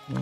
We're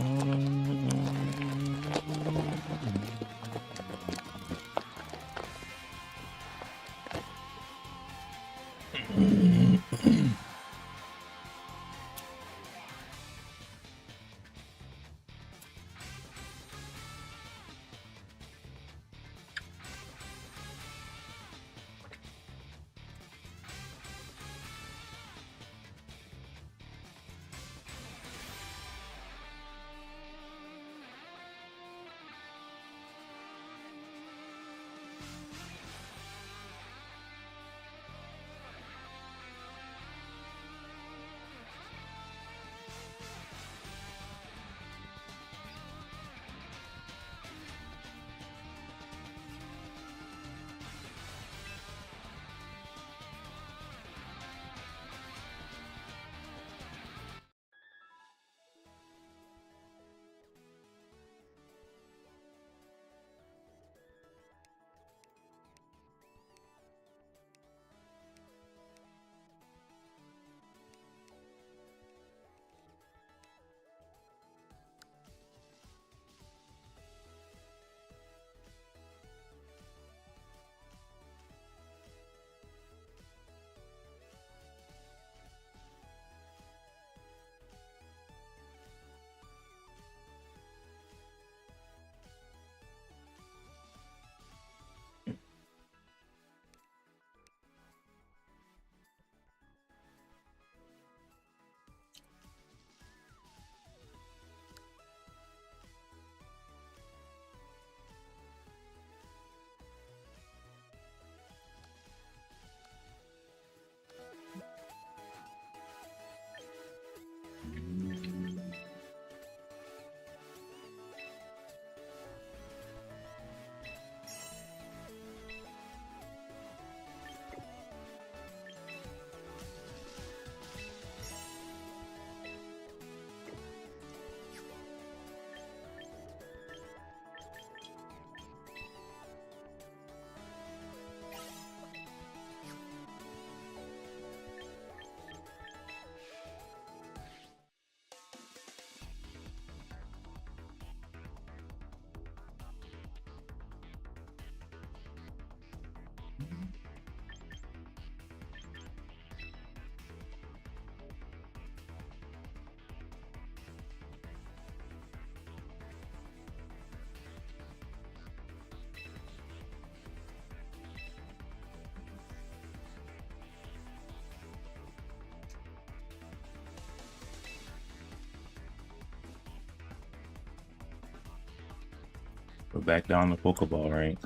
back down the Pokeball rank.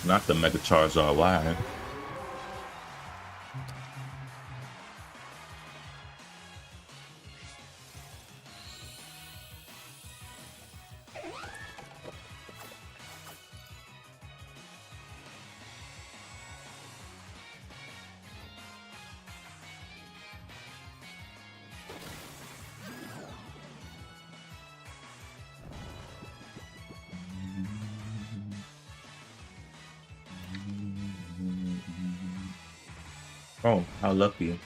Not the Mega Charizard Y. Oh, how lucky.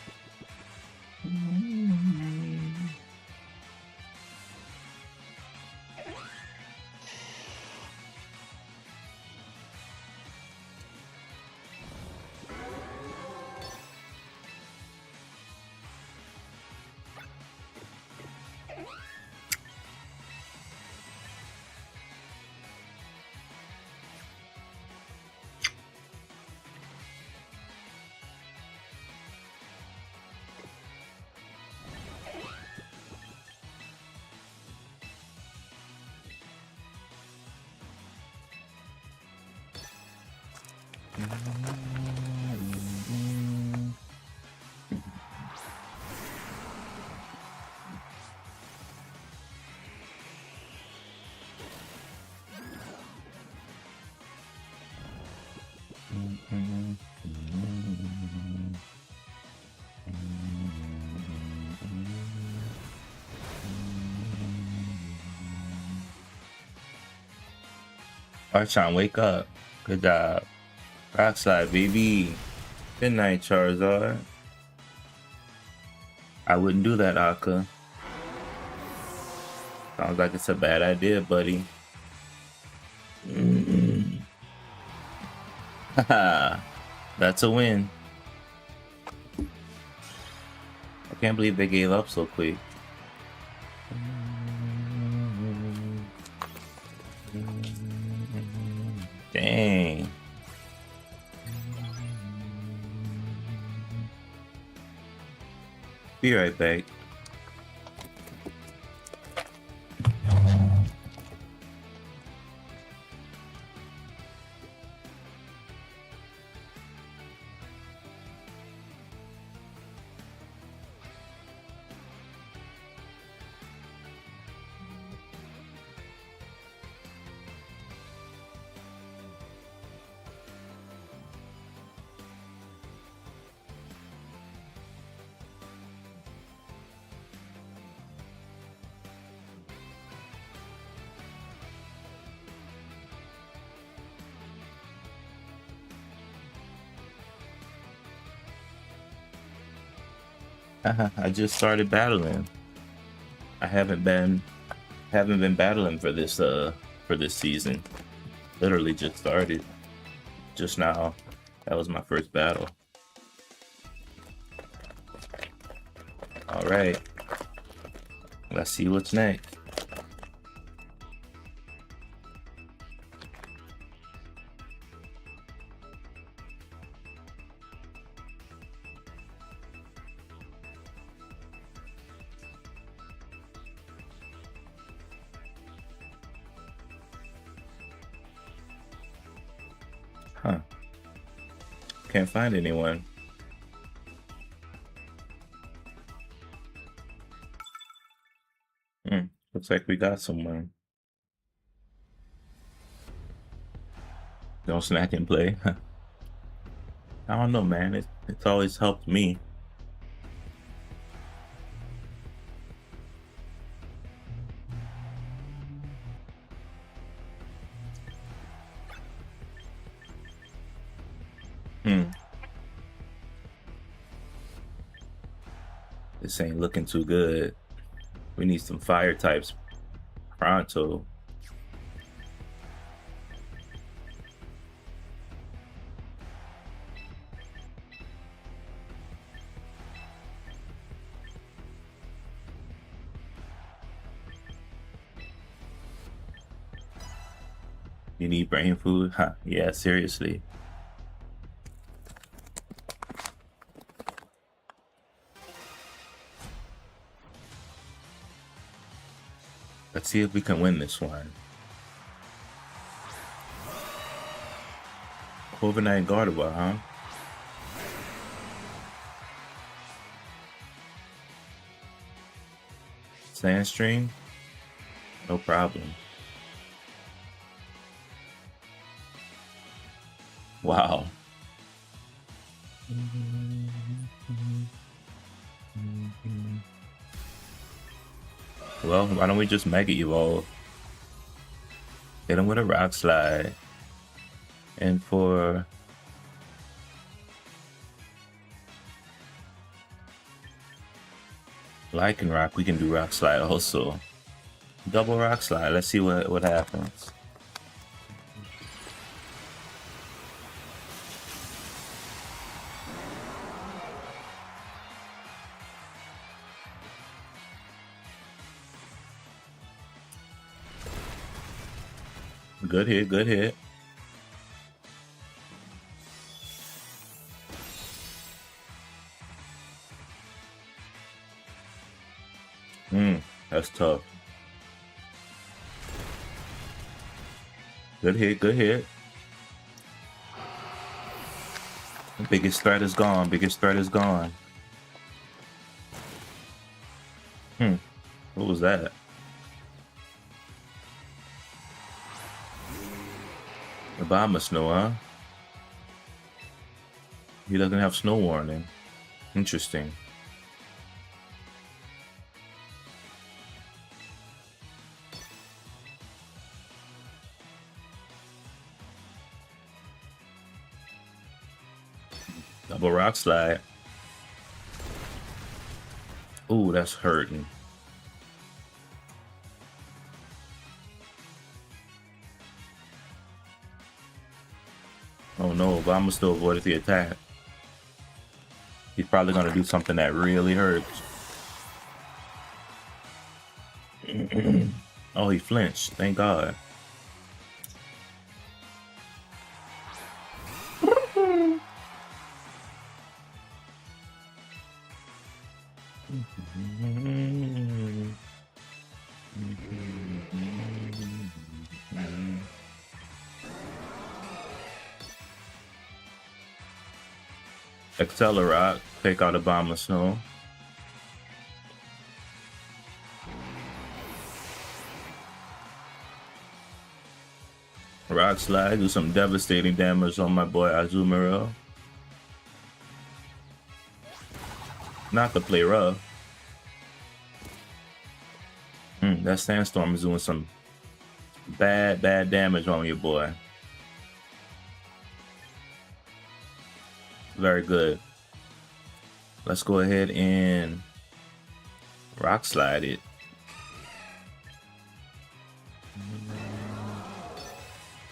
Archon, wake up. Good job. Rock slide, baby. Good night, Charizard. I wouldn't do that, Akka. Sounds like it's a bad idea, buddy. Haha. That's a win. I can't believe they gave up so quick. Dang. Be right back. I just started battling. I haven't been battling for this season. Literally just started just now. That was my first battle. All right. Let's see what's next. Huh. Can't find anyone. Looks like we got someone. Don't snack and play. I don't know, man. It's always helped me. This ain't looking too good. We need some fire types pronto. You need brain food? Huh? Yeah, seriously. Let's see if we can win this one. Overnight Gardevoir, huh? Sandstream? No problem. Wow. Well, why don't we just Mega Evolve? Hit him with a Rock Slide. And for Lycanroc, we can do Rock Slide also. Double Rock Slide. Let's see what happens. Good hit, good hit. That's tough. Good hit, good hit. The biggest threat is gone, biggest threat is gone. What was that? Obama snow, huh? He doesn't have snow warning. Interesting. Double Rock Slide. Ooh, that's hurting. Oh no, Obama still avoided the attack. He's probably gonna do something that really hurts. Oh, he flinched. Thank God. Accelerate, take out Obama Snow. Rock Slide, do some devastating damage on my boy Azumarill. Not to play rough. That Sandstorm is doing some bad damage on your boy. Very good. Let's go ahead and Rock Slide it.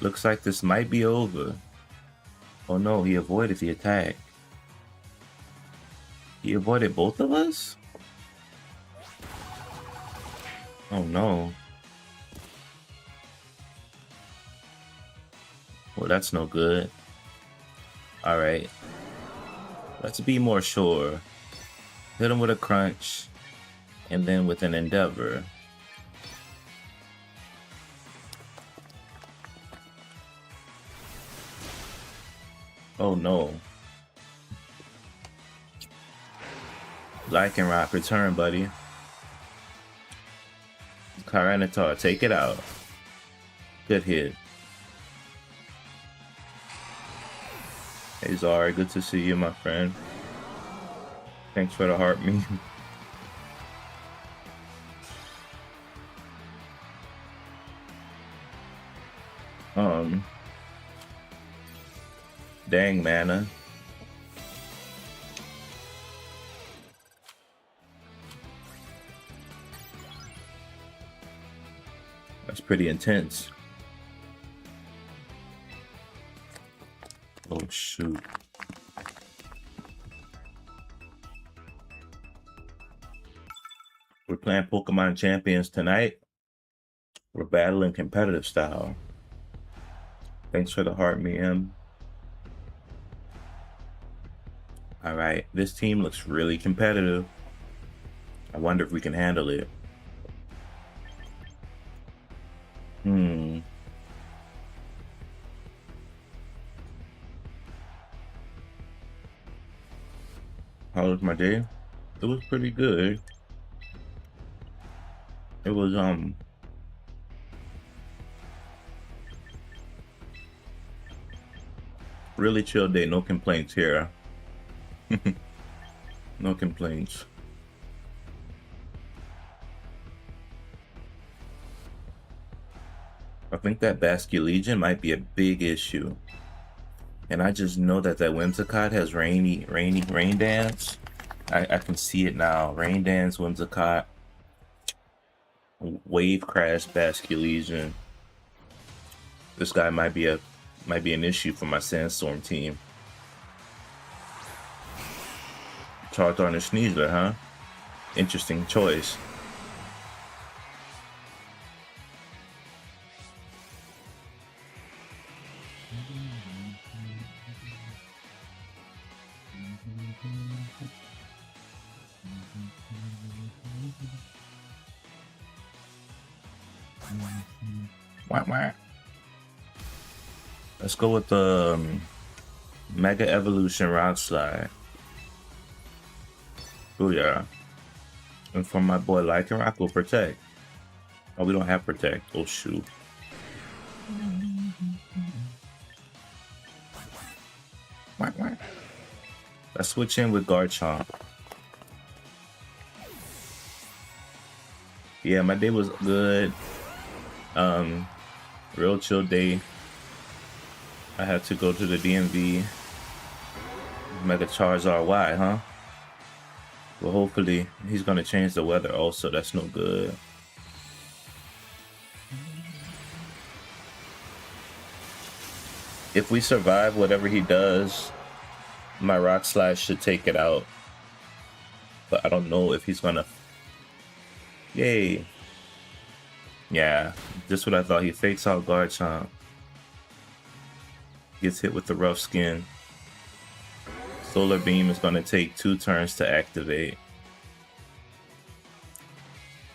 Looks like this might be over. Oh no, he avoided the attack. He avoided both of us? Oh no. Well, that's no good. Alright. Let's be more sure. Hit him with a Crunch. And then with an Endeavor. Oh no. Lycanroc, return, buddy. Tyranitar, take it out. Good hit. Hey Zari, good to see you, my friend. Thanks for the heart meme. Dang, mana. That's pretty intense. Oh shoot. We're playing Pokemon Champions tonight. We're battling competitive style. Thanks for the heart, meme. Alright, this team looks really competitive. I wonder if we can handle it. How was my day? It was pretty good. It was really chill day. No complaints here. No complaints. I think that Basque Legion might be a big issue. And I just know that Whimsicott has rain dance. I can see it now. Rain dance, Whimsicott, wave crash, Basque Legion. This guy might be an issue for my Sandstorm team. Charizard and Sneasler, huh? Interesting choice. Let's go with the Mega Evolution Rock Slide. Oh yeah. And from my boy Lycanroc will Protect. Oh, we don't have Protect. Oh shoot. Let's switch in with Garchomp. Yeah, my day was good. Real chill day. I had to go to the DMV. Mega Charizard, why, huh? Well, hopefully he's gonna change the weather also. That's no good. If we survive whatever he does, my Rock Slide should take it out. But I don't know if he's gonna... Yay. Yeah, just what I thought. He fakes out Garchomp. Gets hit with the rough skin. Solar Beam is going to take 2 turns to activate.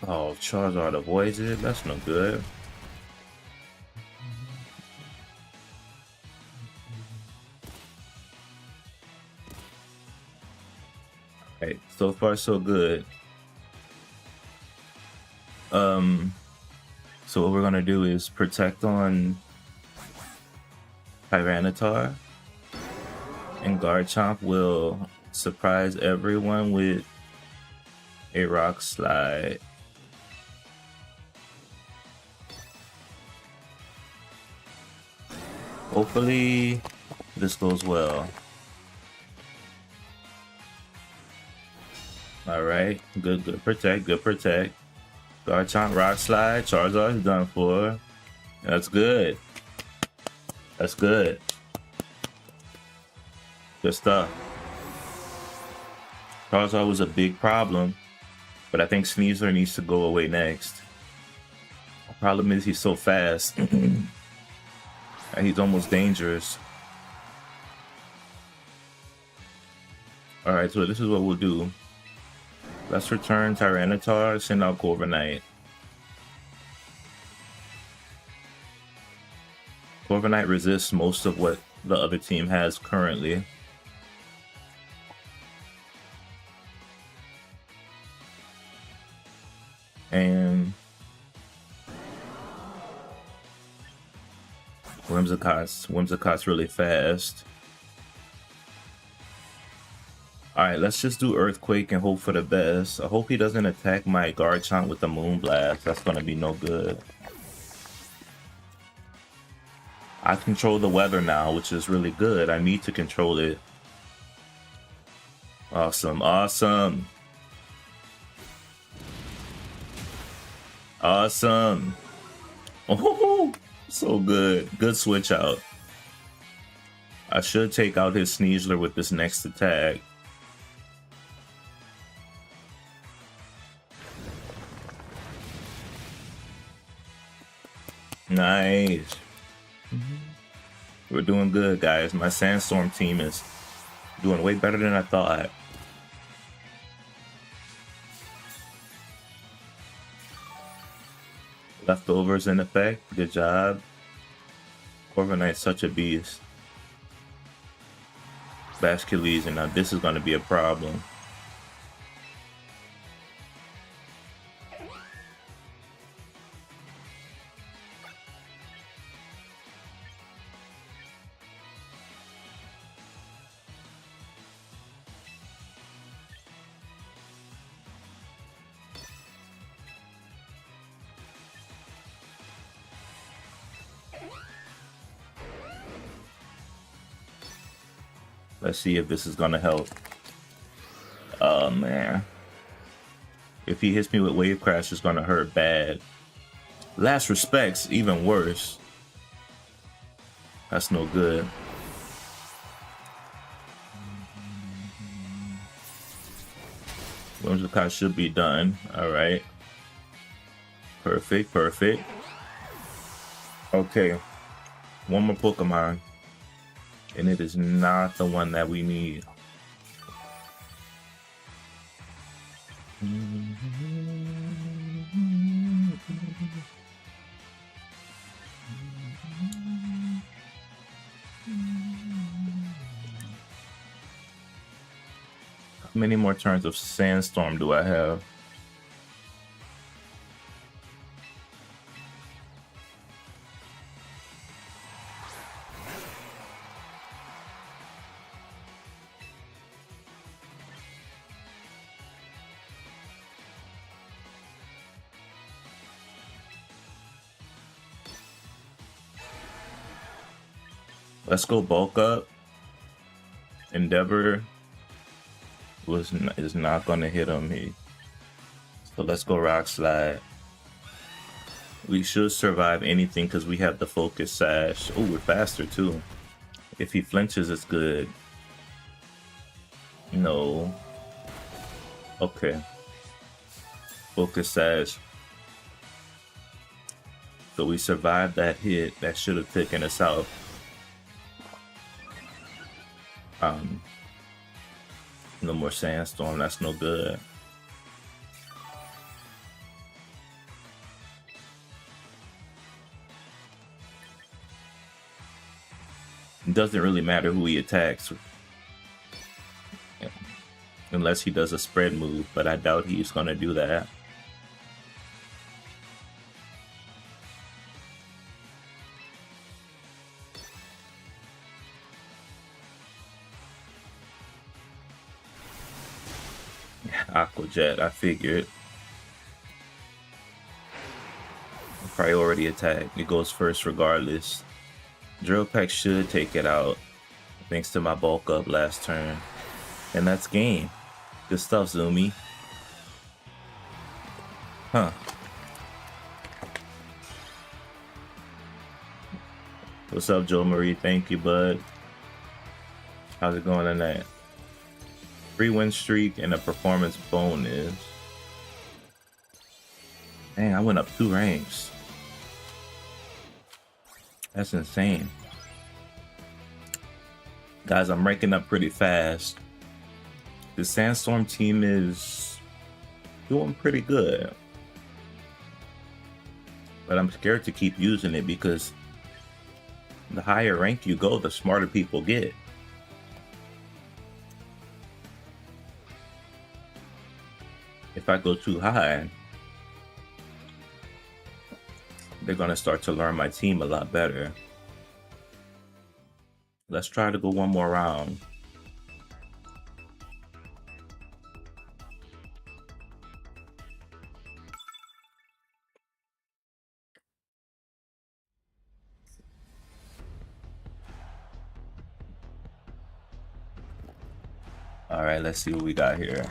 Oh, Charizard avoids it? That's no good. Alright, so far so good. So what we're going to do is protect on Tyranitar, and Garchomp will surprise everyone with a Rock Slide. Hopefully this goes well. Alright, good protect, good protect. Garchomp Rock Slide, Charizard is done for. That's good. That's good. Good stuff. Charizard was a big problem, but I think Sneasler needs to go away next. The problem is he's so fast. And he's almost dangerous. Alright, so this is what we'll do. Let's return Tyranitar, send out Corviknight. Corviknight resists most of what the other team has currently. And Whimsicott's really fast. Alright, let's just do Earthquake and hope for the best. I hope he doesn't attack my Garchomp with the Moonblast. That's gonna be no good. I control the weather now, which is really good. I need to control it. Awesome, awesome. Awesome. Oh, so good. Good switch out. I should take out his Sneasler with this next attack. Nice. We're doing good, guys. My Sandstorm team is doing way better than I thought. Leftovers in effect. Good job. Corviknight's such a beast. Basque Legion. Now this is going to be a problem. Let's see if this is gonna help. Oh man. If he hits me with Wave Crash, it's gonna hurt bad. Last Respect's even worse. That's no good. Whimsicott should be done. Alright. Perfect, perfect. Okay. One more Pokemon. And it is not the one that we need. How many more turns of Sandstorm do I have? Let's go bulk up. Endeavor is not gonna hit him. So let's go Rock Slide. We should survive anything because we have the Focus Sash. Oh, we're faster too. If he flinches, it's good. No. Okay. Focus Sash. So we survived that hit. That should have taken us out. No more Sandstorm, that's no good. It doesn't really matter who he attacks. Unless he does a spread move, but I doubt he's gonna do that. Aqua Jet, I figured. Priority attack, it goes first regardless. Drill Peck should take it out, thanks to my bulk up last turn. And that's game. Good stuff, Zumi. Huh. What's up, Joe Marie? Thank you, bud. How's it going tonight? Free win streak and a performance bonus. Dang, I went up 2 ranks. That's insane. Guys, I'm ranking up pretty fast. The Sandstorm team is doing pretty good. But I'm scared to keep using it because the higher rank you go, the smarter people get. If I go too high, they're gonna start to learn my team a lot better. Let's try to go one more round. All right, let's see what we got here.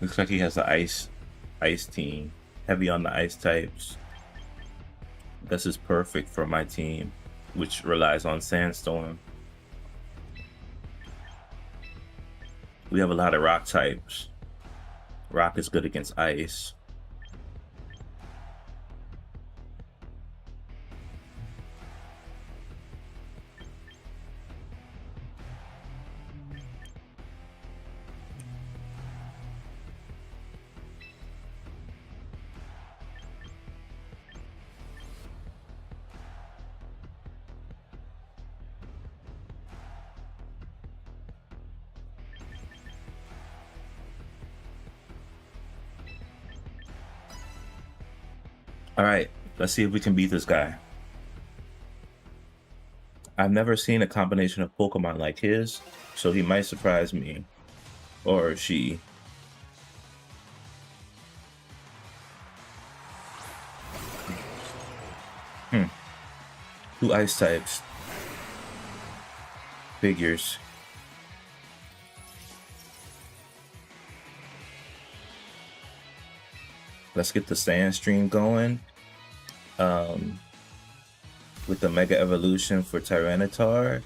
Looks like he has an ice team, heavy on the ice types. This is perfect for my team, which relies on Sandstorm. We have a lot of rock types. Rock is good against ice. Alright, let's see if we can beat this guy. I've never seen a combination of Pokemon like his, so he might surprise me. Or she. Two ice types. Figures. Let's get the sand stream going. With the Mega Evolution for Tyranitar.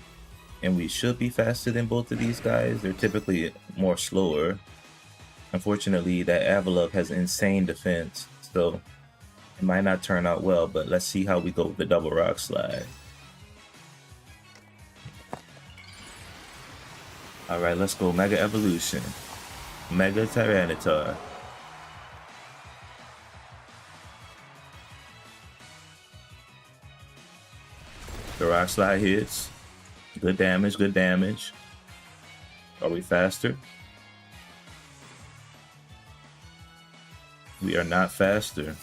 And we should be faster than both of these guys. They're typically more slower. Unfortunately, that Avalugg has insane defense, so it might not turn out well, but let's see how we go with the double rock slide. Alright, let's go Mega Evolution. Mega Tyranitar. The rock slide hits. Good damage, good damage. Are we faster? We are not faster.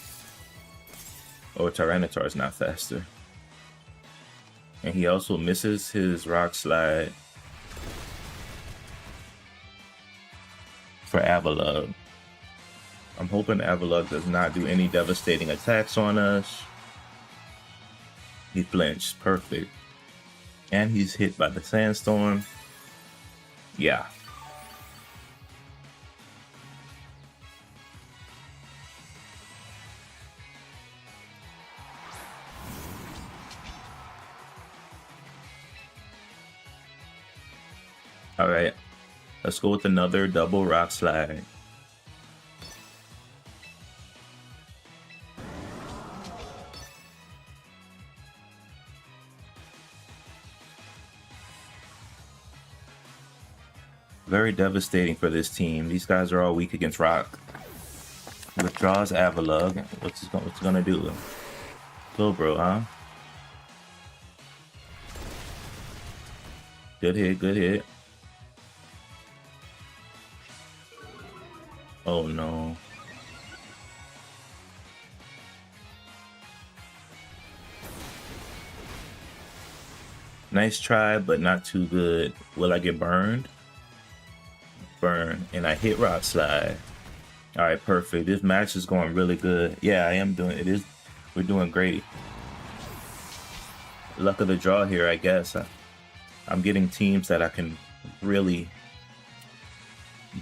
Or Tyranitar is not faster. And he also misses his rock slide for Avalugg. I'm hoping Avalugg does not do any devastating attacks on us. He flinched, perfect. And he's hit by the sandstorm. Yeah. Alright, let's go with another double rock slide. Very devastating for this team. These guys are all weak against rock. Withdraws Avalugg. What's it gonna do? Slowbro, huh? Good hit, good hit. Oh no. Nice try, but not too good. Will I get burned? Burn. And I hit rock slide. Alright, perfect. This match is going really good. Yeah, I am doing it. We're doing great. Luck of the draw here, I guess. I'm getting teams that I can really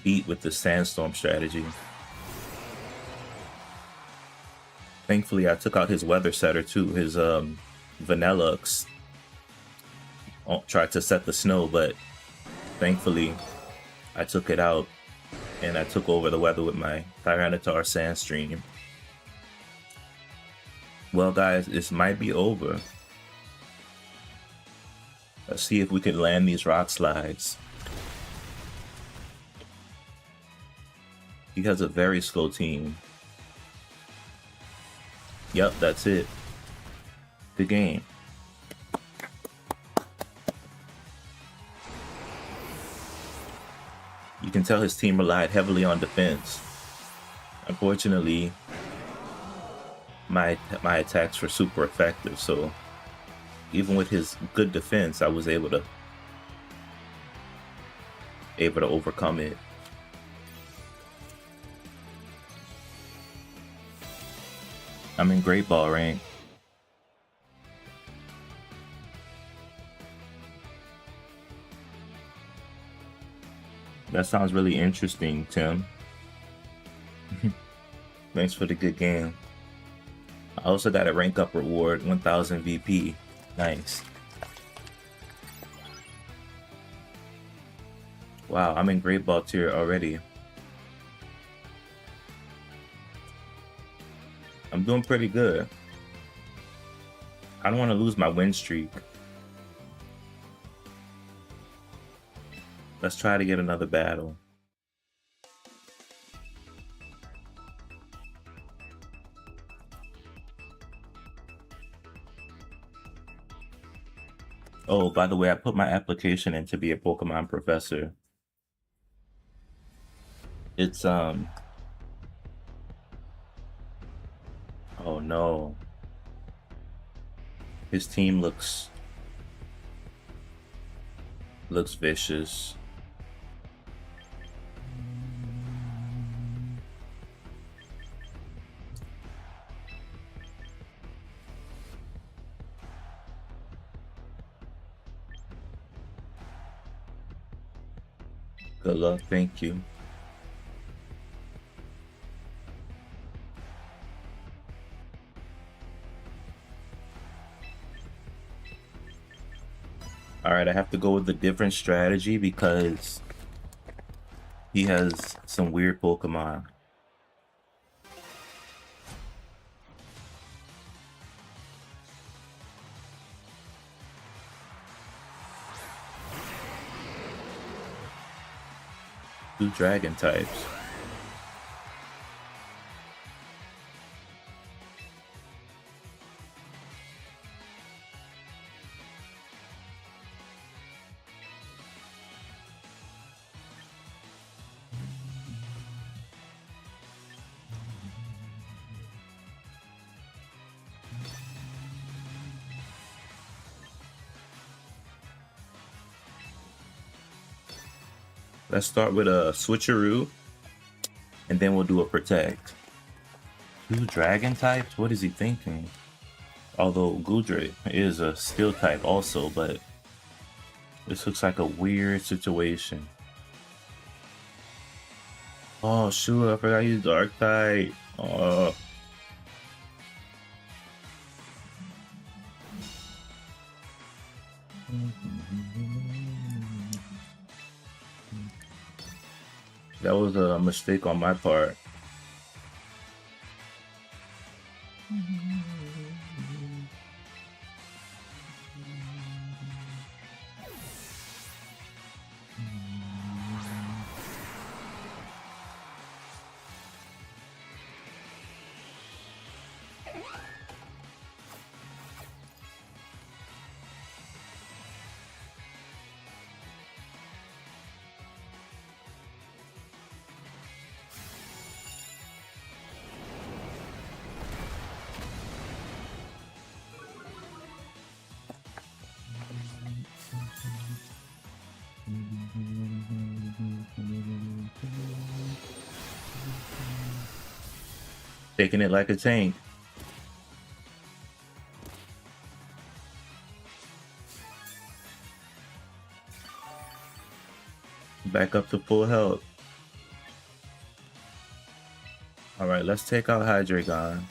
beat with the sandstorm strategy. Thankfully, I took out his weather setter too. His Vanillux tried to set the snow, but thankfully I took it out and I took over the weather with my Tyranitar Sandstream. Well guys, this might be over. Let's see if we can land these rock slides. He has a very slow team. Yep, that's it. Good game. You can tell his team relied heavily on defense. Unfortunately, my attacks were super effective, so even with his good defense, I was able to overcome it. I'm in Great Ball rank. That sounds really interesting, Tim. Thanks for the good game. I also got a rank up reward, 1000 VP. Nice. Wow, I'm in Great Ball tier already. I'm doing pretty good. I don't want to lose my win streak. Let's try to get another battle. Oh, by the way, I put my application in to be a Pokemon professor. It's oh no. His team looks vicious. Good luck, thank you. Alright, I have to go with a different strategy because he has some weird Pokemon. Two dragon types. Let's start with a switcheroo, and then we'll do a protect. Two dragon types? What is he thinking? Although Gudre is a steel type also, but this looks like a weird situation. Oh shoot, I forgot he's dark type. Oh. That was a mistake on my part. Taking it like a tank. Back up to full health. Alright, let's take out Hydreigon.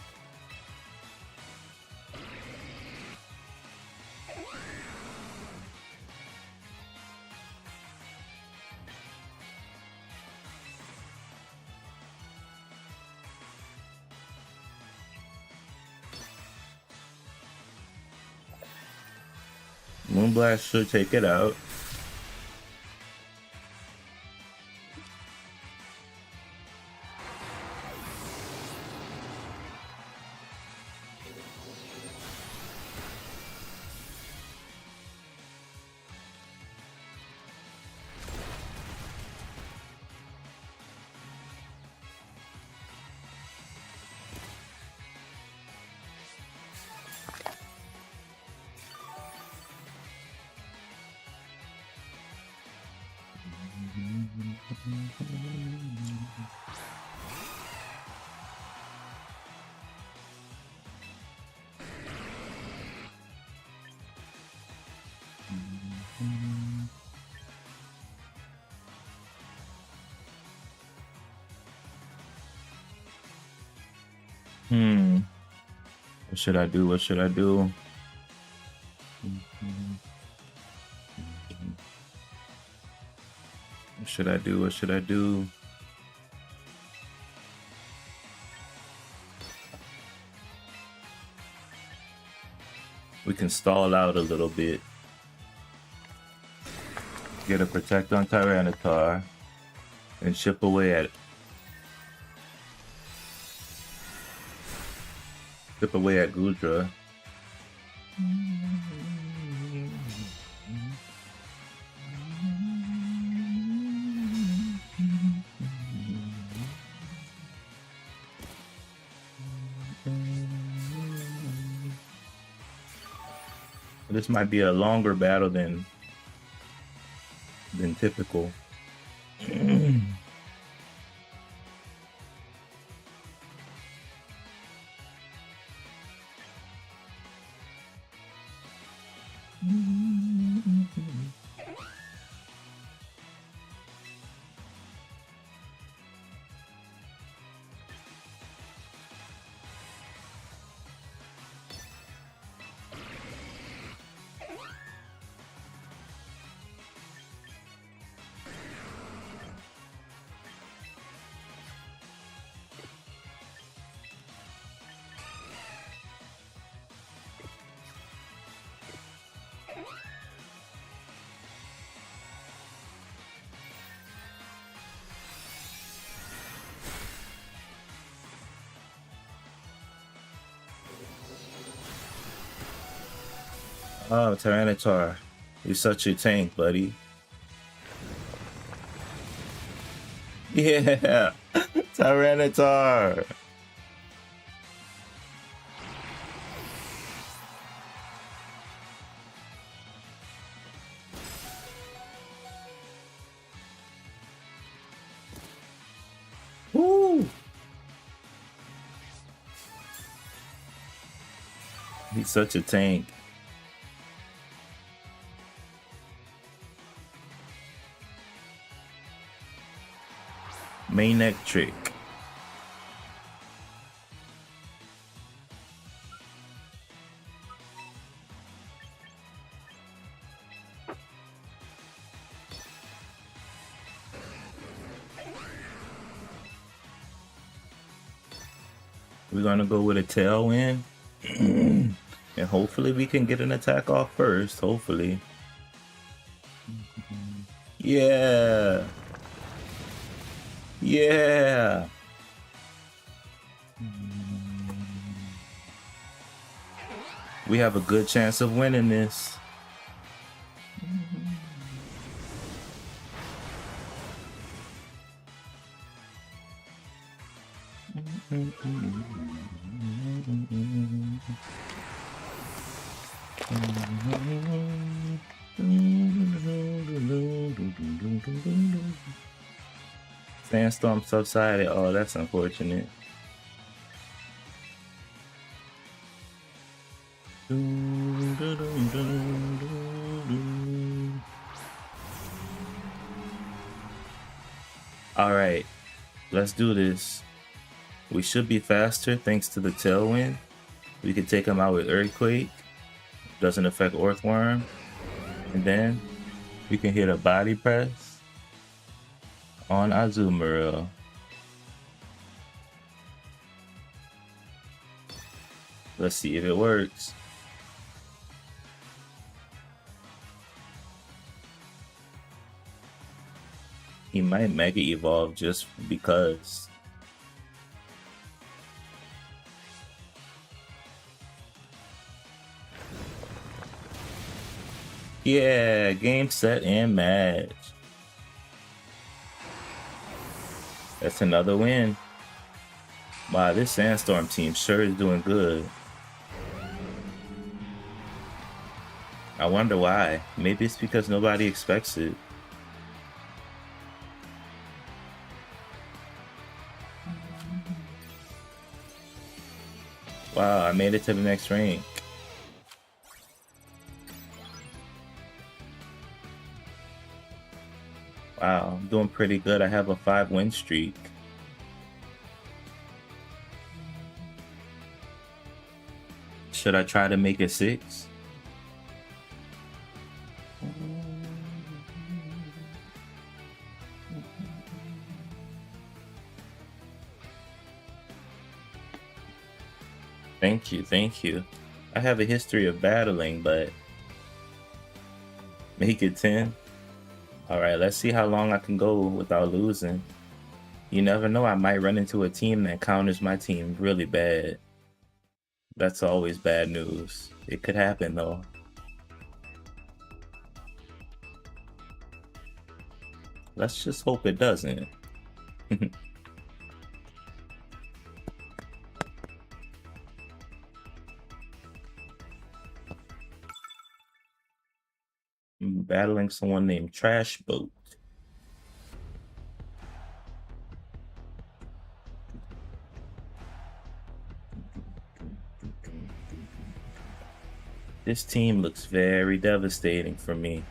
Moonblast should take it out. What should I do? What should I do? What should I do? What should I do? We can stall out a little bit. Get a protect on Tyranitar and chip away at it. Chip away at Gudra. This might be a longer battle than typical. Oh, Tyranitar. You're such a tank, buddy. Yeah! Tyranitar! Woo! He's such a tank. Main neck trick. We're gonna go with a tailwind. And hopefully we can get an attack off first. Hopefully. Yeah. Yeah. We have a good chance of winning this. Sandstorm subsided. Oh, that's unfortunate. Alright, let's do this. We should be faster thanks to the tailwind. We can take him out with Earthquake. Doesn't affect Earthworm. And then we can hit a body press on Azumarill. Let's see if it works. He might Mega Evolve just because. Yeah, game, set, and match. That's another win. Wow, this Sandstorm team sure is doing good. I wonder why. Maybe it's because nobody expects it. Wow, I made it to the next rank. Wow, I'm doing pretty good. I have a 5-win streak. Should I try to make it 6? Thank you, thank you. I have a history of battling, but make it 10. Alright, let's see how long I can go without losing. You never know, I might run into a team that counters my team really bad. That's always bad news. It could happen though. Let's just hope it doesn't. I'm battling someone named Trash Boat. This team looks very devastating for me.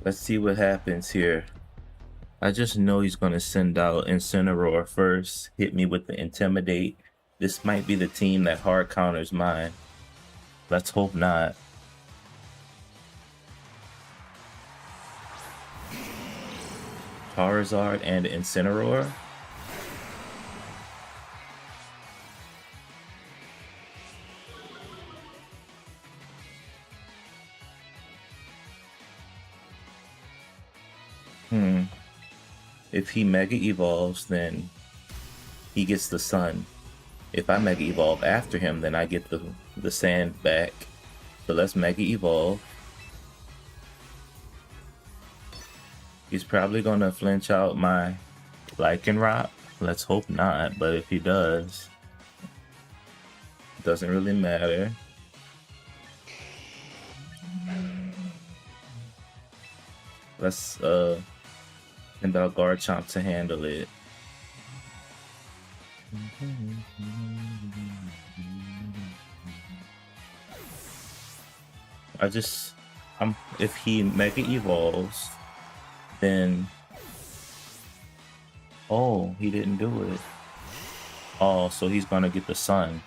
Let's see what happens here. I just know he's going to send out Incineroar first, hit me with the Intimidate. This might be the team that hard counters mine. Let's hope not. Charizard and Incineroar. If he Mega Evolves, then he gets the Sun. If I Mega Evolve after him, then I get the Sand back. So let's Mega Evolve. He's probably gonna flinch out my Lycanroc. Let's hope not, but if he does, it doesn't really matter. Let's send out Garchomp to handle it. If he Mega Evolves, then oh, he didn't do it. Oh, so he's gonna get the Sun,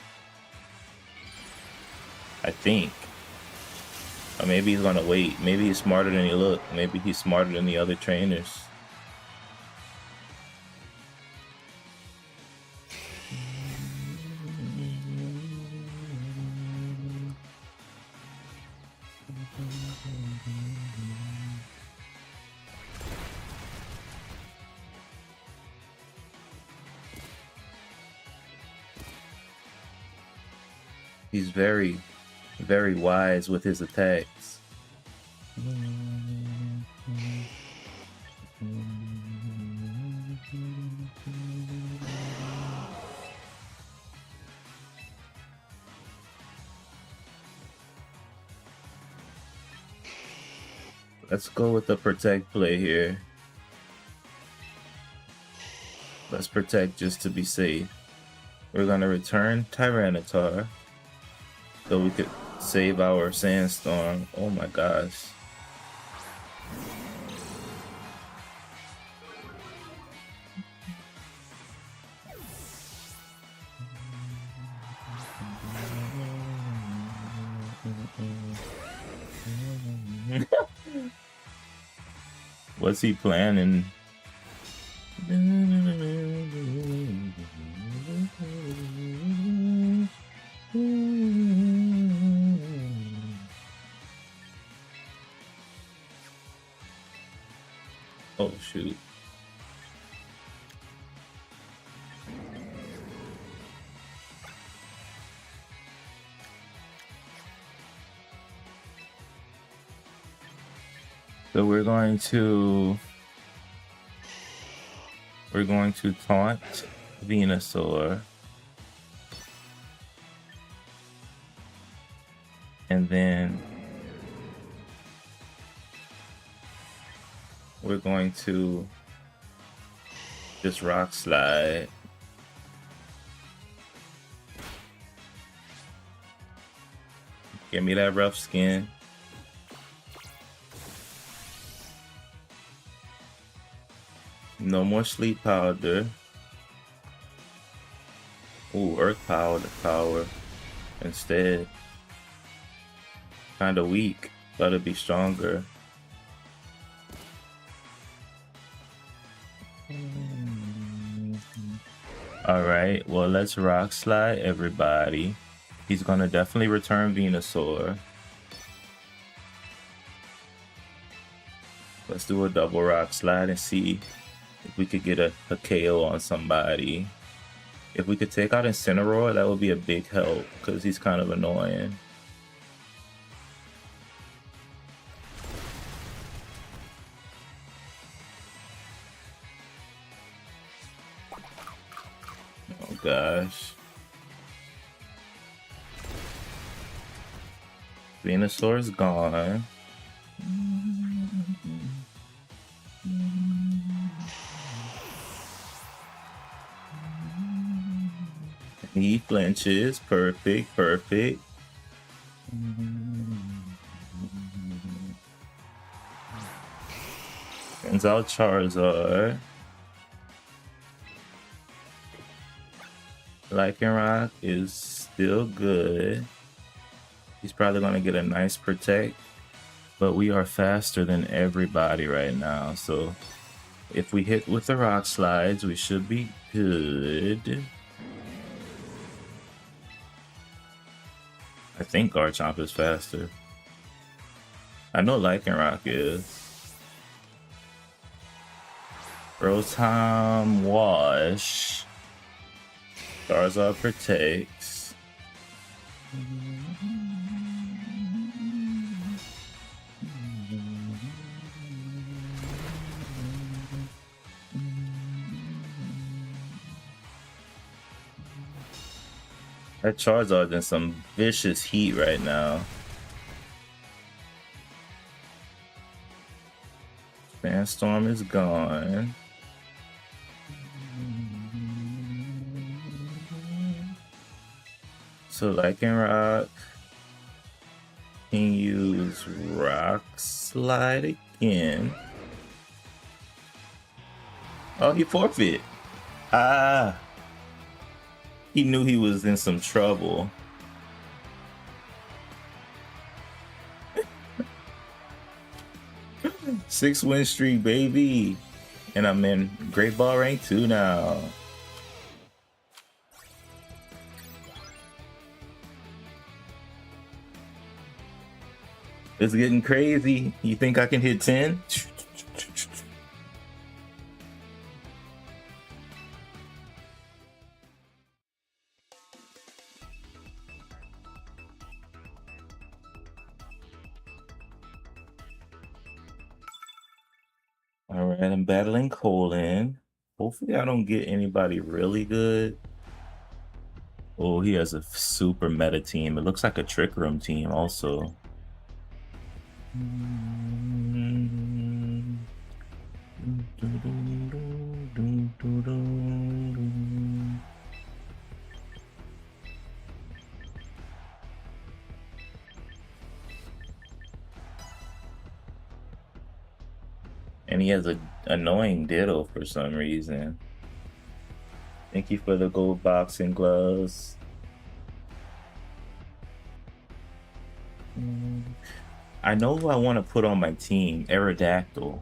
I think. Or maybe he's gonna wait. Maybe he's smarter than he look. Maybe he's smarter than the other trainers. He's very, very wise with his attacks. Let's go with the protect play here. Let's protect just to be safe. We're gonna return Tyranitar so we could save our Sandstorm. Oh my gosh. What's he planning? Oh shoot. So we're going to taunt Venusaur, and then we're going to just Rock Slide. Give me that rough skin. No more sleep powder. Ooh, earth power instead. Kinda weak. Gotta be stronger. Alright, well let's Rock Slide everybody. He's gonna definitely return Venusaur. Let's do a double Rock Slide and see if we could get a KO on somebody. If we could take out Incineroar, that would be a big help, because he's kind of annoying. Oh gosh. Venusaur is gone. He flinches. Perfect, perfect. Turns out Charizard. Lycanroc is still good. He's probably going to get a nice protect. But we are faster than everybody right now. So If we hit with the rock slides, we should be good. I think Garchomp is faster. I know Lycanroc is. Rotom Wash. Charizard protects. That Charizard in some vicious heat right now. Sandstorm is gone. So Lycanroc can use Rock Slide again. Oh, he forfeit. Ah. He knew he was in some trouble. Six win streak, baby. And I'm in Great Ball rank 2 now. It's getting crazy. You think I can hit 10? Alright, I'm battling Colin. Hopefully I don't get anybody really good. Oh, he has a super meta team. It looks like a Trick Room team also. And he has an annoying Ditto for some reason. Thank you for the gold boxing gloves. I know who I want to put on my team, Aerodactyl.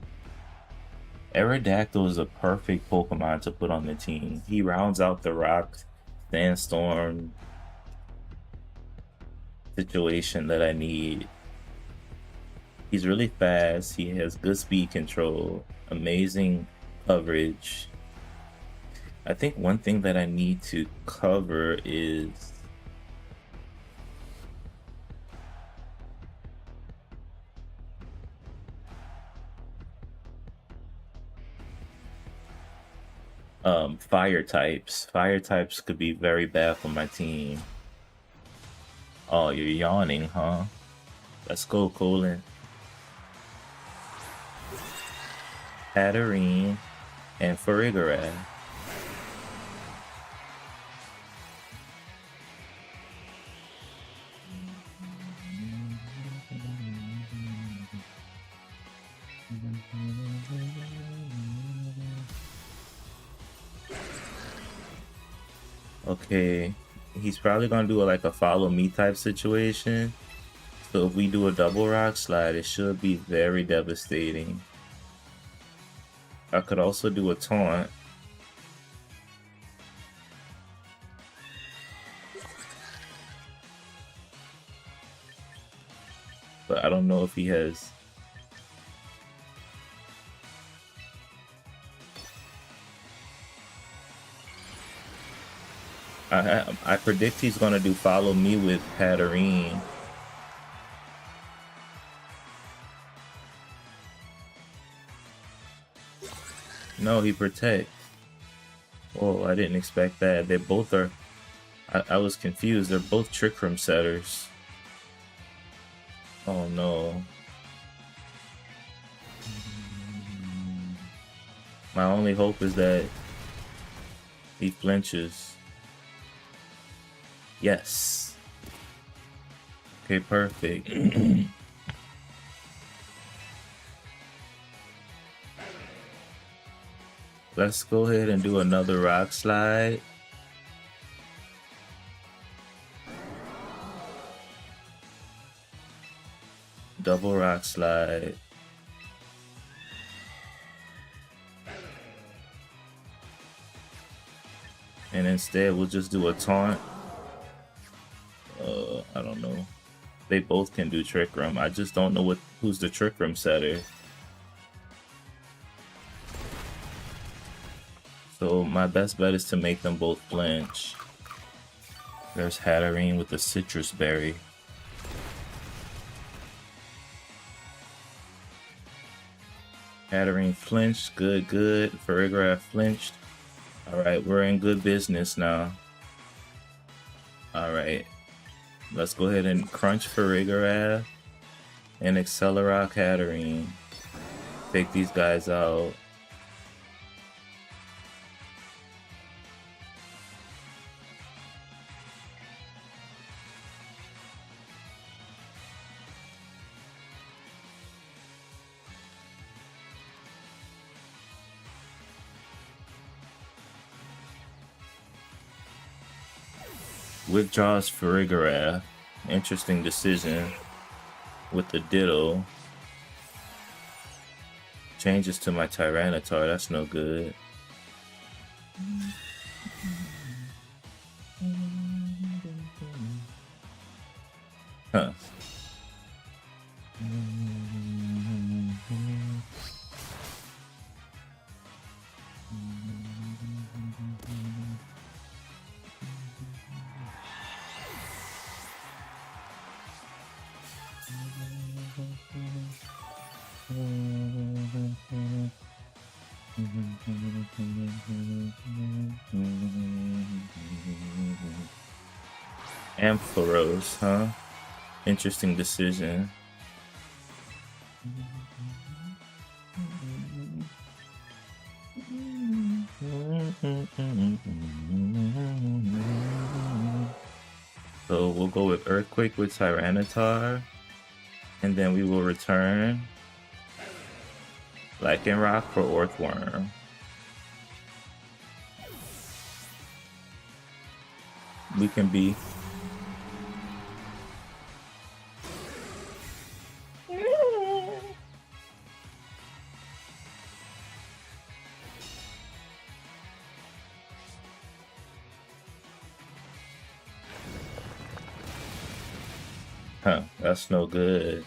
Aerodactyl is a perfect Pokemon to put on the team. He rounds out the Rock Sandstorm situation that I need. He's really fast, he has good speed control, amazing coverage. I think one thing that I need to cover is fire types. Fire types could be very bad for my team. Oh, you're yawning, huh? Let's go, Colin. Hatterene and Farigiraf. Okay, he's probably gonna do like a follow me type situation. So if we do a double rock slide, it should be very devastating. I could also do a taunt. But I don't know if he has... I predict he's gonna do follow me with Hatterene. No, he protects. Oh, I didn't expect that. They both are... I was confused. They're both Trick Room setters. Oh no. My only hope is that he flinches. Yes. Okay, perfect. Let's go ahead and do another rock slide. Double rock slide. And instead we'll just do a taunt. I don't know. They both can do Trick Room. I just don't know who's the Trick Room setter. So my best bet is to make them both flinch. There's Hatterene with the Citrus Berry. Hatterene flinched. Good, good. Farigiraf flinched. Alright, we're in good business now. Alright. Let's go ahead and crunch Farigiraf and Accelerock Hatterene. Take these guys out. Withdraws Farigiraf. Interesting decision with the Ditto. Changes to my Tyranitar. That's no good. Huh. Ampharos, huh? Interesting decision. So we'll go with Earthquake with Tyranitar, and then we will return Lycanroc for Orthworm. We can be huh, that's no good.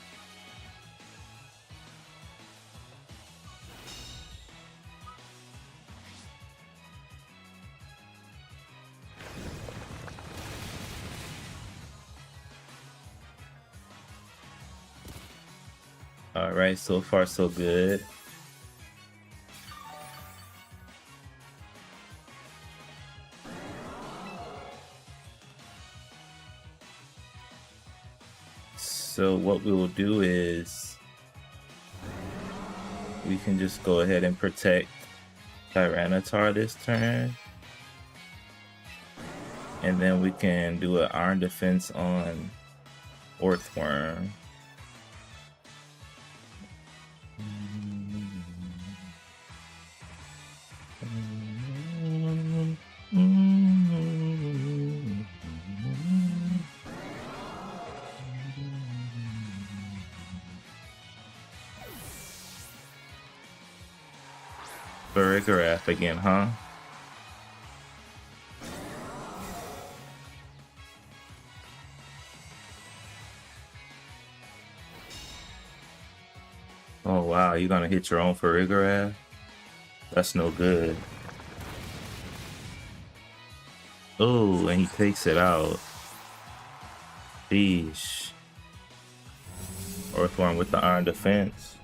Alright, so far so good. So what we will do is we can just go ahead and protect Tyranitar this turn. And then we can do an Iron Defense on Orthworm. Farigiraf again, huh? Oh wow, you're gonna hit your own Farigiraf? That's no good. Oh, and he takes it out. Sheesh. Orthworm with the Iron Defense.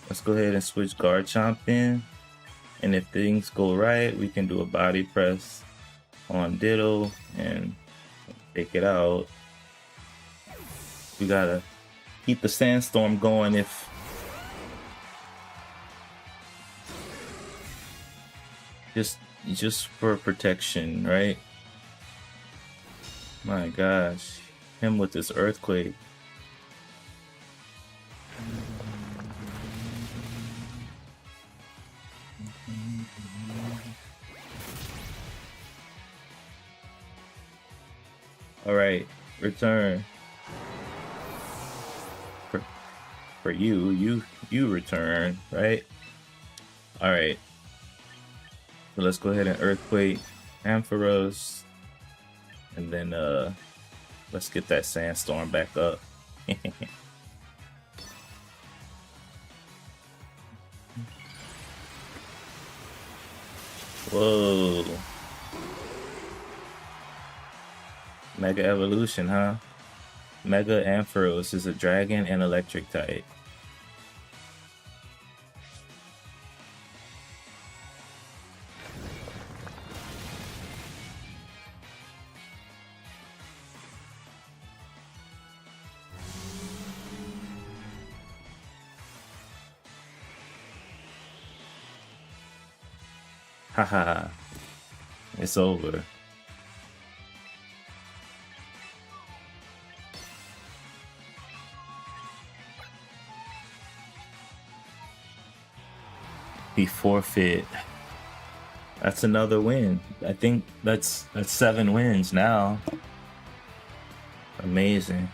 Let's go ahead and switch Garchomp in. And if things go right, we can do a body press on Ditto and take it out. We gotta keep the Sandstorm going if just for protection, right? My gosh, him with this earthquake. All right, return. For you return, right? All right. So let's go ahead and earthquake Ampharos, and then let's get that sandstorm back up. Whoa. Mega evolution, huh? Mega Ampharos is a dragon and electric type. Haha. It's over. He forfeit. That's another win. I think that's 7 wins now. Amazing.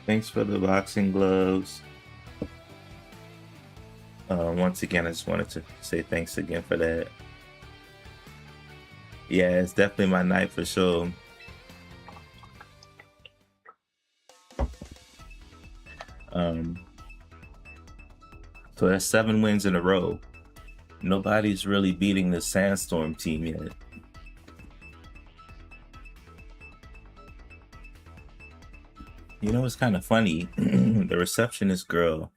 Thanks for the boxing gloves. Once again, I just wanted to say thanks again for that. Yeah, it's definitely my night for sure. So that's 7 wins in a row. Nobody's really beating the Sandstorm team yet. You know, it's kind of funny. The receptionist girl,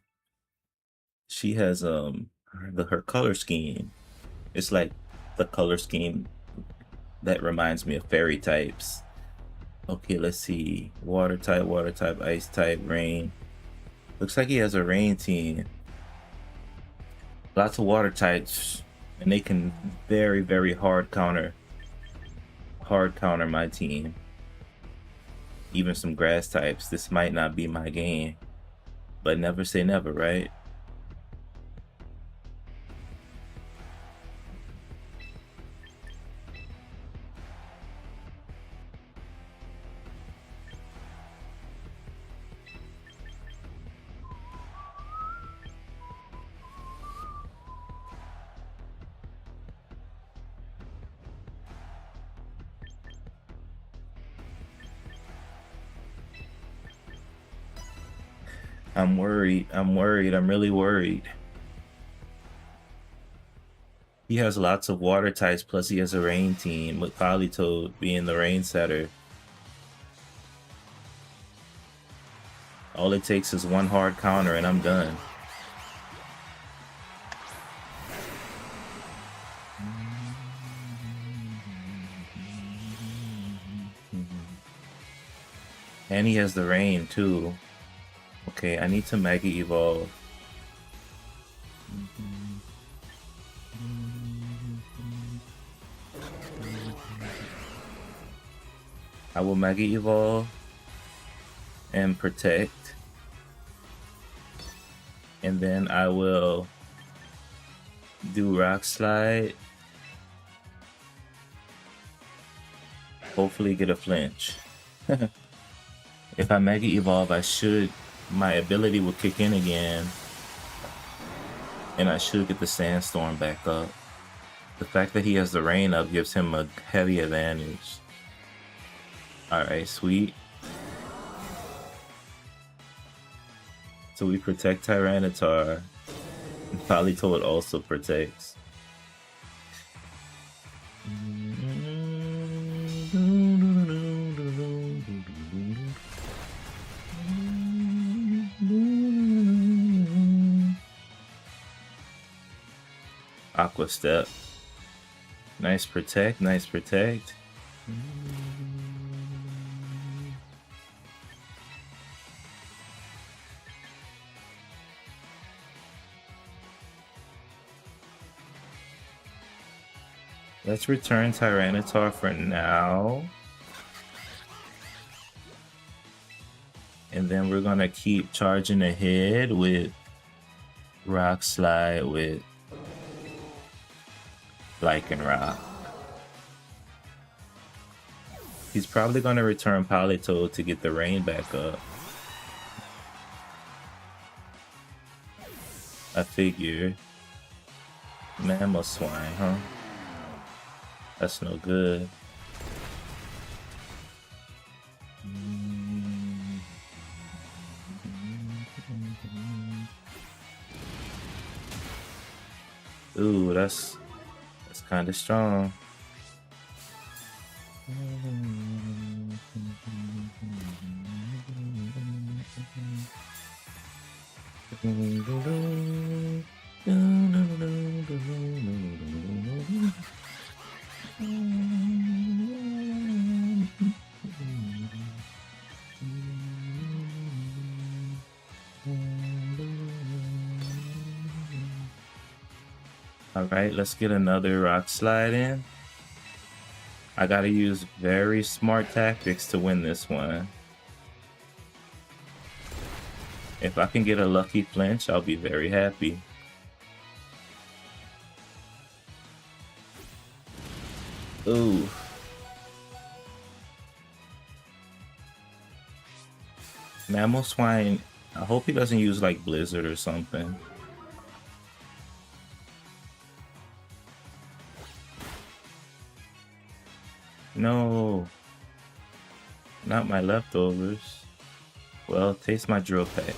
she has her color scheme. It's like the color scheme that reminds me of fairy types. Okay, let's see. Water type, ice type, rain. Looks like he has a rain team. Lots of water types, and they can very, very hard counter my team. Even some grass types. This might not be my game, but never say never, right? I'm worried. I'm really worried. He has lots of water types, plus he has a rain team, with Politoed being the rain setter. All it takes is one hard counter and I'm done. And he has the rain too. Okay, I need to Mega Evolve. I will Mega Evolve and protect. And then I will do Rock Slide. Hopefully get a flinch. If I Mega Evolve, my ability will kick in again. And I should get the Sandstorm back up. The fact that he has the rain up gives him a heavy advantage. Alright, sweet. So we protect Tyranitar. And Politoed also protects. Aqua Step. Nice protect, nice protect. Let's return Tyranitar for now. And then we're gonna keep charging ahead with Rock Slide with Lycanroc. He's probably gonna return Politoed to get the rain back up. I figure. Mamoswine, huh? That's no good. Ooh, that's kind of strong. Alright, let's get another Rock Slide in. I gotta use very smart tactics to win this one. If I can get a lucky flinch, I'll be very happy. Ooh. Mamoswine, I hope he doesn't use like Blizzard or something. No, not my leftovers. Well, taste my drill pack.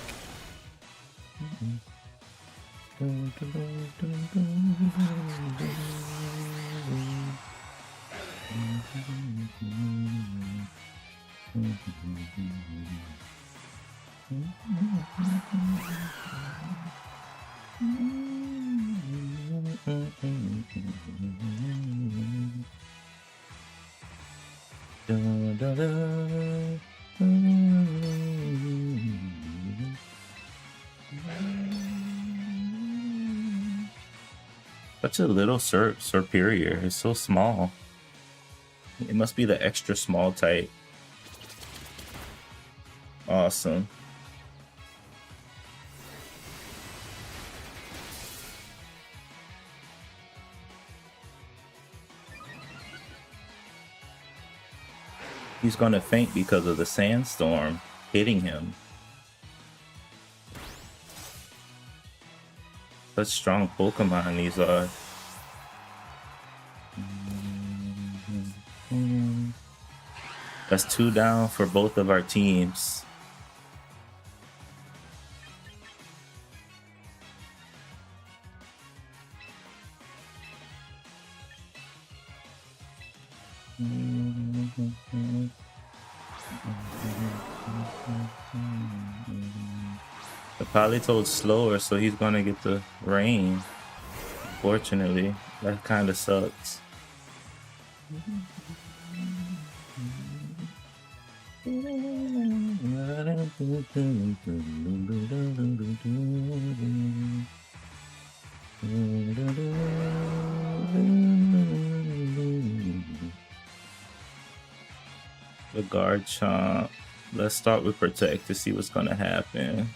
Such a little superior. It's so small. It must be the extra small type. Awesome. He's gonna faint because of the sandstorm hitting him. Such strong Pokemon these are. That's 2 down for both of our teams. The Politoed's slower, so he's gonna get the rain. Unfortunately, that kind of sucks. The guard chomp. Let's start with protect to see what's gonna happen.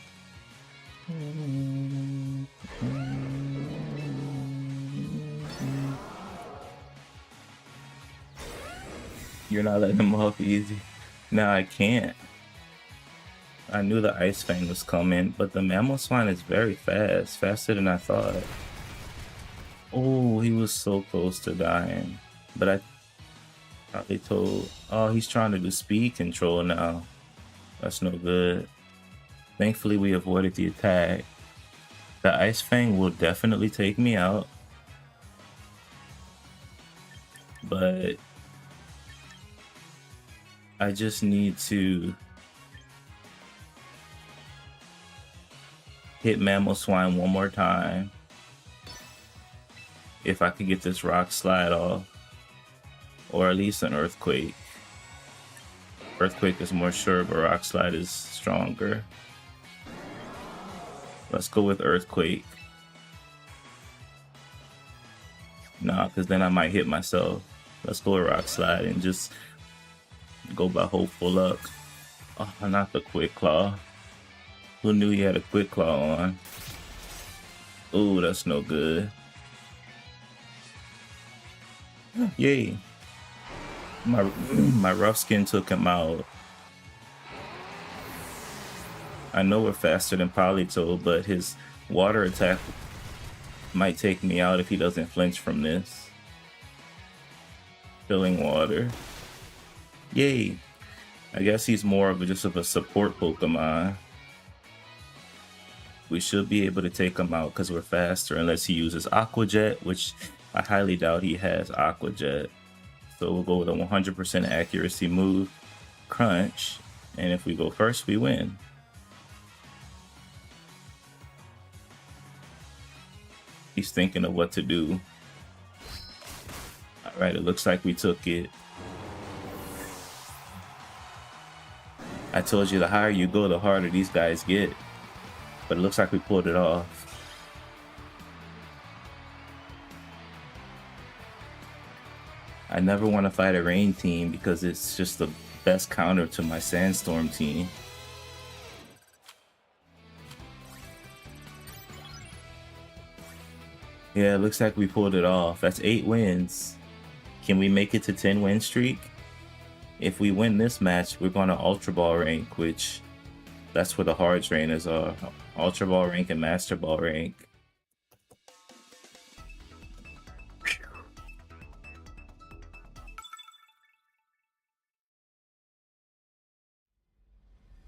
You're not letting him off easy. No, I can't. I knew the Ice Fang was coming, but the Mamoswine is very fast. Faster than I thought. Oh, he was so close to dying. But I probably told... Oh, he's trying to do speed control now. That's no good. Thankfully, we avoided the attack. The Ice Fang will definitely take me out. But I just need to hit Mamoswine one more time. if I could get this rock slide off, or at least an earthquake. Earthquake is more sure, but rock slide is stronger. Let's go with earthquake. Nah, because then I might hit myself. Let's go with rock slide and just go by hopeful luck. Oh, not the quick claw. Who knew he had a quick claw on? Ooh, that's no good. Yay. My rough skin took him out. I know we're faster than Polito, but his water attack might take me out if he doesn't flinch from this. Filling water. Yay. I guess he's more of just of a support Pokemon. We should be able to take him out because we're faster, unless he uses Aqua Jet, which I highly doubt he has Aqua Jet. So we'll go with a 100% accuracy move, Crunch, and if we go first, we win. He's thinking of what to do. Alright, it looks like we took it. I told you the higher you go, the harder these guys get. But it looks like we pulled it off. I never want to fight a rain team because it's just the best counter to my sandstorm team. Yeah, it looks like we pulled it off. That's 8 wins. Can we make it to 10 win streak? If we win this match, we're going to Ultra Ball rank, which that's where the hard trainers are. Ultra Ball rank and Master Ball rank.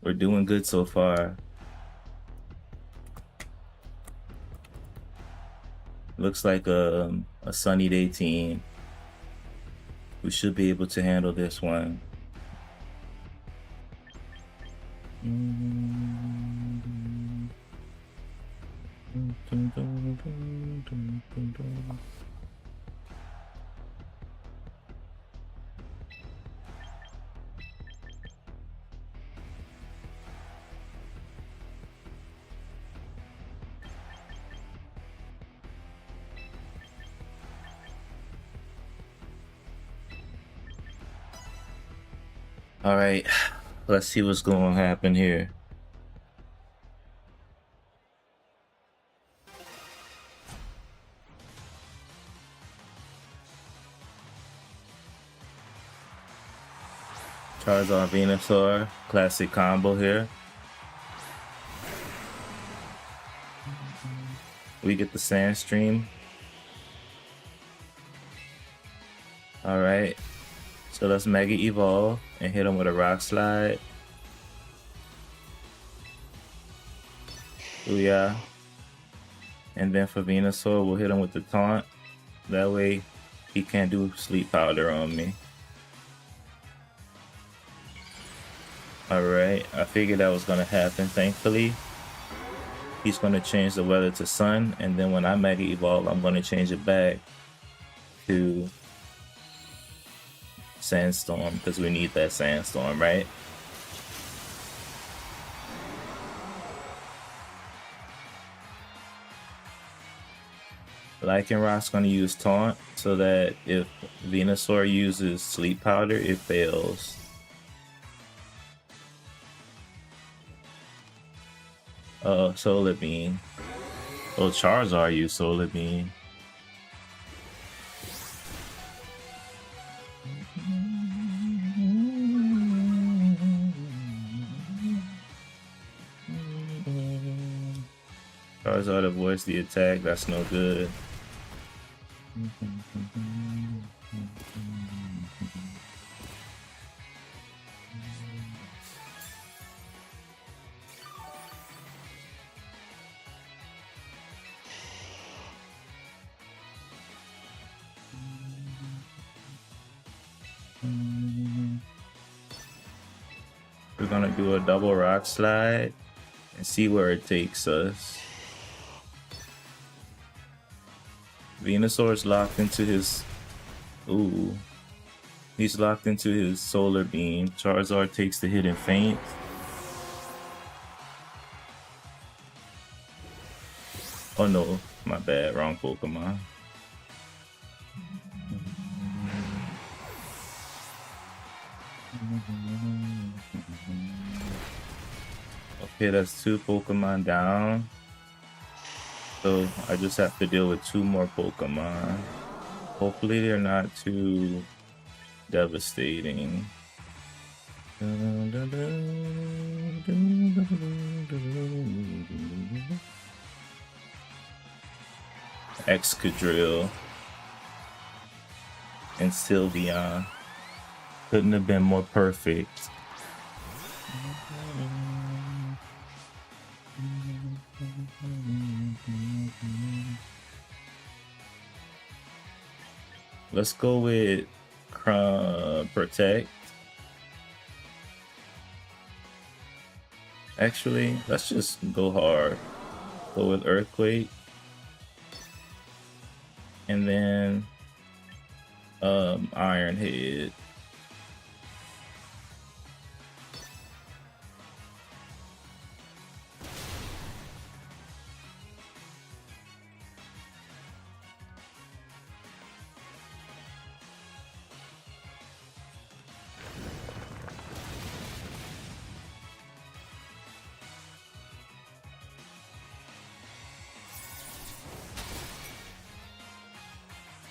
We're doing good so far. Looks like a sunny day team. We should be able to handle this one. All right, let's see what's going to happen here. Charizard Venusaur, classic combo here. We get the Sandstream. Alright, so let's Mega Evolve and hit him with a Rock Slide. Booyah. And then for Venusaur, we'll hit him with the Taunt. That way, he can't do Sleep Powder on me. Alright, I figured that was going to happen, thankfully. He's going to change the weather to sun, and then when I Mega Evolve, I'm going to change it back to Sandstorm, because we need that Sandstorm, right? Lycanroc's going to use Taunt, so that if Venusaur uses Sleep Powder, it fails. Solar Beam. Oh, Charizard used Solar Beam. Charizard avoids the attack, that's no good. We're gonna do a double Rock Slide and see where it takes us. Venusaur's locked into his... Ooh. He's locked into his solar beam. Charizard takes the hit and faints. Oh no, my bad, wrong Pokemon. Okay, that's 2 Pokemon down. So I just have to deal with 2 more Pokemon. Hopefully they're not too devastating. Excadrill and Sylveon couldn't have been more perfect. Let's go with Protect. Actually, let's just go hard. Go with Earthquake. And then Iron Head.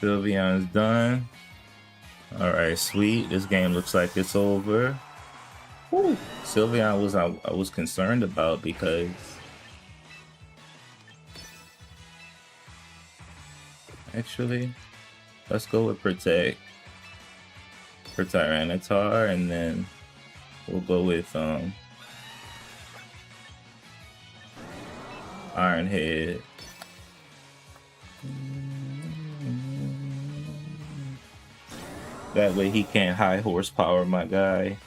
Sylveon's done. Alright, sweet. This game looks like it's over. Woo. Sylveon was I was concerned about because actually let's go with Protect for Tyranitar, and then we'll go with Iron Head. That way he can't high horsepower my guy.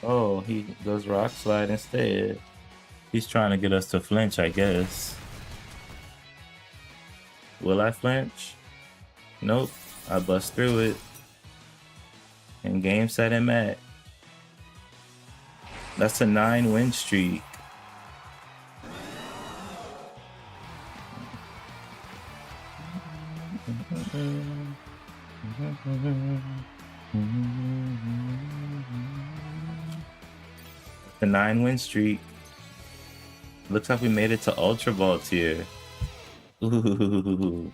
Oh, he does Rock Slide instead. He's trying to get us to flinch, I guess. Will I flinch? Nope. I bust through it. And game, set, and match. That's a 9-win streak. The 9-win streak. Looks like we made it to Ultra Ball tier. Ooh.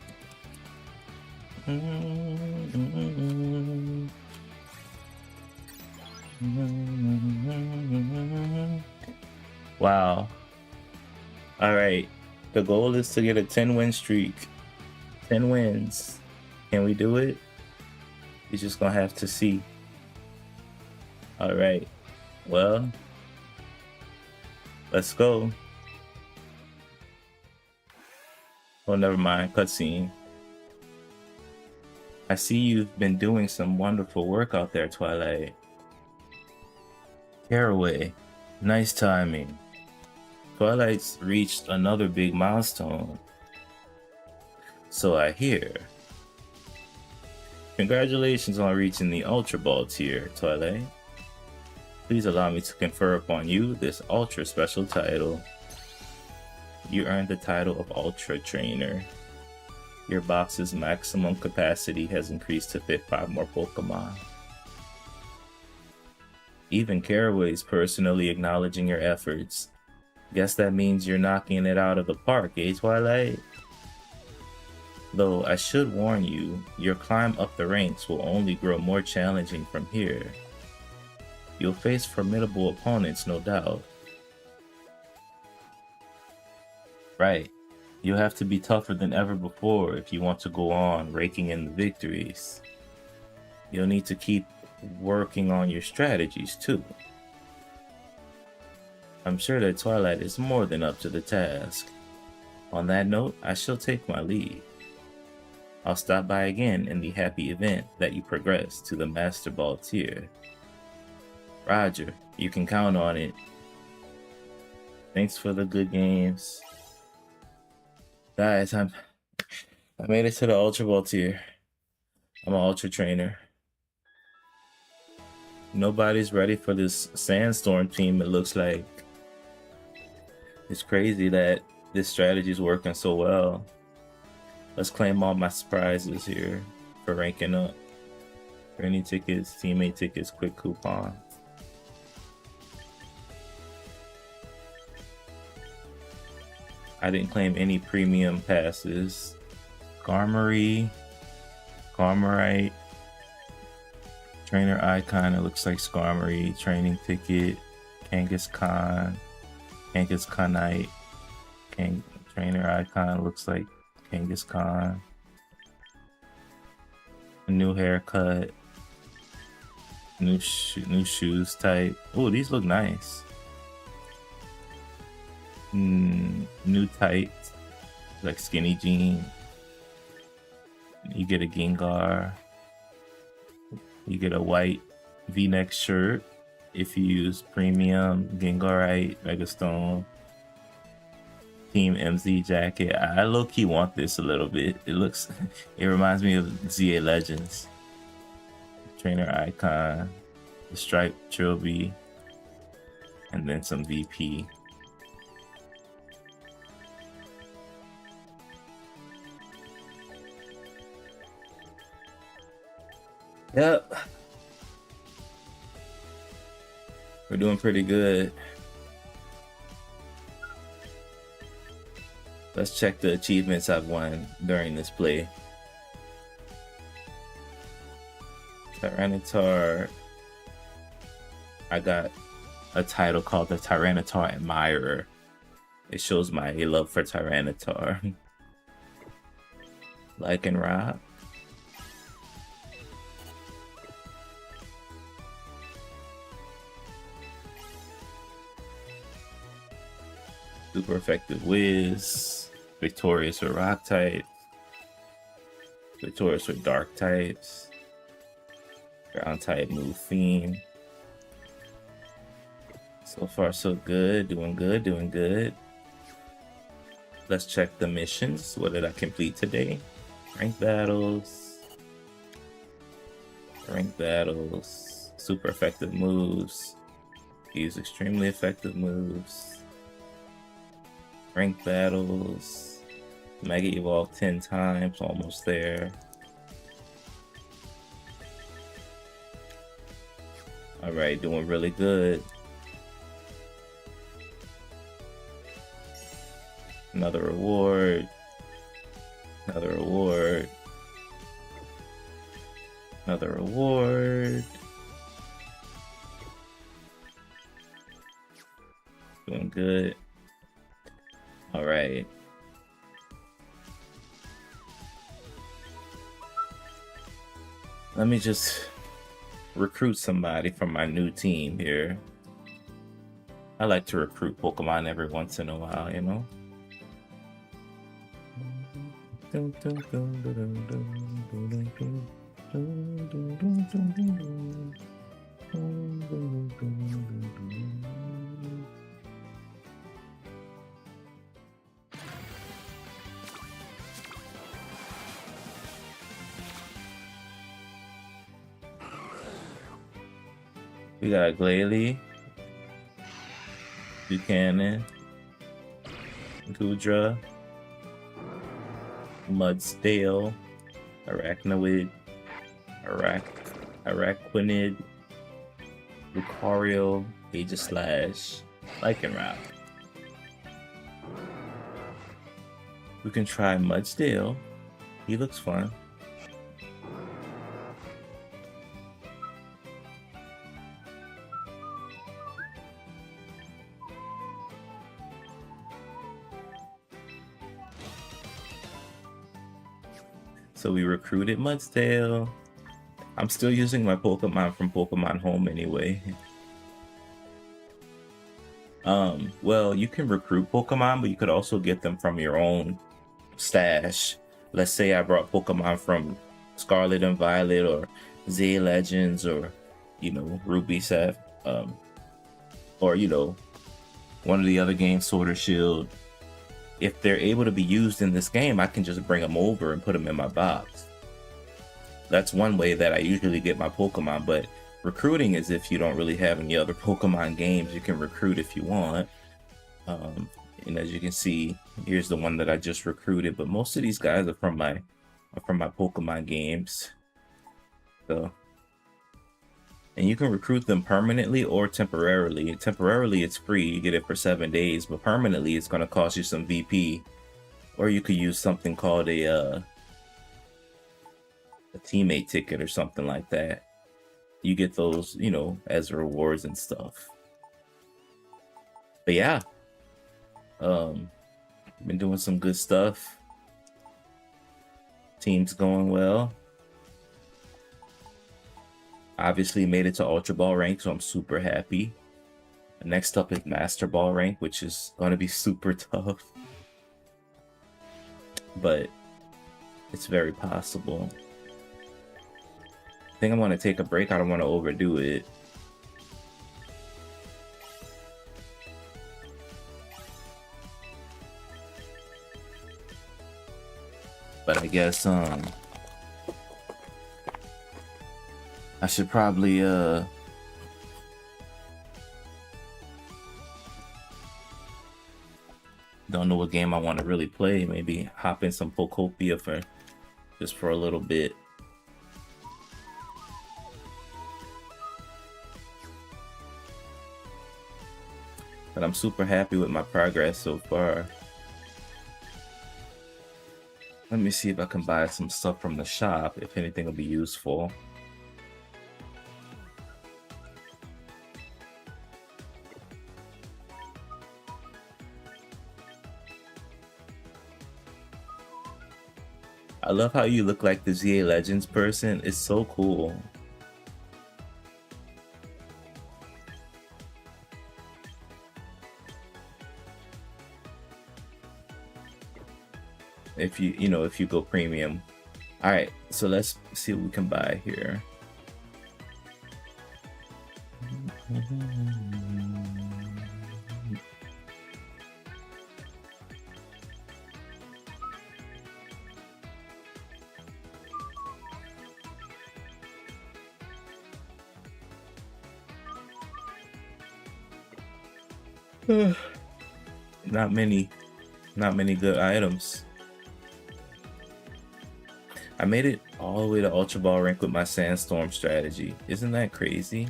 Wow. Alright. The goal is to get a 10-win streak. 10 wins. Can we do it? You're just gonna have to see. Alright. Well, let's go. Oh, never mind. Cutscene. I see you've been doing some wonderful work out there, Twilight. Caraway. Nice timing. Twilight's reached another big milestone. So I hear. Congratulations on reaching the Ultra Ball tier, Twilight. Please allow me to confer upon you this ultra special title. You earned the title of Ultra Trainer. Your box's maximum capacity has increased to fit 5 more Pokemon. Even Caraway's personally acknowledging your efforts. Guess that means you're knocking it out of the park, eh, Twilight? Though I should warn you, your climb up the ranks will only grow more challenging from here. You'll face formidable opponents, no doubt. Right. You'll have to be tougher than ever before if you want to go on raking in the victories. You'll need to keep working on your strategies too. I'm sure that Twilight is more than up to the task. On that note, I shall take my leave. I'll stop by again in the happy event that you progress to the Master Ball tier. Roger, you can count on it. Thanks for the good games. Guys, I made it to the Ultra Ball tier. I'm an Ultra Trainer. Nobody's ready for this Sandstorm team, it looks like. It's crazy that this strategy is working so well. Let's claim all my prizes here for ranking up. Training tickets, teammate tickets, quick coupon. I didn't claim any premium passes. Garmery, Garmerite, trainer icon, it looks like Skarmory, training ticket, Kangaskhan, Kangaskhanite, trainer icon looks like Kangaskhan. A new haircut, new shoes type. Oh, these look nice. New tights, like skinny jean. You get a Gengar. You get a white V-neck shirt if you use premium Gengarite, Megastone, Team MZ jacket. I low-key want this a little bit. It reminds me of ZA Legends. Trainer icon, the striped Trilby, and then some VP. Yep. We're doing pretty good. Let's check the achievements I've won during this play. Tyranitar. I got a title called the Tyranitar Admirer. It shows my love for Tyranitar. Like and rock. Super effective Wiz, victorious with rock type, victorious with dark types, ground type move theme. So far so good, doing good, doing good. Let's check the missions. What did I complete today? Rank battles, super effective moves, use extremely effective moves. Rank battles, Mega Evolve 10 times, almost there. Alright, doing really good. Another reward. Another reward. Another reward. Doing good. All right. Let me just recruit somebody from my new team here. I like to recruit Pokemon every once in a while, you know? We got Glalie, Buchanan, Gudra, Mudsdale, Arachnoid, Araquanid, Lucario, Aegislash, Lycanroc. We can try Mudsdale. He looks fun. So we recruited Mudsdale. I'm still using my Pokemon from Pokemon Home anyway. Well, you can recruit Pokemon, but you could also get them from your own stash. Let's say I brought Pokemon from Scarlet and Violet or Z Legends or, you know, Ruby Sapphire, or, you know, one of the other games, Sword or Shield. if they're able to be used in this game, I can just bring them over and put them in my box. That's one way that I usually get my Pokemon, but recruiting is if you don't really have any other Pokemon games, you can recruit if you want. And as you can see, here's the one that I just recruited, but most of these guys are from my Pokemon games. So, and you can recruit them permanently or temporarily. Temporarily, it's free. You get it for 7 days, but permanently, it's going to cost you some VP. Or you could use something called a teammate ticket or something like that. You get those, you know, as rewards and stuff. But yeah, been doing some good stuff. Team's going well. Obviously made it to Ultra Ball rank, so I'm super happy. Next up is Master Ball rank, which is going to be super tough. But it's very possible. I think I'm going to take a break. I don't want to overdo it. But I guess I should probably don't know what game I want to really play. Maybe hop in some Pokopia for just for a little bit. But I'm super happy with my progress so far. Let me see if I can buy some stuff from the shop, if anything will be useful. I love how you look like the ZA Legends person. It's so cool. If you go premium. All right, so let's see what we can buy here. Not many good items. I made it all the way to Ultra Ball rank with my Sandstorm strategy. Isn't that crazy?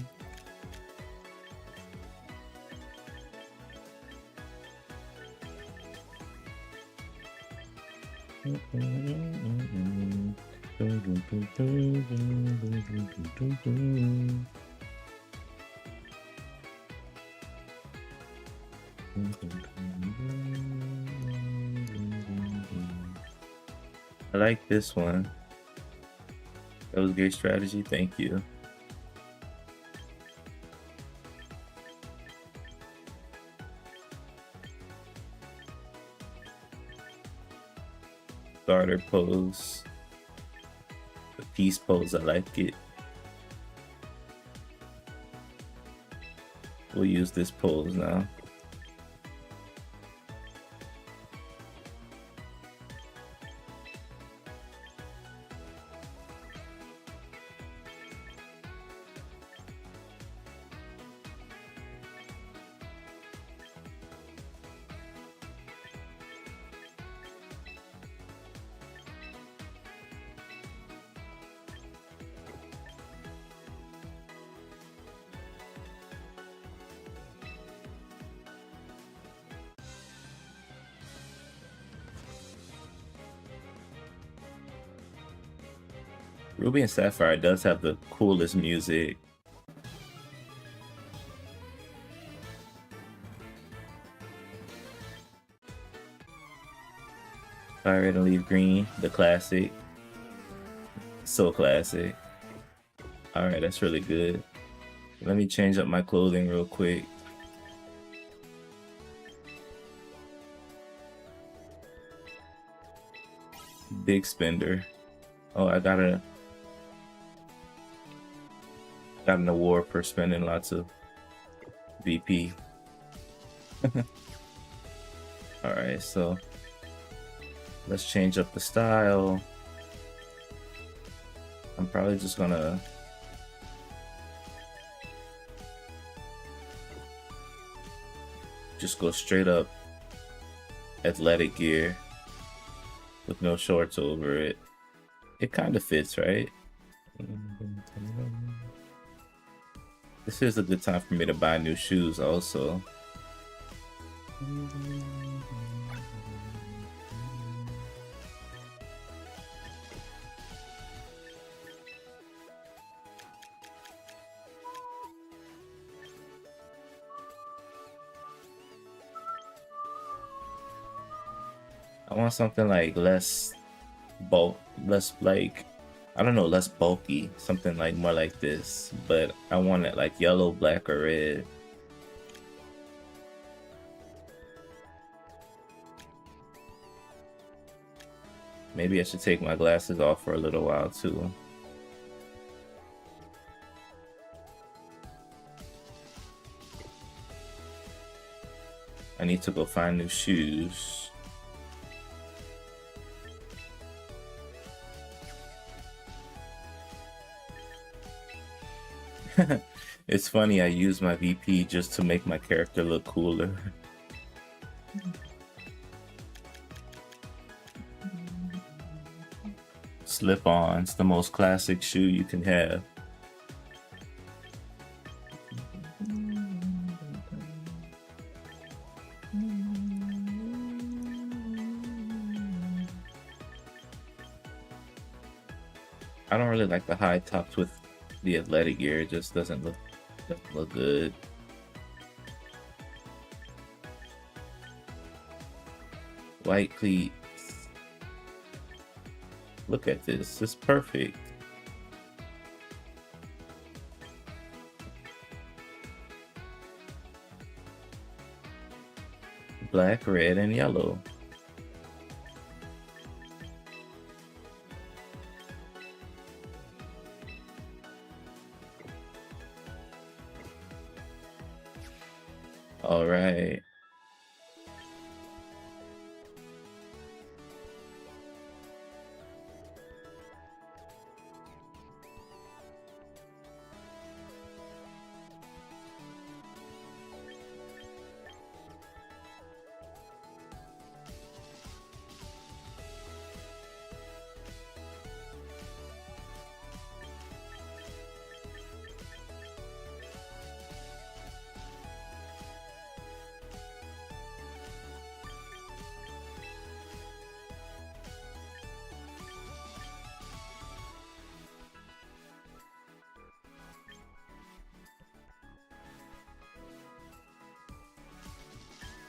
I like this one. That was a great strategy. Thank you. Starter pose. The peace pose, I like it. We'll use this pose now. Ruby and Sapphire does have the coolest music. Fire Red and Leaf Green, the classic. So classic. Alright, that's really good. Let me change up my clothing real quick. Big spender. Oh, I got an award for spending lots of VP. Alright, so Let's change up the style. I'm probably just gonna just go straight up athletic gear with no shorts over it. It kind of fits, right? This is a good time for me to buy new shoes also. I want something like less like, I don't know, less bulky, something like more like this, but I want it like yellow, black, or red. Maybe I should take my glasses off for a little while too. I need to go find new shoes. It's funny, I use my VP just to make my character look cooler. Slip-ons, the most classic shoe you can have. I don't really like the high tops with the athletic gear. It just doesn't look good. White cleats. Look at this. It's perfect. Black, red, and yellow. All right.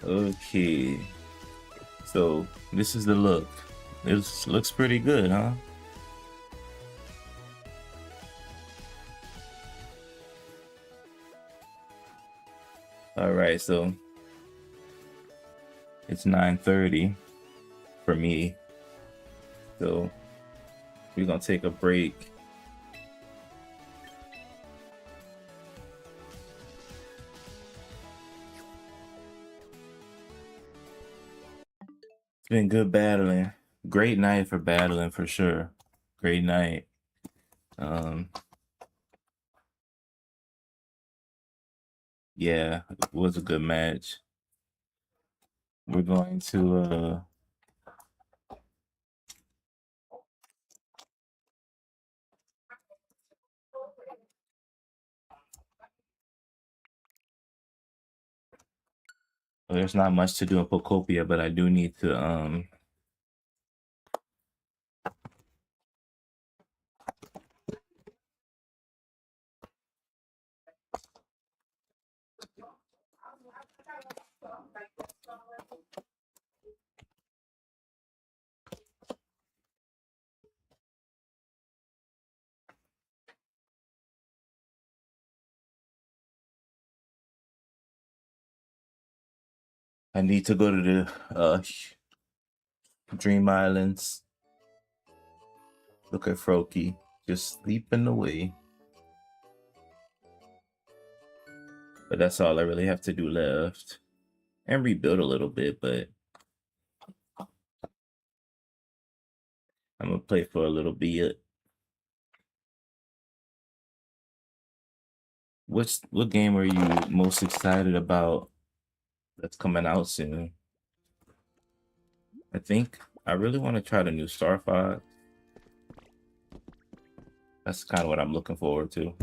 Okay, so this is the look. It looks pretty good, huh? All right, so it's 9:30 for me, so we're gonna take a break. It's been good battling. Great night for battling for sure. Great night. Yeah, it was a good match. We're going to well, there's not much to do in Pokopia, but I do need to go to the Dream Islands. Look at Froakie just sleeping away. But that's all I really have to do left. And rebuild a little bit, but I'm gonna play for a little bit. What game are you most excited about that's coming out soon? I think I really want to try the new Star Fox. That's kind of what I'm looking forward to.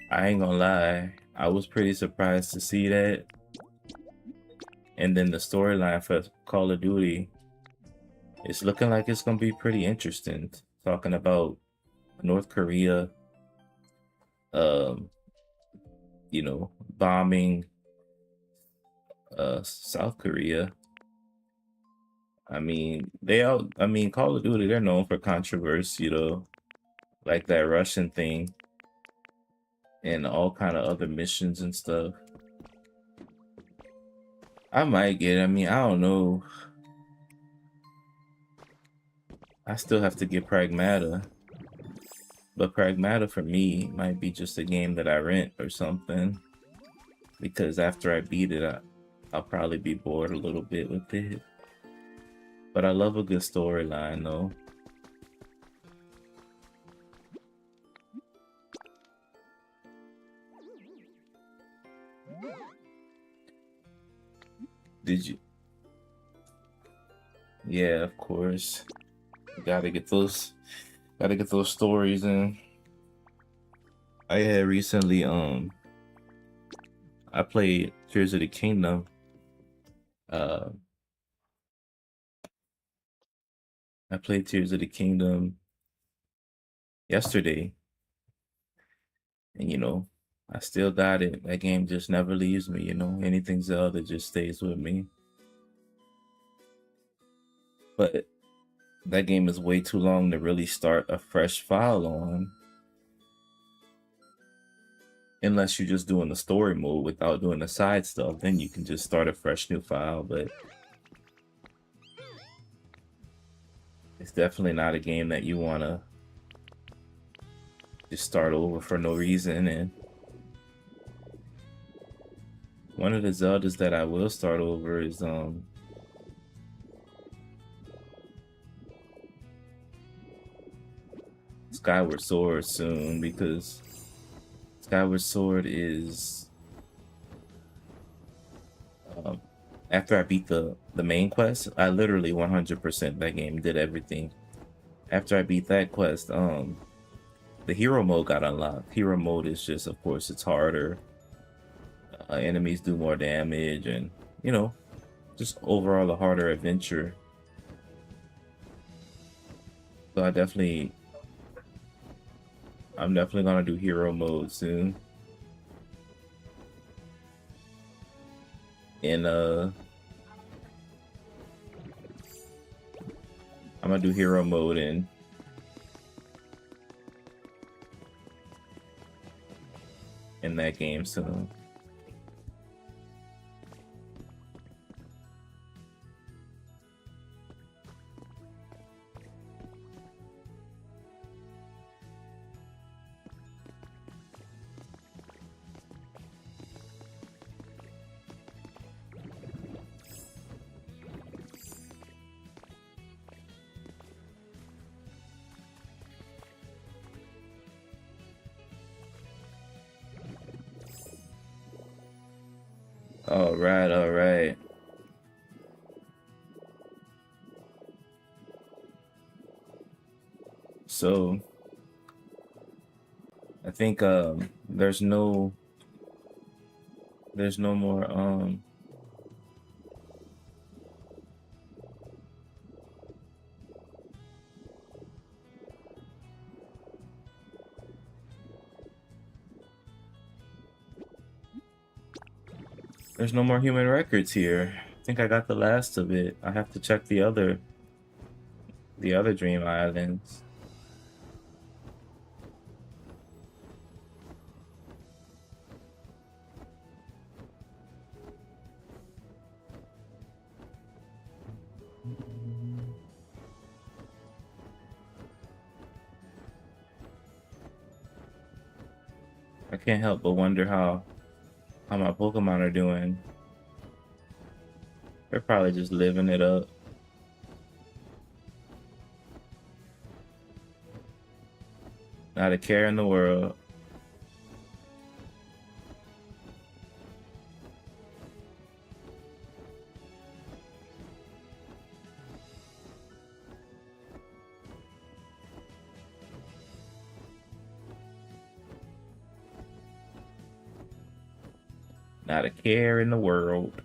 I ain't gonna lie, I was pretty surprised to see that. And then the storyline for Call of Duty, it's looking like it's gonna be pretty interesting. Talking about North Korea, um, bombing South Korea. Call of Duty, they're known for controversy, like that Russian thing and all kind of other missions and stuff. I might get, I don't know. I still have to get Pragmata. But Pragmata for me might be just a game that I rent or something. Because after I beat it, I'll probably be bored a little bit with it. But I love a good storyline though. Did you? Yeah, of course. Gotta get those stories in. I had recently I played Tears of the Kingdom. I played Tears of the Kingdom yesterday. And I still got it. That game just never leaves me, anything Zelda just stays with me. But that game is way too long to really start a fresh file on. Unless you're just doing the story mode without doing the side stuff, then you can just start a fresh new file, but it's definitely not a game that you want to just start over for no reason. And one of the Zeldas that I will start over is Skyward Sword soon, because Skyward Sword is after I beat the main quest, I literally 100% that game, did everything. After I beat that quest, the hero mode got unlocked. Hero mode is just, of course, it's harder. Enemies do more damage, and just overall a harder adventure. So I'm definitely gonna do hero mode soon. And I'm gonna do hero mode in that game soon. All right, all right. So I think there's no more There's no more human records here. I think I got the last of it. I have to check the other dream islands. I can't help but wonder how my Pokemon are doing. They're probably just living it up. Not a care in the world. Not a care in the world.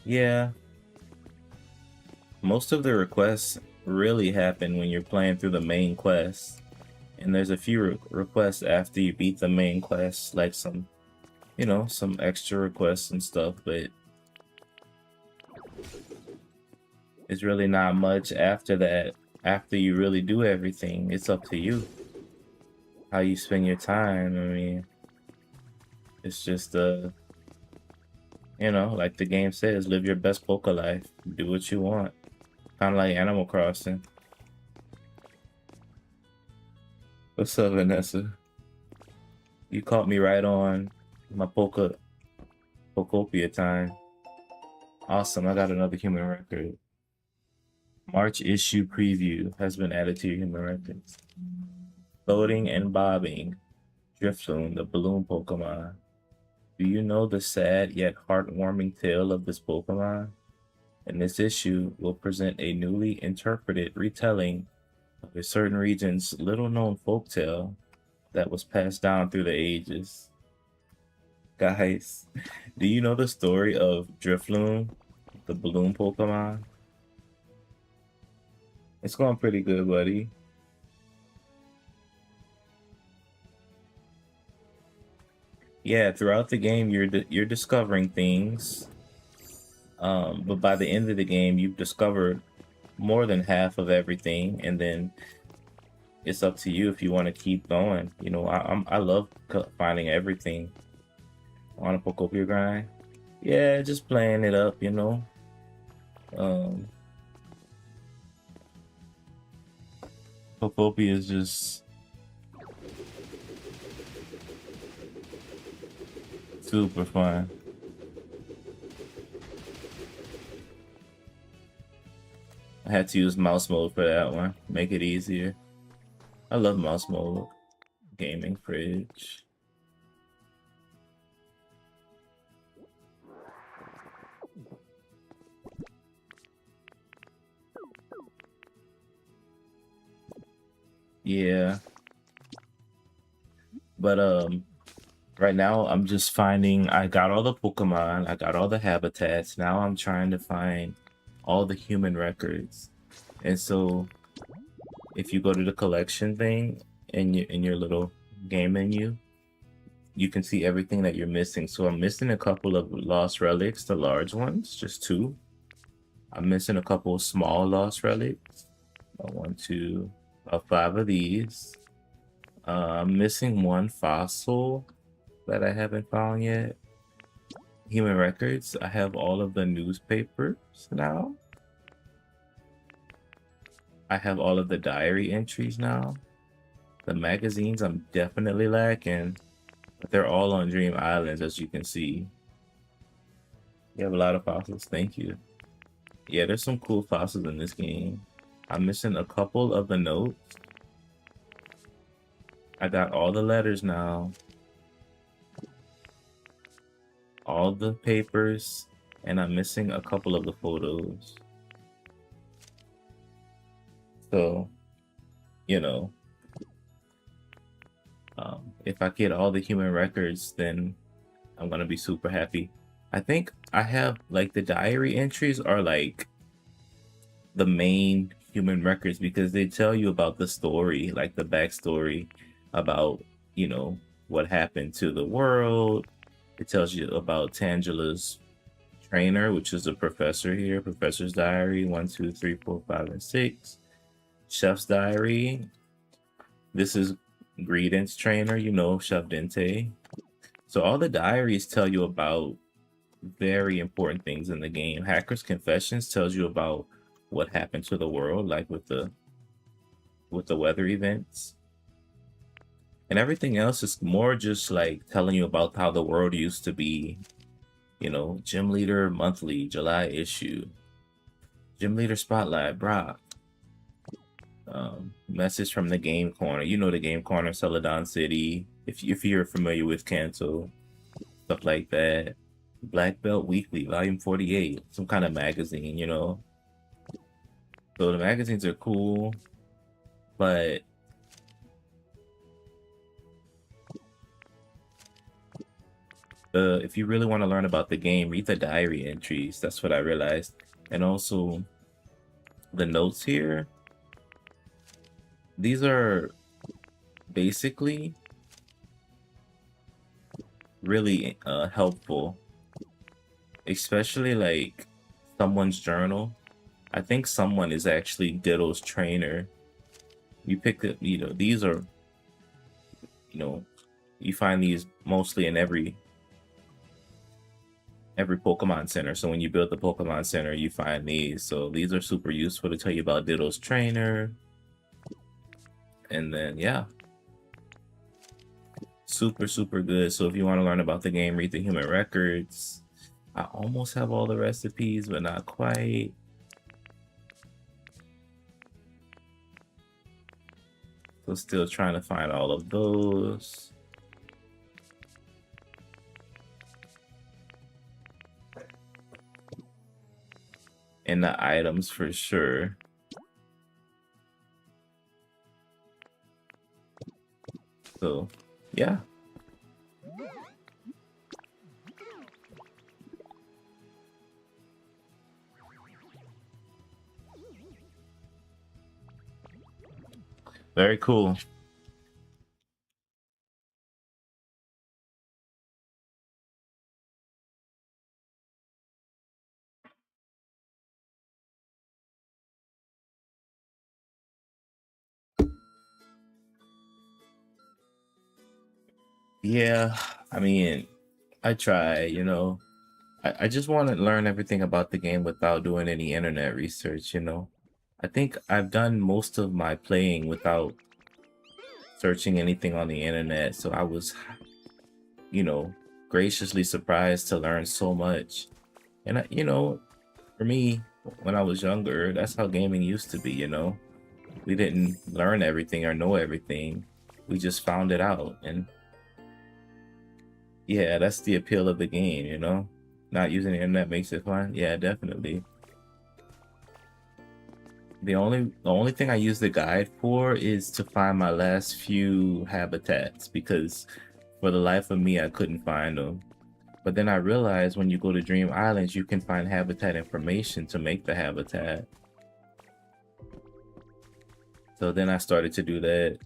Yeah, most of the requests really happen when you're playing through the main quest. And there's a few requests after you beat the main quest, like some, some extra requests and stuff, but it's really not much after that. After you really do everything, it's up to you how you spend your time. I mean, it's just like the game says, live your best poker life. Do what you want. Kind of like Animal Crossing. What's up, Vanessa? You caught me right on my Pokopia time. Awesome, I got another human record. March issue preview has been added to your human records. Floating and bobbing. Drifloon, the balloon Pokemon. Do you know the sad yet heartwarming tale of this Pokemon? And this issue will present a newly interpreted retelling of a certain region's little-known folktale that was passed down through the ages. Guys, do you know the story of Drifloon, the balloon Pokemon? It's going pretty good, buddy. Yeah, throughout the game, you're discovering things, but by the end of the game, you've discovered more than half of everything, and then it's up to you if you want to keep going. I love finding everything on a Pokopia grind. Yeah, just playing it up, Pokopia is just super fun. I had to use mouse mode for that one, make it easier. I love mouse mode. Gaming fridge. Yeah. But right now I'm just finding, I got all the Pokemon, I got all the habitats. Now I'm trying to find all the human records. And so if you go to the collection thing in your little game menu, you can see everything that you're missing. So I'm missing a couple of lost relics, the large ones, just 2. I'm missing a couple of small lost relics. 1, 2, 5 of these. I'm missing 1 fossil that I haven't found yet. Human records, I have all of the newspapers now. I have all of the diary entries now. The magazines I'm definitely lacking, but they're all on Dream Islands, as you can see. You have a lot of fossils, thank you. Yeah, there's some cool fossils in this game. I'm missing a couple of the notes. I got all the letters now. All the papers, and I'm missing a couple of the photos. So, if I get all the human records, then I'm gonna be super happy. I think I have like the diary entries are like the main human records because they tell you about the story, like the backstory about, you know, what happened to the world. It tells you about Tangela's trainer, which is a professor here, professor's diary, 1, 2, 3, 4, 5, and 6. Chef's diary. This is Greedent's trainer, you know, Chef Dente. So all the diaries tell you about very important things in the game. Hacker's Confessions tells you about what happened to the world, like with the weather events. And everything else is more just like telling you about how the world used to be. You know, Gym Leader Monthly, July issue. Gym Leader Spotlight, Brock. Message from the Game Corner. You know the Game Corner, Celadon City. If you're familiar with Kanto, stuff like that. Black Belt Weekly, Volume 48, some kind of magazine, you know. So the magazines are cool, but if you really want to learn about the game, read the diary entries. That's what I realized. And also the notes here. These are basically really helpful, especially like someone's journal. I think someone is actually Ditto's trainer. You pick up, you know, these are, you know, you find these mostly in every Pokemon Center. So when you build the Pokemon Center, you find these. So these are super useful to tell you about Ditto's trainer. And then, yeah. Super, super good. So if you want to learn about the game, read the human records. I almost have all the recipes, but not quite. So still trying to find all of those. And the items for sure. So, yeah. Very cool. Yeah, I mean, I try, you know. I just want to learn everything about the game without doing any internet research, you know. I think I've done most of my playing without searching anything on the internet, so I was, you know, graciously surprised to learn so much. And, you know, for me, when I was younger, that's how gaming used to be, you know. We didn't learn everything or know everything. We just found it out. And yeah, that's the appeal of the game, you know. Not using the internet makes it fun. Yeah, definitely. The only thing I use the guide for is to find my last few habitats because for the life of me I couldn't find them. But then I realized when you go to Dream Islands you can find habitat information to make the habitat. So then I started to do that.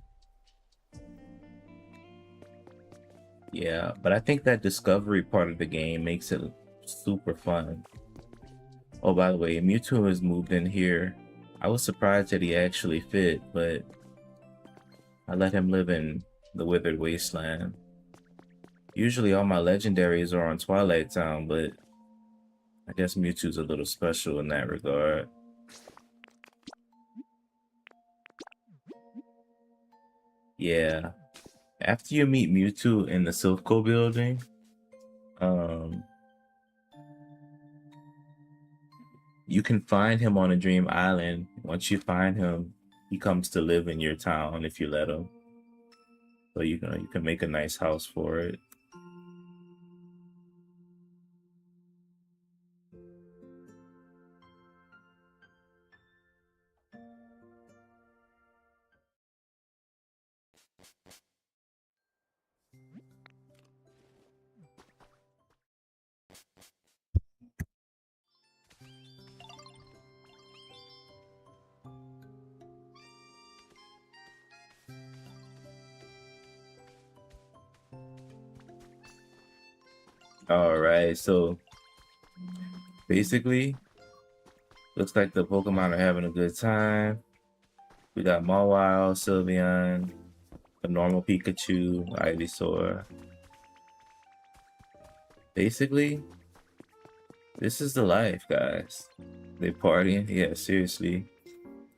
Yeah, but I think that discovery part of the game makes it super fun. Oh, by the way, Mewtwo has moved in here. I was surprised that he actually fit, but I let him live in the Withered Wasteland. Usually all my legendaries are on Twilight Town, but I guess Mewtwo's a little special in that regard. Yeah. After you meet Mewtwo in the Silpho building, um, you can find him on a Dream Island. Once you find him, he comes to live in your town if you let him. So you can make a nice house for it. All right, so basically, looks like the Pokemon are having a good time. We got Mawile, Sylveon, a normal Pikachu, Ivysaur. Basically, this is the life, guys. They partying? Yeah, seriously.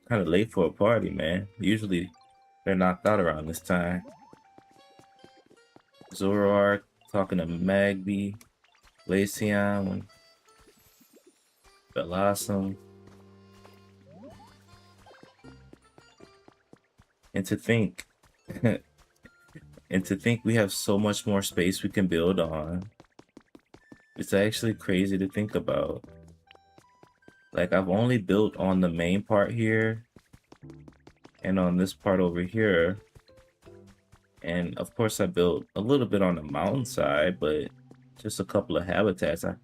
Kind of late for a party, man. Usually, they're knocked out around this time. Zoroark talking to Magby, Glaceon, Blossom. And to think, and to think we have so much more space we can build on. It's actually crazy to think about. Like, I've only built on the main part here and on this part over here. And of course I built a little bit on the mountainside, but just a couple of habitats. I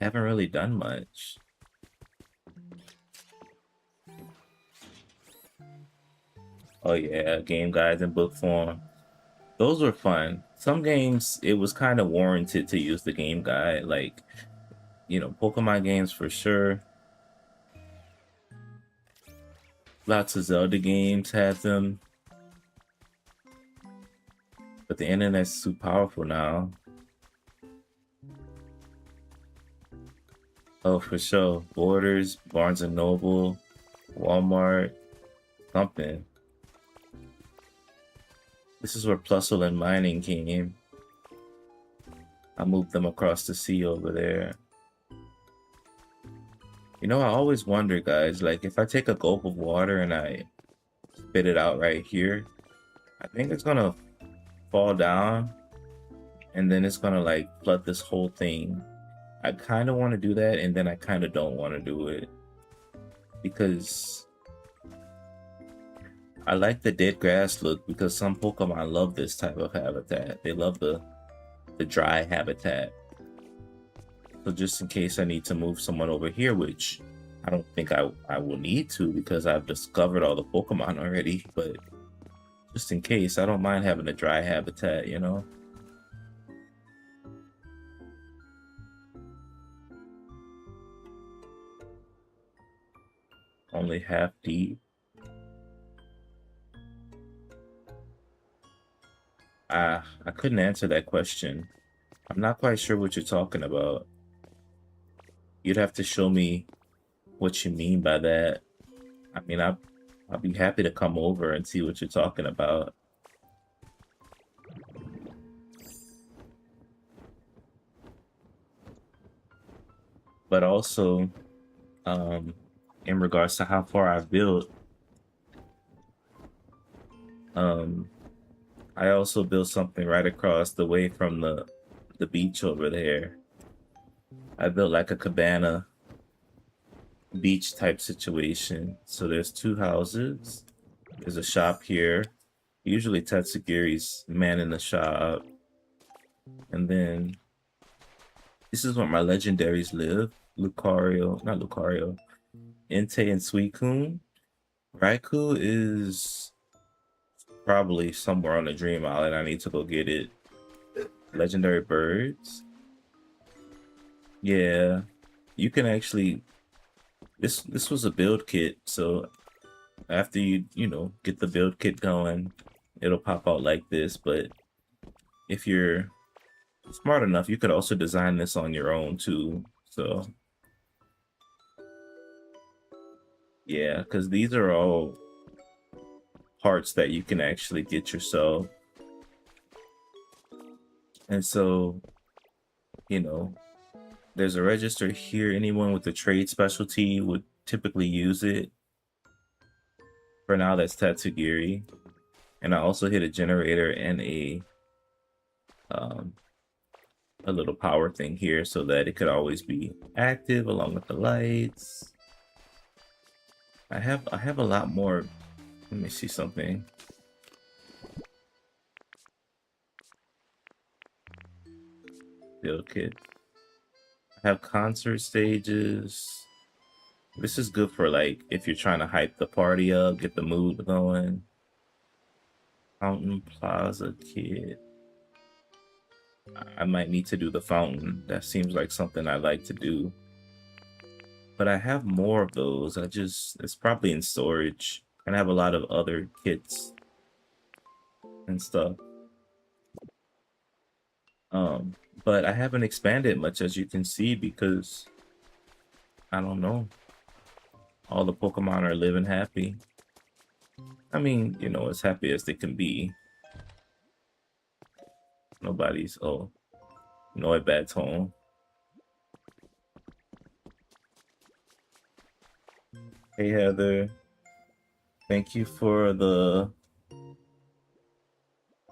haven't really done much. Oh yeah, game guides in book form. Those were fun. Some games, it was kind of warranted to use the game guide. Like, you know, Pokemon games for sure. Lots of Zelda games had them. But the internet's too powerful now. Oh, for sure. Borders, Barnes and Noble, Walmart, something. This is where Plusle and Mining came. I moved them across the sea over there. You know, I always wonder, guys, like if I take a gulp of water and I spit it out right here, I think it's gonna fall down and then it's gonna like flood this whole thing. I kind of want to do that, and then I kind of don't want to do it because I like the dead grass look, because some Pokemon love this type of habitat. They love the dry habitat. So just in case I need to move someone over here, which I don't think I will need to because I've discovered all the Pokemon already, but just in case, I don't mind having a dry habitat, you know? Only half deep. I couldn't answer that question. I'm not quite sure what you're talking about. You'd have to show me what you mean by that. I mean, I'll be happy to come over and see what you're talking about. But also, in regards to how far I've built, I also built something right across the way from the beach over there. I built like a cabana beach type situation. So there's two houses. There's a shop here. Usually Tatsugiri's manning the shop. And then this is where my legendaries live. Lucario, not Lucario. Entei and Suicune. Raikou is probably somewhere on the Dream Island. I need to go get it. Legendary birds. Yeah, you can actually. This was a build kit, so after you know get the build kit going, it'll pop out like this. But if you're smart enough, you could also design this on your own too. So yeah, because these are all parts that you can actually get yourself. And so, you know, there's a register here. Anyone with a trade specialty would typically use it. For now, that's Tatsugiri. And I also hit a generator and a little power thing here so that it could always be active along with the lights. I have a lot more. Let me see something. Build kit. I have concert stages. This is good for like if you're trying to hype the party up, get the mood going. Fountain Plaza kit. I might need to do the fountain. That seems like something I like to do. But I have more of those. It's probably in storage. And I have a lot of other kits and stuff. Um, but I haven't expanded much, as you can see, because I don't know. All the Pokemon are living happy. I mean, you know, as happy as they can be. Nobody's, oh, Noibat's home. Hey, Heather. Thank you for the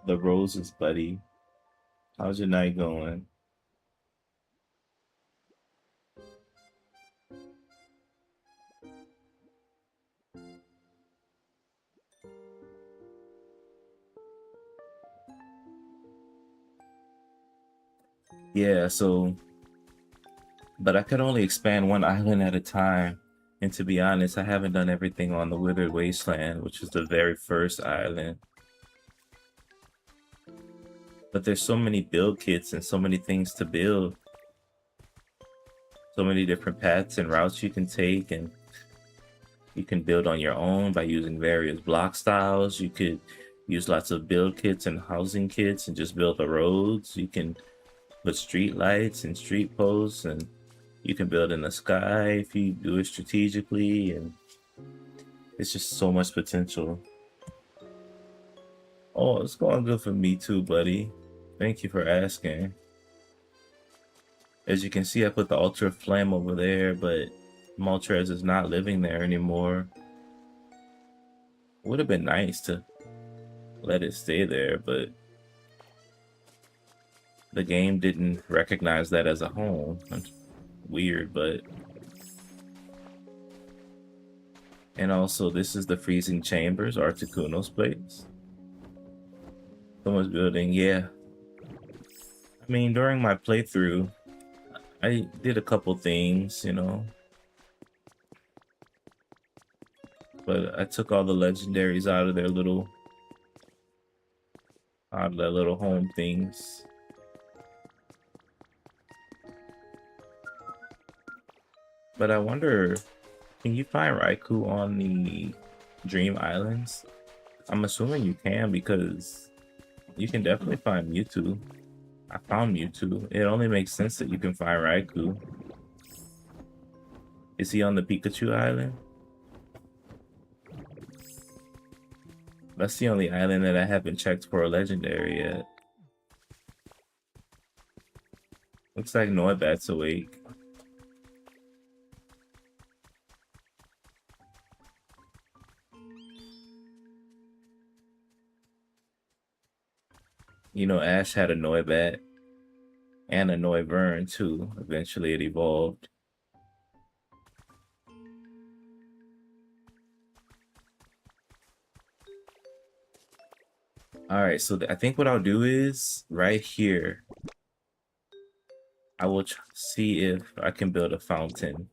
roses, buddy. How's your night going? Yeah, so, but I could only expand one island at a time. And to be honest, I haven't done everything on the Withered Wasteland, which is the very first island. But there's so many build kits and so many things to build. So many different paths and routes you can take, and you can build on your own by using various block styles. You could use lots of build kits and housing kits and just build the roads. You can put street lights and street posts, and you can build in the sky if you do it strategically, and it's just so much potential. Oh, it's going good for me too, buddy. Thank you for asking. As you can see, I put the Ultra Flame over there, but Moltres is not living there anymore. Would have been nice to let it stay there, but the game didn't recognize that as a home. Weird, but... And also, this is the Freezing Chambers, Articuno's place. Someone's building, yeah. I mean, during my playthrough, I did a couple things, you know. But I took all the legendaries out of their little... out of their little home things. But I wonder, can you find Raikou on the Dream Islands? I'm assuming you can, because you can definitely find Mewtwo. I found Mewtwo. It only makes sense that you can find Raikou. Is he on the Pikachu Island? That's the only island that I haven't checked for a legendary yet. Looks like Noibat's awake. You know, Ash had a Noibat and a Noivern too. Eventually it evolved. Alright, so I think what I'll do is, right here, I will see if I can build a fountain.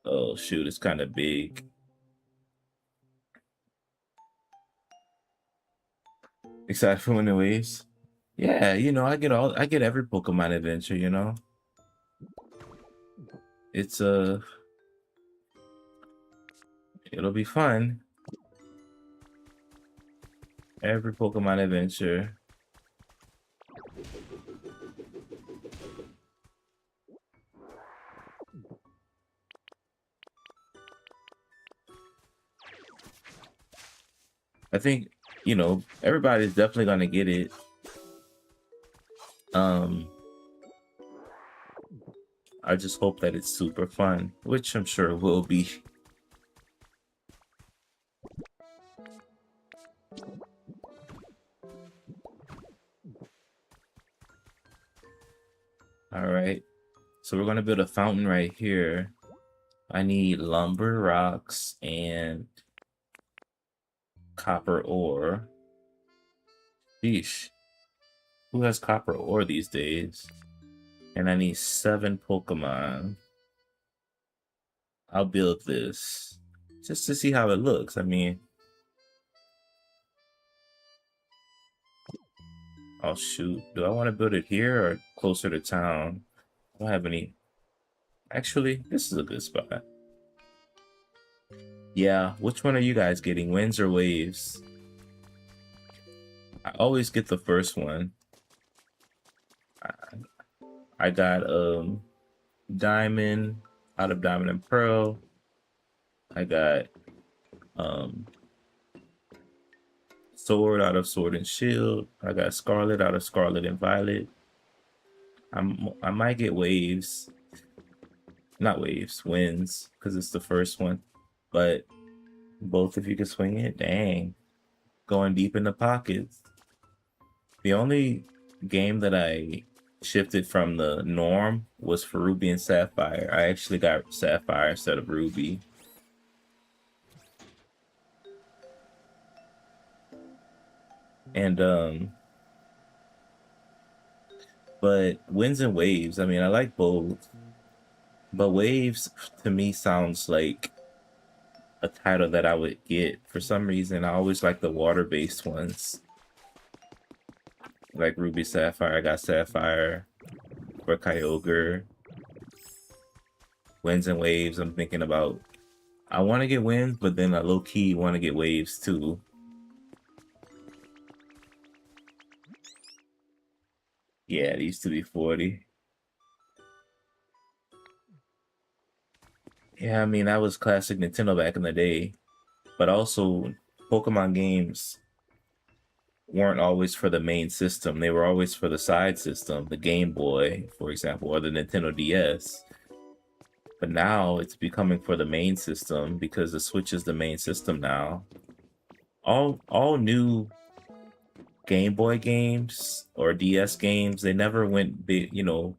Oh shoot, it's kind of big. Excited for when it waves? Yeah, you know, I get every Pokemon adventure, you know? It's it'll be fun. Every Pokemon adventure. I think, you know, everybody's definitely gonna get it. I just hope that it's super fun, which I'm sure it will be. Alright, so we're gonna build a fountain right here. I need lumber, rocks, and copper ore. Sheesh. Who has copper ore these days? And I need 7 Pokemon. I'll build this just to see how it looks. I mean, Oh shoot. Do I want to build it here or closer to town? I don't have any. Actually, this is a good spot. Yeah, which one are you guys getting? Winds or waves? I always get the first one. I got diamond out of diamond and pearl. I got um sword out of sword and shield. I got scarlet out of scarlet and violet. I might get waves. Not waves, winds, because it's the first one. But both if you can swing it, dang. Going deep in the pockets. The only game that I shifted from the norm was for Ruby and Sapphire. I actually got Sapphire instead of Ruby. And but winds and waves, I mean, I like both. But waves to me sounds like a title that I would get. For some reason, I always like the water-based ones. Like Ruby Sapphire, I got Sapphire for Kyogre. Winds and waves, I'm thinking about. I want to get winds, but then I low-key want to get waves too. Yeah, it used to be 40. Yeah, I mean, that was classic Nintendo back in the day. But also, Pokemon games weren't always for the main system. They were always for the side system, the Game Boy, for example, or the Nintendo DS. But now it's becoming for the main system because the Switch is the main system now. All new Game Boy games or DS games, they never went big, you know,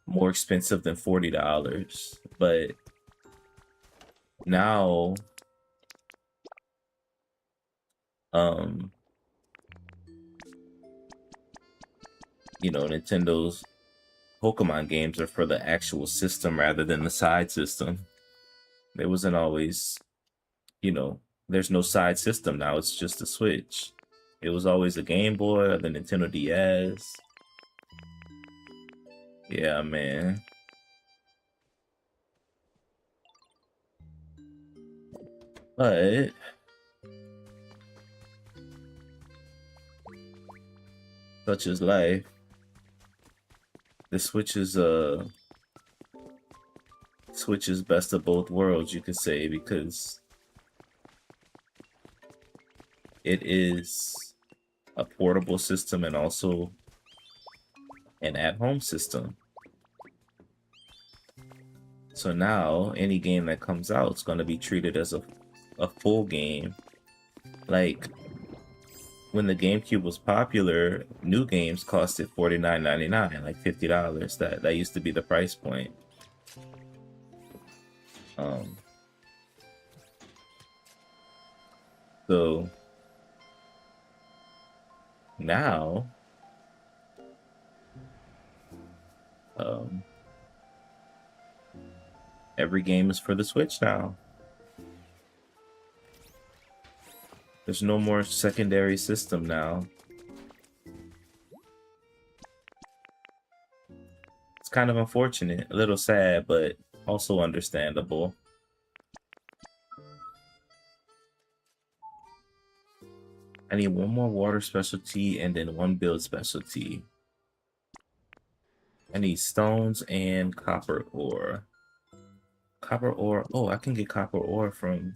more expensive than $40. But now, um, you know, Nintendo's Pokemon games are for the actual system rather than the side system. There wasn't always, you know, there's no side system now. It's just a Switch. It was always a Game Boy or the Nintendo DS. Yeah, man. But such is life. The Switch is best of both worlds, you could say, because it is a portable system and also an at-home system. So now any game that comes out is going to be treated as a full game. Like when the GameCube was popular, new games costed $49.99, like $50. That used to be the price point. So now, every game is for the Switch now. There's no more secondary system now. It's kind of unfortunate, a little sad, but also understandable. I need one more water specialty and then one build specialty. I need stones and copper ore. Copper ore. Oh, I can get copper ore from...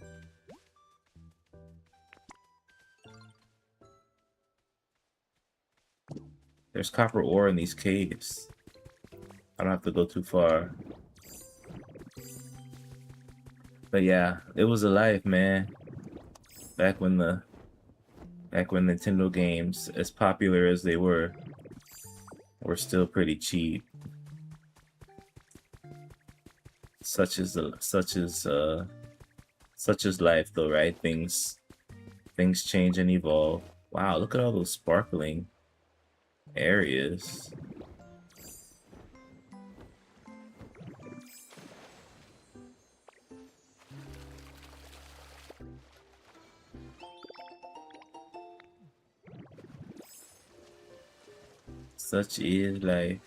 There's copper ore in these caves. I don't have to go too far. But yeah, it was a life, man. Back when Nintendo games, as popular as they were still pretty cheap. Such is life, though, right? Things change and evolve. Wow, look at all those sparkling areas. Such is life.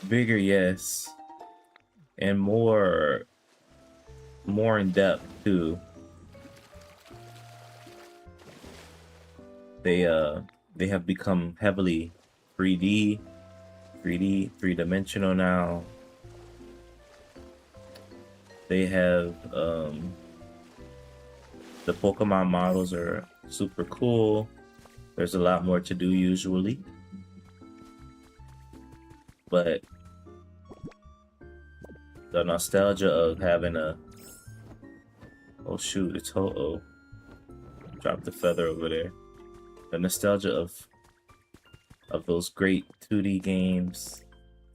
Bigger, yes, and more in depth too. They have become heavily 3D, three-dimensional now. They have the Pokemon models are super cool. There's a lot more to do usually, but the nostalgia of having a, oh shoot, it's Ho-Oh. Dropped the feather over there. The nostalgia of those great 2D games,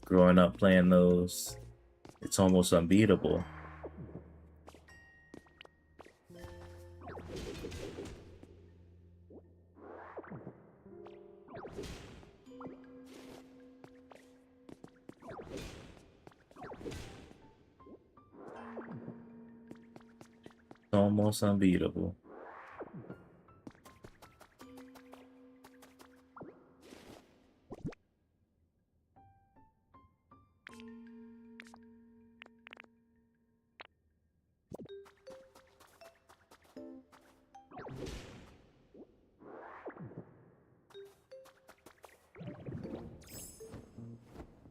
growing up playing those, it's almost unbeatable. It's almost unbeatable.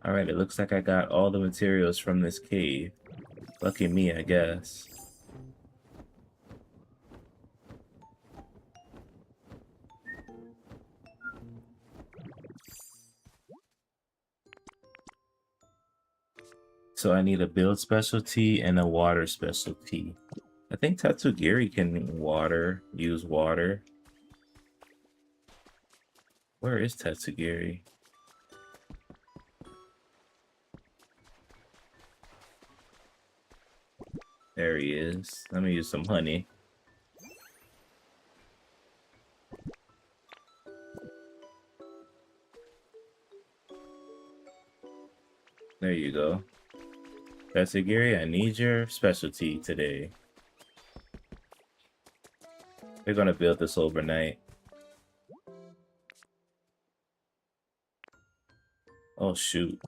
Alright, it looks like I got all the materials from this cave. Lucky me, I guess. So I need a build specialty and a water specialty. I think Tatsugiri can use water. Where is Tatsugiri? There he is. Let me use some honey. There you go. Tatsugiri, I need your specialty today. We're gonna build this overnight. Oh shoot.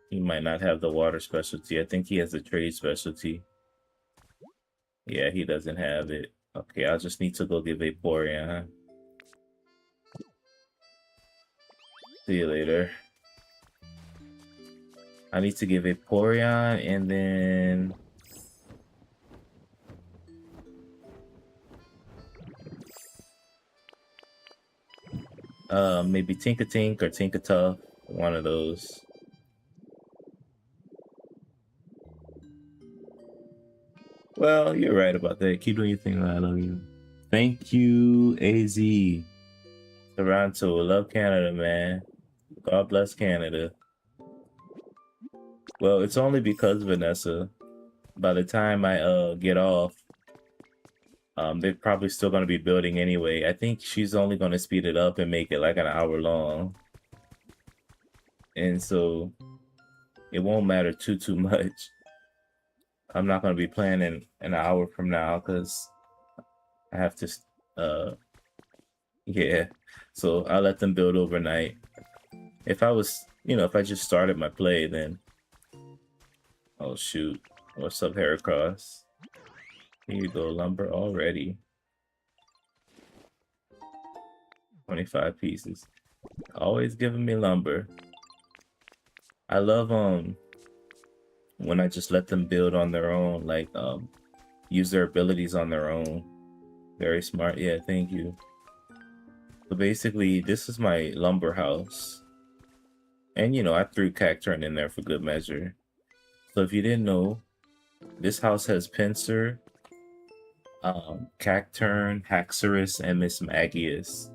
He might not have the water specialty. I think he has the trade specialty. Yeah, he doesn't have it. Okay, I'll just need to go get Vaporeon. See you later. I need to give Vaporeon and then maybe Tinkatink or Tinkatuff, one of those. Well, you're right about that. Keep doing your thing, I love you. Thank you, AZ. Toronto, love Canada, man. God bless Canada. Well, it's only because Vanessa. By the time I get off, they're probably still gonna be building anyway. I think she's only gonna speed it up and make it like an hour long. And so it won't matter too much. I'm not gonna be playing in an hour from now because I have to yeah. So I'll let them build overnight. If I was, if I just started my play, then oh shoot. What's up, Heracross? Here you go, lumber already. 25 pieces. Always giving me lumber. I love when I just let them build on their own, like use their abilities on their own. Very smart. Yeah, thank you. So basically, this is my lumber house. And I threw Cacturn in there for good measure. So if you didn't know, this house has Pinsir, Cacturn, Haxorus, and Miss Magius.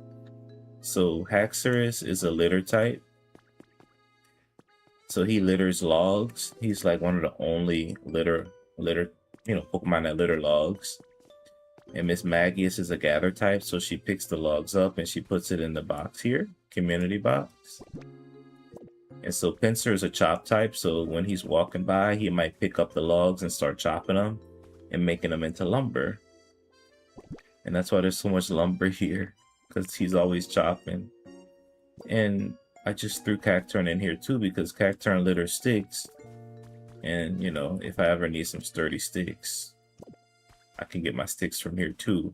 So Haxorus is a litter type. So he litters logs. He's like one of the only litter, Pokemon that litter logs. And Miss Magius is a gather type, so she picks the logs up and she puts it in the box here, community box. And so Pinsir is a chop type, so when he's walking by, he might pick up the logs and start chopping them and making them into lumber. And that's why there's so much lumber here, because he's always chopping. And I just threw Cacturn in here too, because Cacturn litters sticks. And, you know, if I ever need some sturdy sticks, I can get my sticks from here too.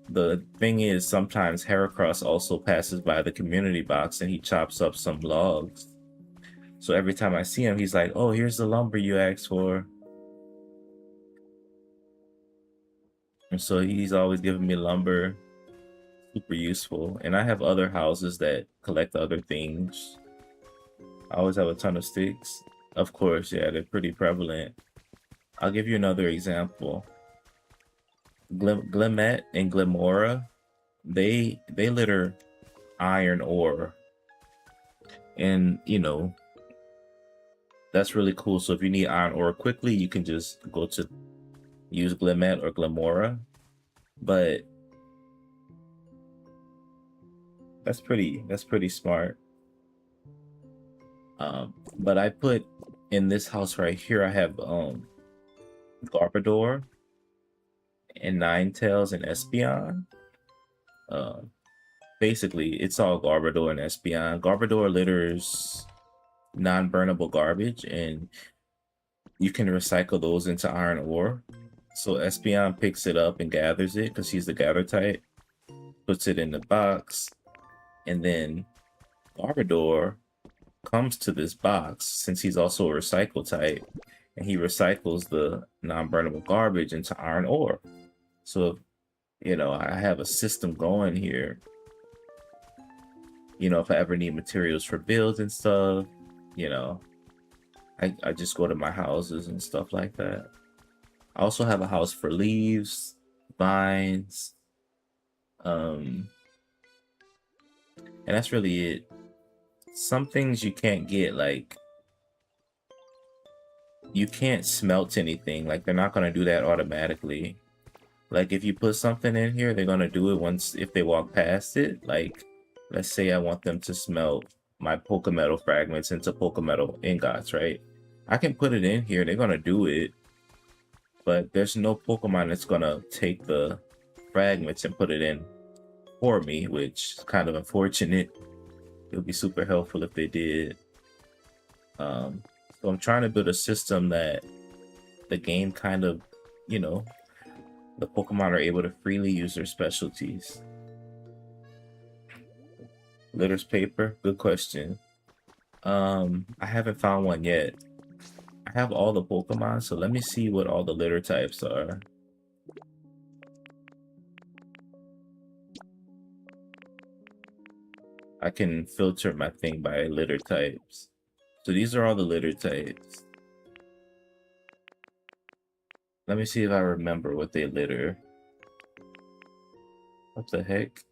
The thing is, sometimes Heracross also passes by the community box and he chops up some logs. So every time I see him, he's like, oh, here's the lumber you asked for. And so he's always giving me lumber. Super useful. And I have other houses that collect other things. I always have a ton of sticks. Of course, yeah, they're pretty prevalent. I'll give you another example. Glimmet and Glimora, they litter iron ore. And, you know, that's really cool. So if you need iron ore quickly, you can just go to use Glimmet or Glimora. But that's pretty smart. But I put in this house right here, I have Garbodor and Ninetales and Espeon. Basically, it's all Garbodor and Espeon. Garbodor litters non-burnable garbage, and you can recycle those into iron ore. So Espeon picks it up and gathers it because he's the gather type, puts it in the box, and then Garbodor comes to this box since he's also a recycle type, and he recycles the non-burnable garbage into iron ore. So, you know, I have a system going here. You know, if I ever need materials for builds and stuff, you know, I just go to my houses and stuff like that. I also have a house for leaves, vines, and that's really it. Some things you can't get, like, you can't smelt anything. Like, they're not going to do that automatically. Like, if you put something in here, they're going to do it once if they walk past it. Like, let's say I want them to smelt my Pokemetal fragments into Pokemetal ingots, right? I can put it in here. They're going to do it. But there's no Pokemon that's going to take the fragments and put it in for me, which is kind of unfortunate. It would be super helpful if they did. So I'm trying to build a system that the game kind of, you know, the Pokemon are able to freely use their specialties. Litters paper? Good question. I haven't found one yet. I have all the Pokemon, so let me see what all the litter types are. I can filter my thing by litter types. So these are all the litter types. Let me see if I remember what they litter. What the heck?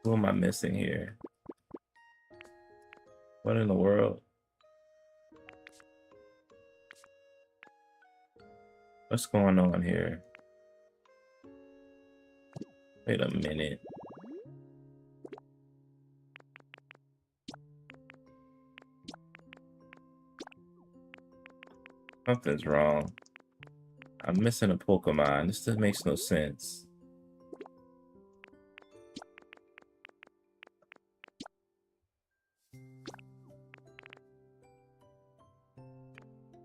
Who am I missing here? What in the world? What's going on here? Wait a minute. Something's wrong. I'm missing a Pokemon. This just makes no sense.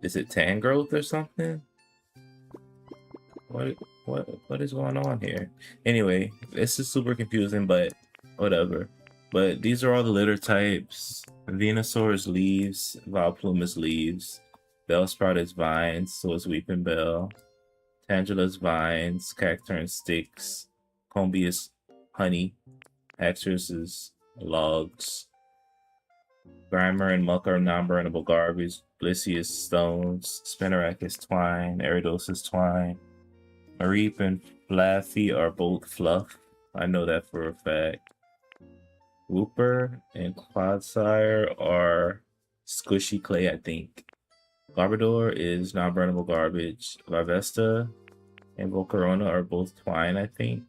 Is it Tangrowth or something? What is going on here? Anyway, this is super confusing, but whatever. But these are all the litter types. Venusaur is leaves, Vileplume is leaves, Bellsprout is vines, so is Weeping Bell. Tangela is vines, Cacturn sticks, Combi is honey, Haxorus is logs. Grimer and Muck are non-burnable garbage. Blissey is stones. Spinarak is twine. Aridos is twine. Mareep and Flaffy are both fluff. I know that for a fact. Wooper and Clodsire are squishy clay, I think. Garbodor is non-burnable garbage. Larvesta and Volcarona are both twine, I think.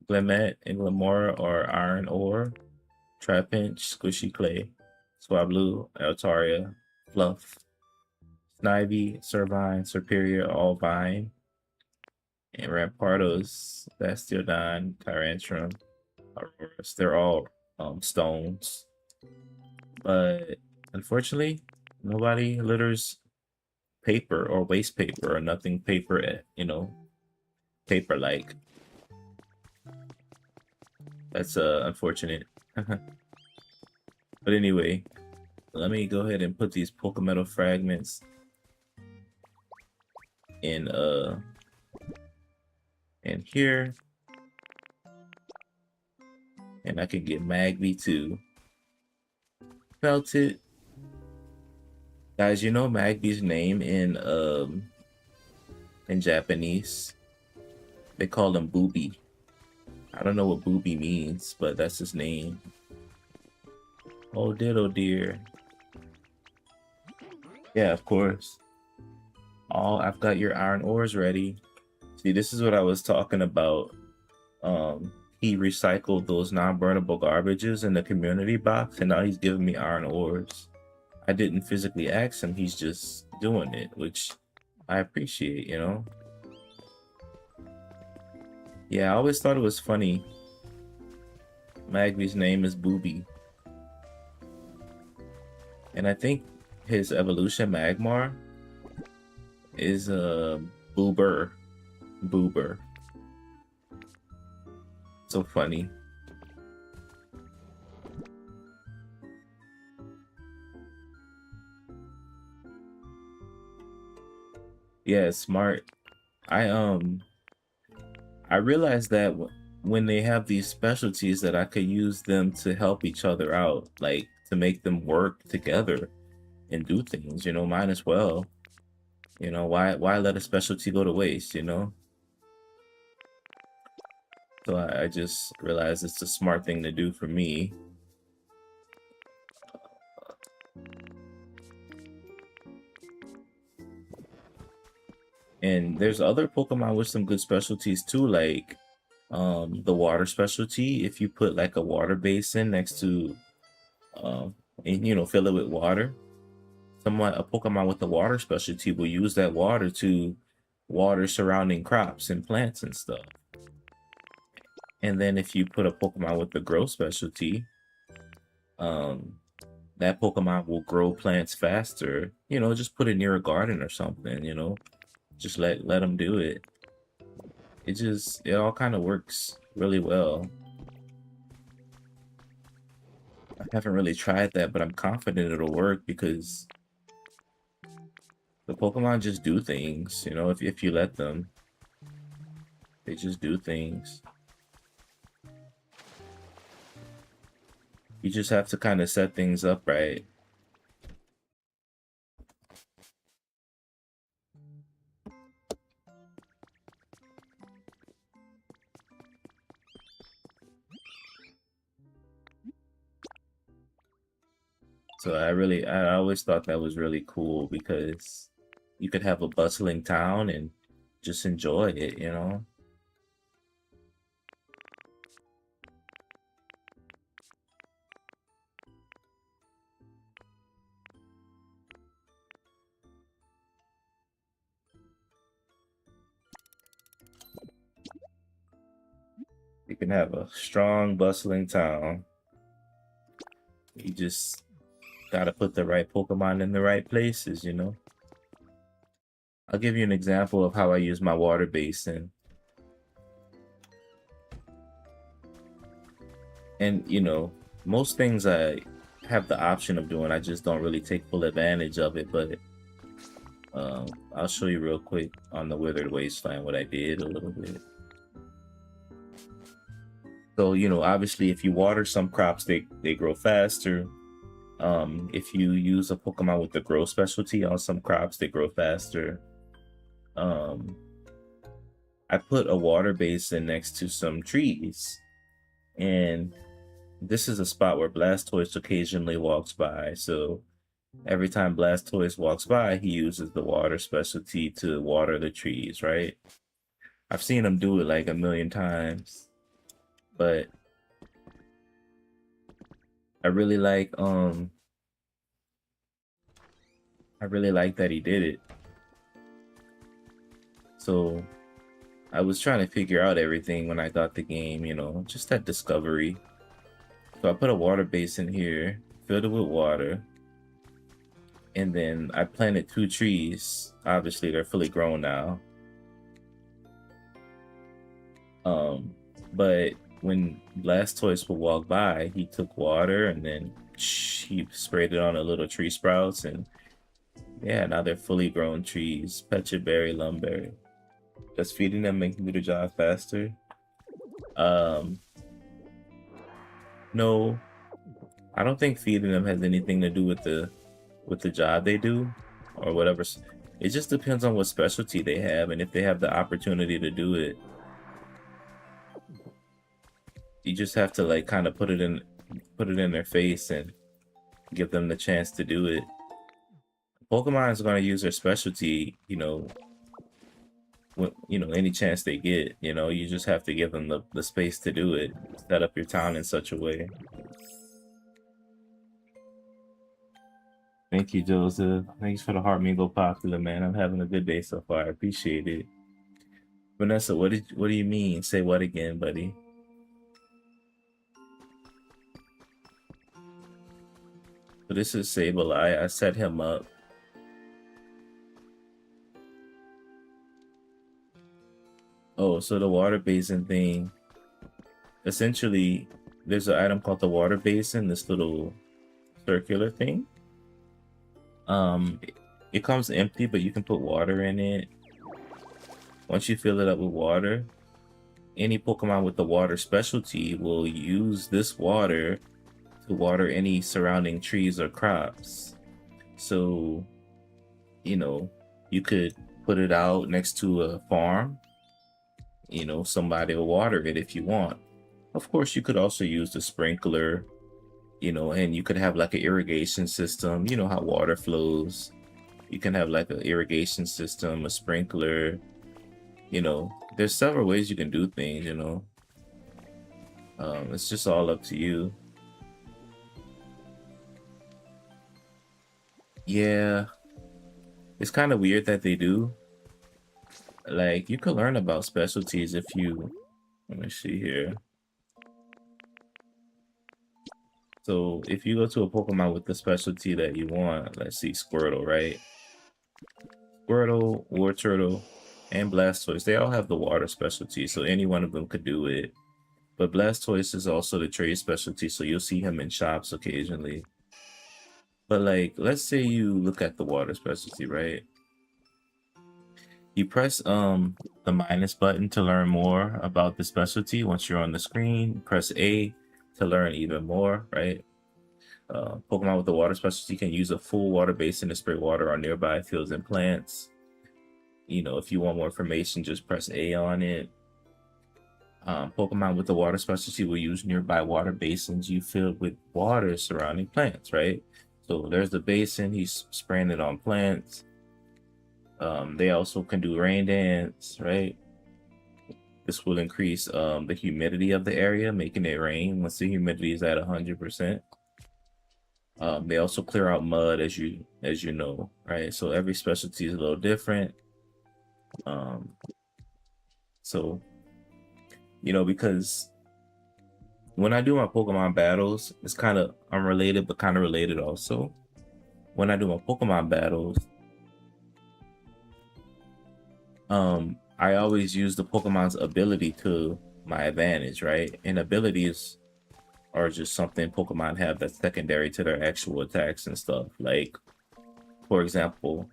Glimmet and Glamora are iron ore. Trapinch, Squishy Clay, Swablu, Altaria, Fluff, Snivy, Servine, Superior, all Vine, and Rampardos, Bastiodon, Tyrantrum, Auroras. They're all stones. But unfortunately, nobody litters paper or waste paper or nothing paper, paper like. That's unfortunate. But anyway, let me go ahead and put these Pokemetal fragments in here. And I can get Magby too. Felt it. Guys, you know Magby's name in Japanese? They call him Booby. I don't know what Booby means, but that's his name. Oh, diddle dear. Yeah, of course. Oh, I've got your iron ores ready. See, this is what I was talking about. He recycled those non-burnable garbages in the community box, and now he's giving me iron ores. I didn't physically ask him, he's just doing it, which I appreciate, you know? Yeah, I always thought it was funny. Magby's name is Booby. And I think his evolution, Magmar, is Boober. Boober. So funny. Yeah, smart. I realized that when they have these specialties that I could use them to help each other out, like to make them work together and do things, you know, might as well. You know, why let a specialty go to waste, you know? So I just realized it's a smart thing to do for me. And there's other Pokemon with some good specialties too, like the water specialty. If you put like a water basin next to and you know, fill it with water, a Pokemon with the water specialty will use that water to water surrounding crops and plants and stuff. And then if you put a Pokemon with the grow specialty, that Pokemon will grow plants faster. You know, just put it near a garden or something, you know. Just let them do it. It all kind of works really well. I haven't really tried that, but I'm confident it'll work because the Pokemon just do things, you know, if you let them. They just do things. You just have to kind of set things up right. So I always thought that was really cool because you could have a bustling town and just enjoy it, you know? You can have a strong, bustling town. You just gotta put the right Pokemon in the right places, you know? I'll give you an example of how I use my water basin. And, you know, most things I have the option of doing, I just don't really take full advantage of it, but I'll show you real quick on the Withered Wasteland what I did a little bit. So, you know, obviously if you water some crops, they grow faster. If you use a Pokemon with the grow specialty on some crops, they grow faster. I put a water basin next to some trees, and this is a spot where Blastoise occasionally walks by. So every time Blastoise walks by, he uses the water specialty to water the trees, right? I've seen him do it like a million times. But I really like that he did it. So I was trying to figure out everything when I got the game, you know, just that discovery. So I put a water basin here, filled it with water, and then I planted 2 trees. Obviously, they're fully grown now. But when Blastoise would walk by, he took water and then he sprayed it on the little tree sprouts, and yeah, now they're fully grown trees. Pecha Berry, Lumberry. Just feeding them makes me do the job faster. No, I don't think feeding them has anything to do with the job they do or whatever. It just depends on what specialty they have and if they have the opportunity to do it. You just have to like kind of put it in their face and give them the chance to do it. Pokemon is going to use their specialty, you know, any chance they get. You know, you just have to give them the space to do it. Set up your town in such a way. Thank you, Joseph. Thanks for the heart me go popular, man. I'm having a good day so far. I appreciate it. Vanessa, what do you mean? Say what again, buddy? So this is Sableye. I set him up. Oh, so the water basin thing. Essentially, there's an item called the water basin, this little circular thing. It comes empty, but you can put water in it. Once you fill it up with water, any Pokemon with the water specialty will use this water to water any surrounding trees or crops. So, you know, you could put it out next to a farm. You know, somebody will water it if you want. Of course, you could also use the sprinkler, you know, and you could have like an irrigation system. You know how water flows. You can have like an irrigation system, a sprinkler. You know, there's several ways you can do things, you know. It's just all up to you. Yeah, it's kind of weird that they do. Like, you could learn about specialties if you... Let me see here. So, if you go to a Pokemon with the specialty that you want, let's see, Squirtle, right? Squirtle, Wartortle, and Blastoise, they all have the water specialty, so any one of them could do it. But Blastoise is also the trade specialty, so you'll see him in shops occasionally. But like, let's say you look at the water specialty, right? You press the minus button to learn more about the specialty. Once you're on the screen, press A to learn even more, right? Pokemon with the water specialty can use a full water basin to spray water on nearby fields and plants. You know, if you want more information, just press A on it. Pokemon with the water specialty will use nearby water basins you filled with water surrounding plants, right? So there's the basin, he's spraying it on plants. They also can do rain dance, right? This will increase the humidity of the area, making it rain once the humidity is at 100%. They also clear out mud, as you know, right? So every specialty is a little different. So, you know, because when I do my Pokemon battles, it's kind of unrelated, but kind of related also. When I do my Pokemon battles, I always use the Pokemon's ability to my advantage, right? And abilities are just something Pokemon have that's secondary to their actual attacks and stuff. Like, for example,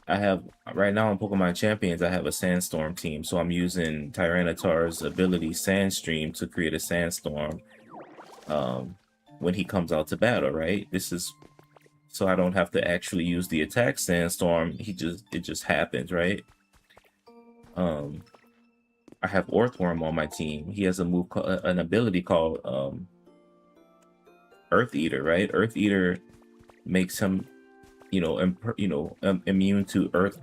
I have right now in Pokemon Champions, I have a sandstorm team, so I'm using Tyranitar's ability Sandstream to create a sandstorm when he comes out to battle, right? This is so I don't have to actually use the attack sandstorm. It just happens, right? I have Earthworm on my team. He has a move, an ability called Earth Eater, right? Earth Eater makes him, immune to earth,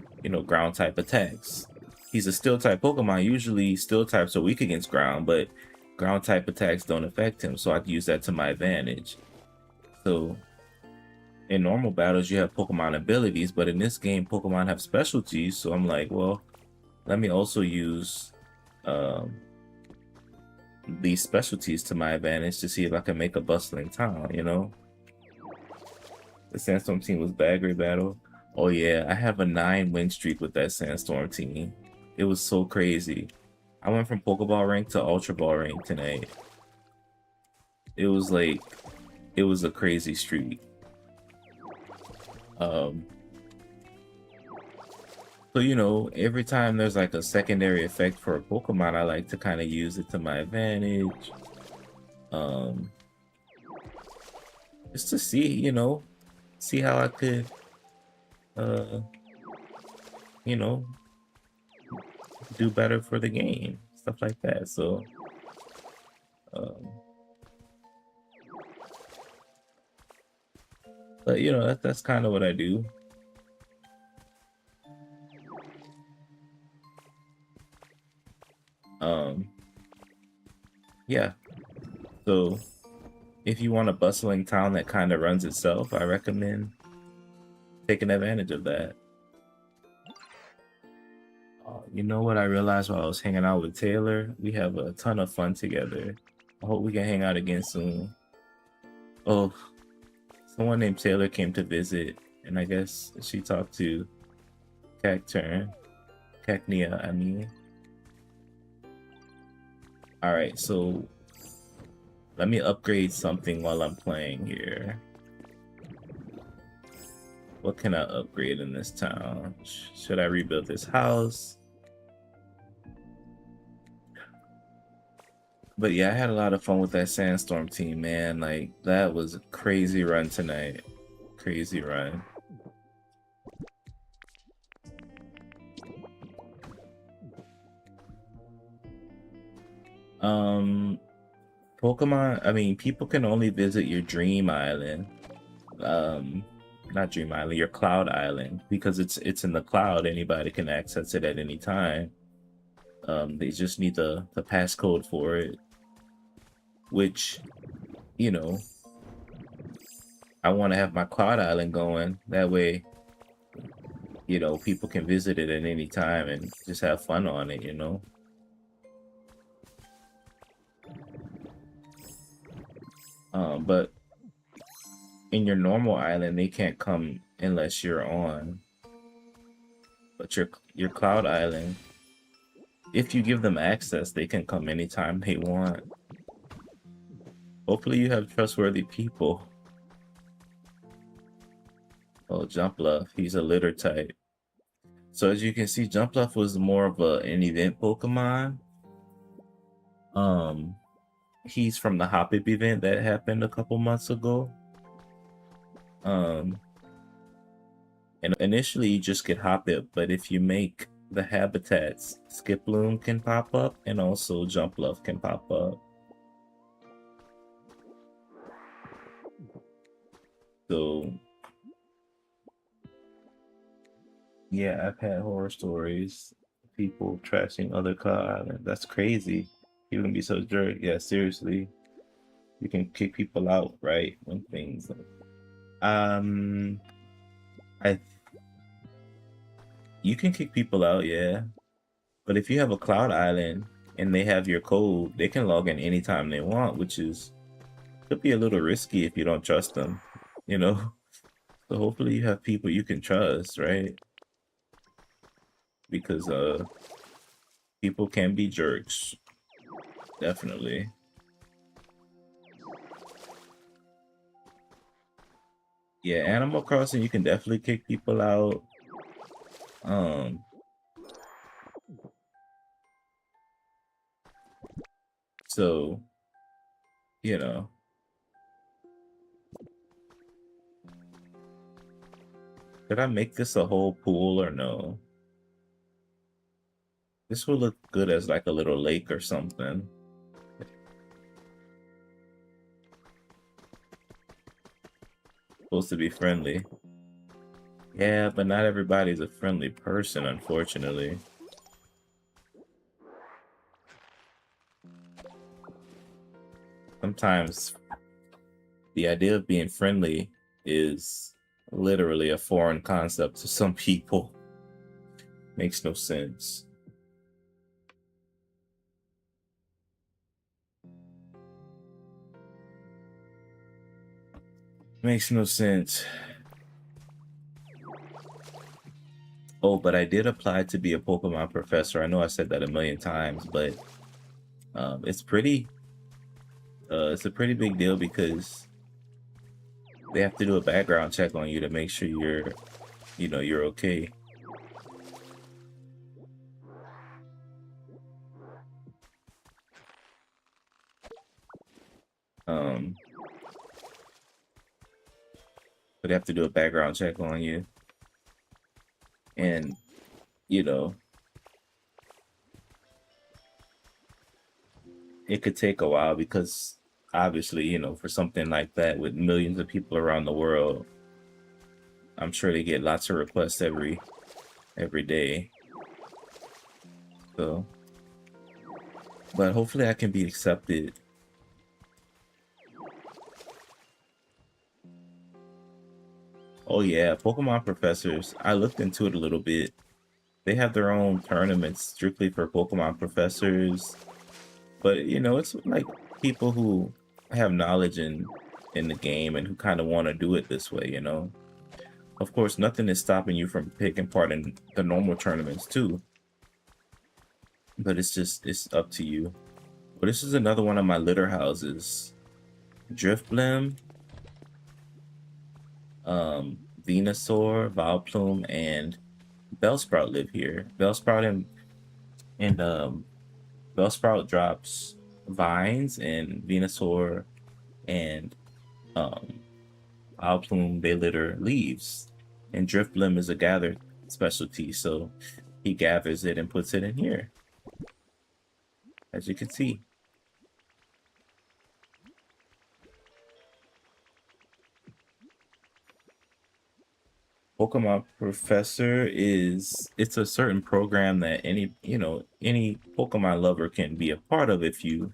ground type attacks. He's a steel type Pokemon. Usually steel types are weak against ground, but ground type attacks don't affect him, so I can use that to my advantage. So in normal battles, you have Pokemon abilities, but in this game, Pokemon have specialties. So I'm like, well, let me also use these specialties to my advantage to see if I can make a bustling town, you know? The Sandstorm team was bad, great battle. Oh yeah, I have a 9-win streak with that Sandstorm team. It was so crazy. I went from Pokeball rank to Ultra Ball rank tonight. It was like, it was a crazy streak. So, you know, every time there's like a secondary effect for a Pokemon, I like to kind of use it to my advantage. Just to see, you know, see how I could, you know, do better for the game, stuff like that. So, but you know, that's kind of what I do. Yeah. So if you want a bustling town that kind of runs itself, I recommend taking advantage of that. You know what I realized while I was hanging out with Taylor? We have a ton of fun together. I hope we can hang out again soon. Oh, someone named Taylor came to visit, and I guess she talked to Cacnea, I mean. Alright, so let me upgrade something while I'm playing here. What can I upgrade in this town? Should I rebuild this house? But yeah, I had a lot of fun with that Sandstorm team, man. Like, that was a crazy run tonight. Crazy run. Pokemon, I mean, people can only visit your Dream Island. Not Dream Island, your Cloud Island, because it's in the cloud. Anybody can access it at any time. They just need the passcode for it, which, you know, I want to have my Cloud Island going. That way, you know, people can visit it at any time and just have fun on it, you know? But in your normal island, they can't come unless you're on. But your Cloud Island, if you give them access, they can come anytime they want. Hopefully you have trustworthy people. Oh, Jumpluff, he's a litter type. So as you can see, Jumpluff was more of an event Pokemon. He's from the Hoppip event that happened a couple months ago. And initially you just get Hoppip, but if you make the habitats, Skiploom can pop up and also Jumpluff can pop up. So yeah, I've had horror stories. People trashing other Cloud Island. That's crazy. You can be so jerk. Yeah, seriously. You can kick people out, right? When things you can kick people out, yeah. But if you have a Cloud Island and they have your code, they can log in anytime they want, which is could be a little risky if you don't trust them, you know? So hopefully you have people you can trust, right? Because people can be jerks. Definitely. Yeah, Animal Crossing, you can definitely kick people out. So, you know. Did I make this a whole pool or no? This will look good as like a little lake or something. Supposed to be friendly. Yeah, but not everybody's a friendly person, unfortunately. sometimes the idea of being friendly is literally a foreign concept to some people. Makes no sense. Makes no sense. Oh, but I did apply to be a Pokemon professor. I know I said that a million times, but it's it's a pretty big deal because they have to do a background check on you to make sure you're okay. But they have to do a background check on you, and you know, it could take a while because obviously, for something like that with millions of people around the world, I'm sure they get lots of requests every day. So, but hopefully I can be accepted. Oh yeah, Pokemon professors. I looked into it a little bit. They have their own tournaments strictly for Pokemon professors. But it's like people who have knowledge in the game and who kind of want to do it this way. Of course, nothing is stopping you from taking part in the normal tournaments too. But it's up to you. Well, this is another one of my litter houses. Driftblim, Venusaur, Vileplume, and Bellsprout live here. And Bellsprout drops vines, and Venusaur and Vileplume, they litter leaves. And Driftblim is a gather specialty, so he gathers it and puts it in here, as you can see. Pokemon Professor it's a certain program that any Pokemon lover can be a part of if you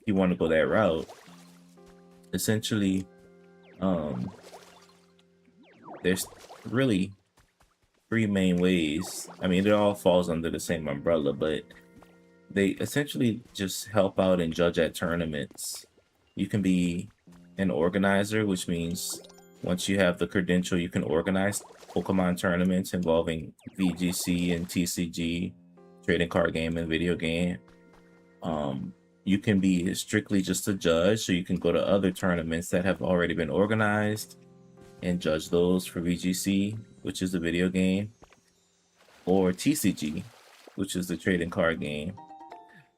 want to go that route. Essentially, there's really three main ways. I mean, it all falls under the same umbrella, but they essentially just help out and judge at tournaments. You can be an organizer, which means once you have the credential, you can organize Pokemon tournaments involving VGC and TCG, trading card game and video game. You can be strictly just a judge, so you can go to other tournaments that have already been organized and judge those for VGC, which is the video game, or TCG, which is the trading card game.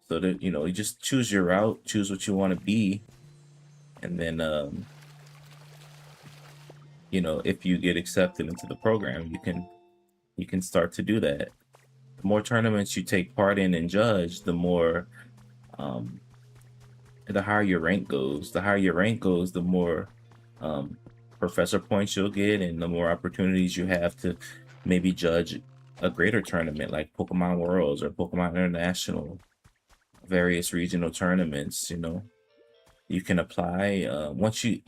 So that you just choose your route, choose what you want to be, and then if you get accepted into the program, you can start to do that. The more tournaments you take part in and judge, the more the higher your rank goes. The higher your rank goes, the more professor points you'll get, and the more opportunities you have to maybe judge a greater tournament like Pokemon Worlds or Pokemon International, various regional tournaments. You can apply once you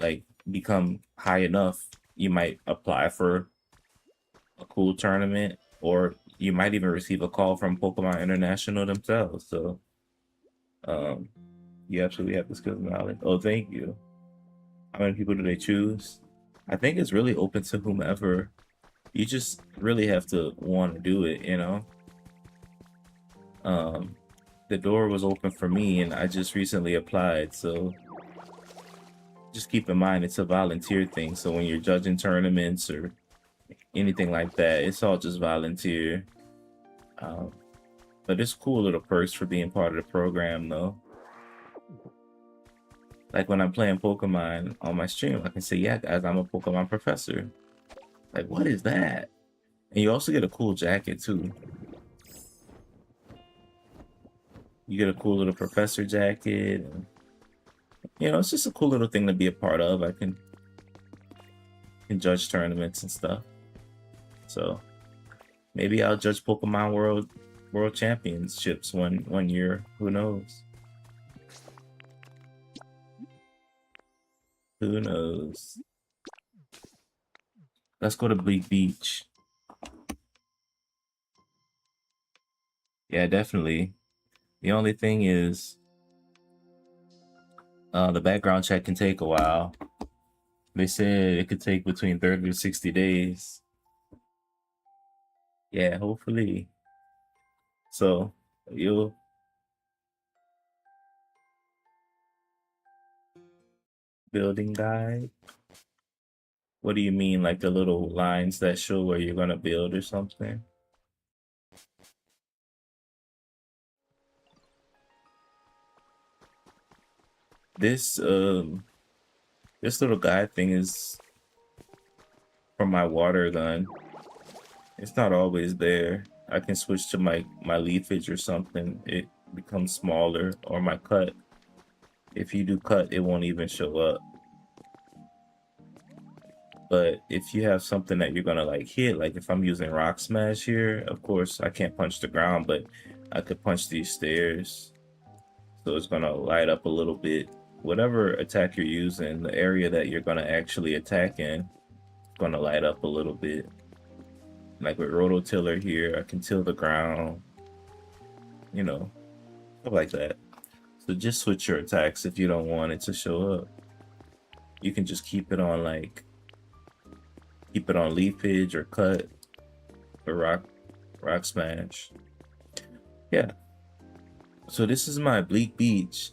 become high enough. You might apply for a cool tournament, or you might even receive a call from Pokemon International themselves. So you absolutely have the skills and knowledge. Oh, thank you. How many people do they choose? I think it's really open to whomever. You just really have to want to do it. The door was open for me, and I just recently applied, so just keep in mind it's a volunteer thing. So when you're judging tournaments or anything like that, it's all just volunteer. But it's cool little perks for being part of the program, though. Like when I'm playing Pokemon on my stream, I can say, yeah, guys, I'm a Pokemon professor. Like, what is that? And you also get a cool jacket, too. You get a cool little professor jacket. And, it's just a cool little thing to be a part of. I can judge tournaments and stuff. So maybe I'll judge Pokemon World Championships one year. Who knows? Who knows? Let's go to Bleak Beach. Yeah, definitely. The only thing is, the background check can take a while. They said it could take between 30 to 60 days. Yeah, hopefully. So, you'll building guide. What do you mean, like the little lines that show where you're gonna build or something? This this little guide thing is from my water gun. It's not always there. I can switch to my leafage or something. It becomes smaller, or my cut. If you do cut, it won't even show up. But if you have something that you're gonna like hit, like if I'm using rock smash here, of course I can't punch the ground, but I could punch these stairs. So it's gonna light up a little bit. Whatever attack you're using, the area that you're gonna actually attack in, is gonna light up a little bit. Like with rototiller here, I can till the ground, you know, stuff like that. So just switch your attacks if you don't want it to show up. You can just keep it on keep it on leafage or cut or rock smash. Yeah. So this is my Bleak Beach.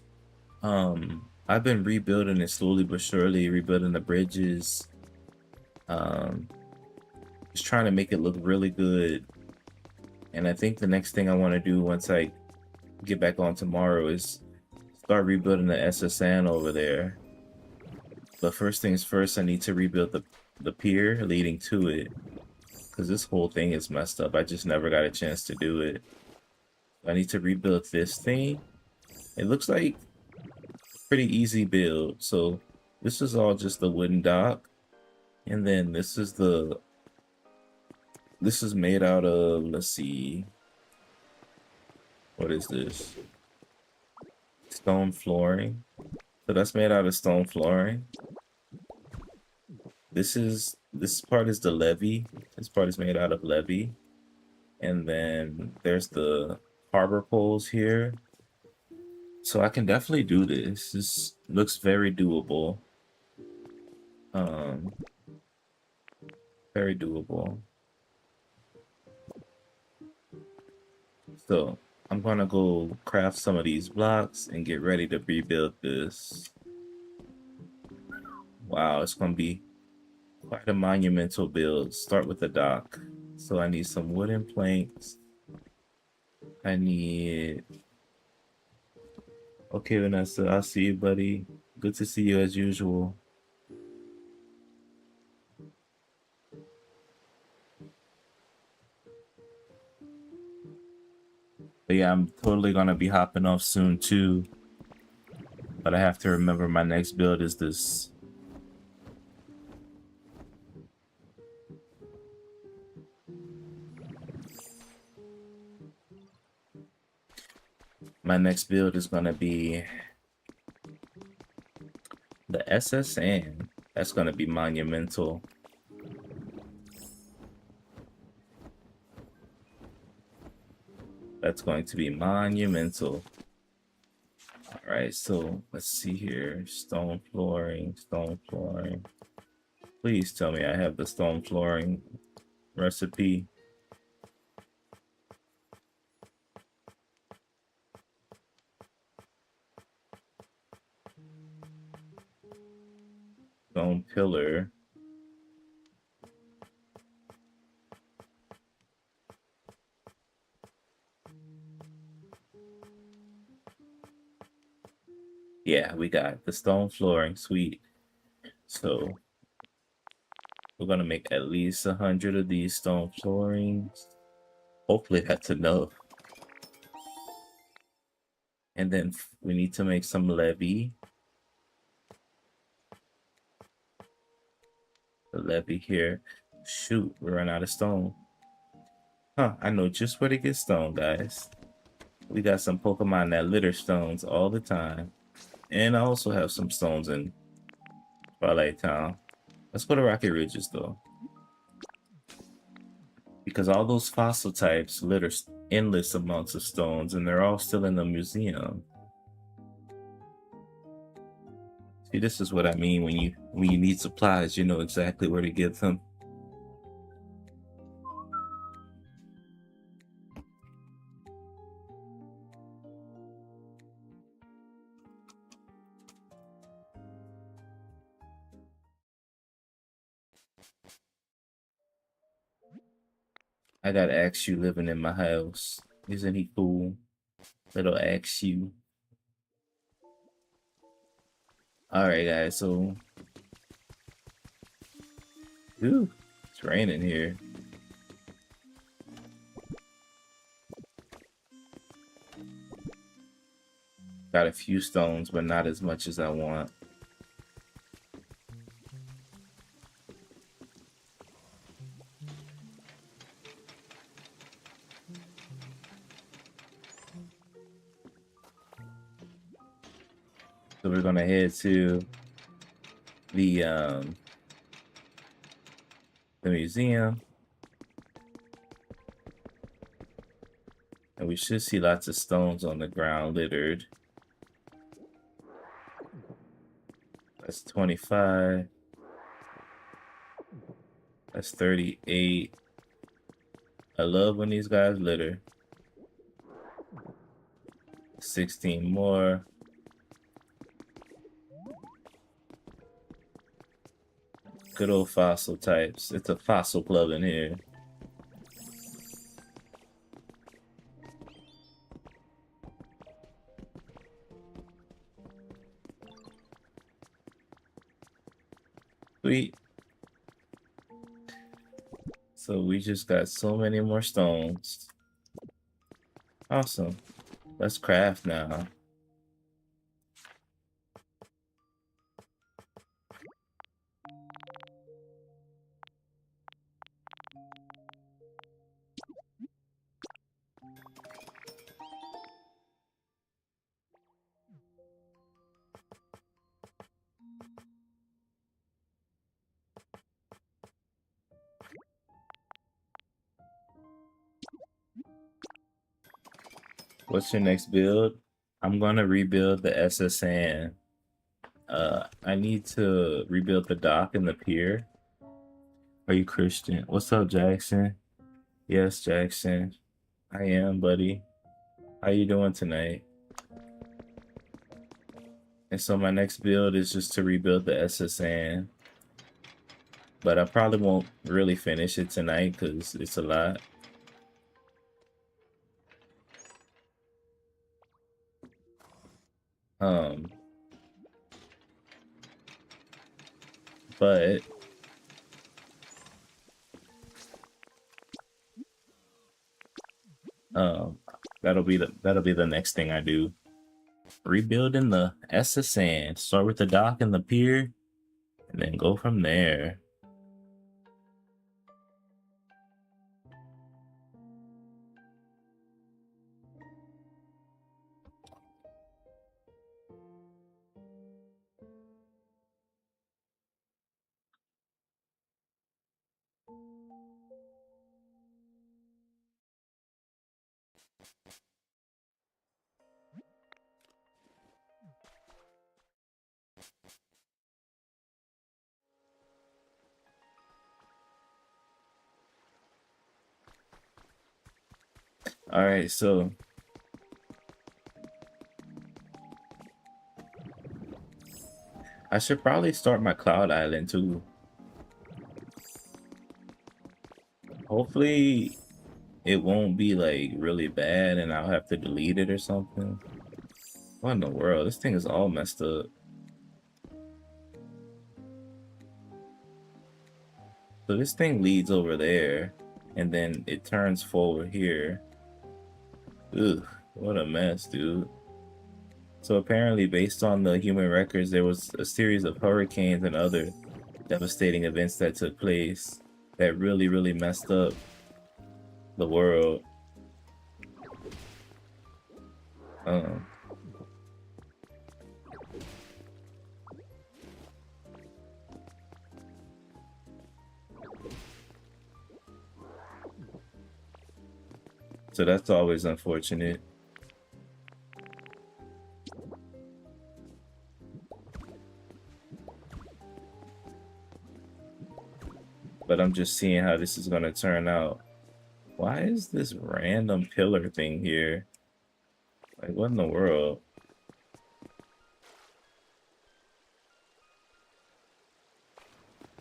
I've been rebuilding it slowly but surely, rebuilding the bridges. Just trying to make it look really good. And I think the next thing I want to do once I get back on tomorrow is start rebuilding the SSN over there. But first things first, I need to rebuild the pier leading to it, because this whole thing is messed up. I just never got a chance to do it. I need to rebuild this thing. It looks like pretty easy build. So this is all just the wooden dock, and then this is made out of, let's see, what is this? Stone flooring. So that's made out of stone flooring. This part is the levee. This part is made out of levee. And then there's the harbor poles here. So I can definitely do this. This looks very doable. Very doable. So I'm gonna go craft some of these blocks and get ready to rebuild this. Wow, it's gonna be quite a monumental build. Start with the dock. So I need some wooden planks. I need... Okay, Vanessa, I'll see you, buddy. Good to see you as usual. But yeah, I'm totally gonna be hopping off soon too. But I have to remember my next build is this. My next build is gonna be the SSN. That's gonna be monumental. That's going to be monumental. Alright, so let's see here. Stone flooring, stone flooring. Please tell me I have the stone flooring recipe. Stone pillar. Yeah, we got the stone flooring, sweet. So we're gonna make at least 100 of these stone floorings. Hopefully that's enough. And then we need to make some levee. The levee here. Shoot, we run out of stone. Huh, I know just where to get stone, guys. We got some Pokemon that litter stones all the time. And I also have some stones in Twilight Town. Let's go to Rocket Ridges though, because all those fossil types litter endless amounts of stones, and they're all still in the museum. See, this is what I mean when you need supplies, you know exactly where to get them. I got Axew living in my house. Isn't he cool? Little Axew. Alright guys, so ooh, it's raining here. Got a few stones, but not as much as I want. So we're gonna head to the museum, and we should see lots of stones on the ground littered. That's 25. That's 38. I love when these guys litter. 16 more. Good old fossil types. It's a fossil club in here. Sweet. So we just got so many more stones. Awesome. Let's craft now. What's your next build? I'm gonna rebuild the SSN. I need to rebuild the dock and the pier. Are you Christian? What's up, Jackson? Yes, Jackson. I am, buddy. How you doing tonight? And so my next build is just to rebuild the SSN. But I probably won't really finish it tonight because it's a lot. Um, but um, that'll be the next thing I do. Rebuilding the SSN. Start with the dock and the pier, and then go from there. All right, so I should probably start my Cloud Island too. Hopefully it won't be like really bad and I'll have to delete it or something. What in the world? This thing is all messed up. So this thing leads over there and then it turns forward here. Ugh, what a mess, dude. So apparently, based on the human records, there was a series of hurricanes and other devastating events that took place that really, really messed up the world. Um, So that's always unfortunate. But I'm just seeing how this is gonna turn out. Why is this random pillar thing here? Like, what in the world?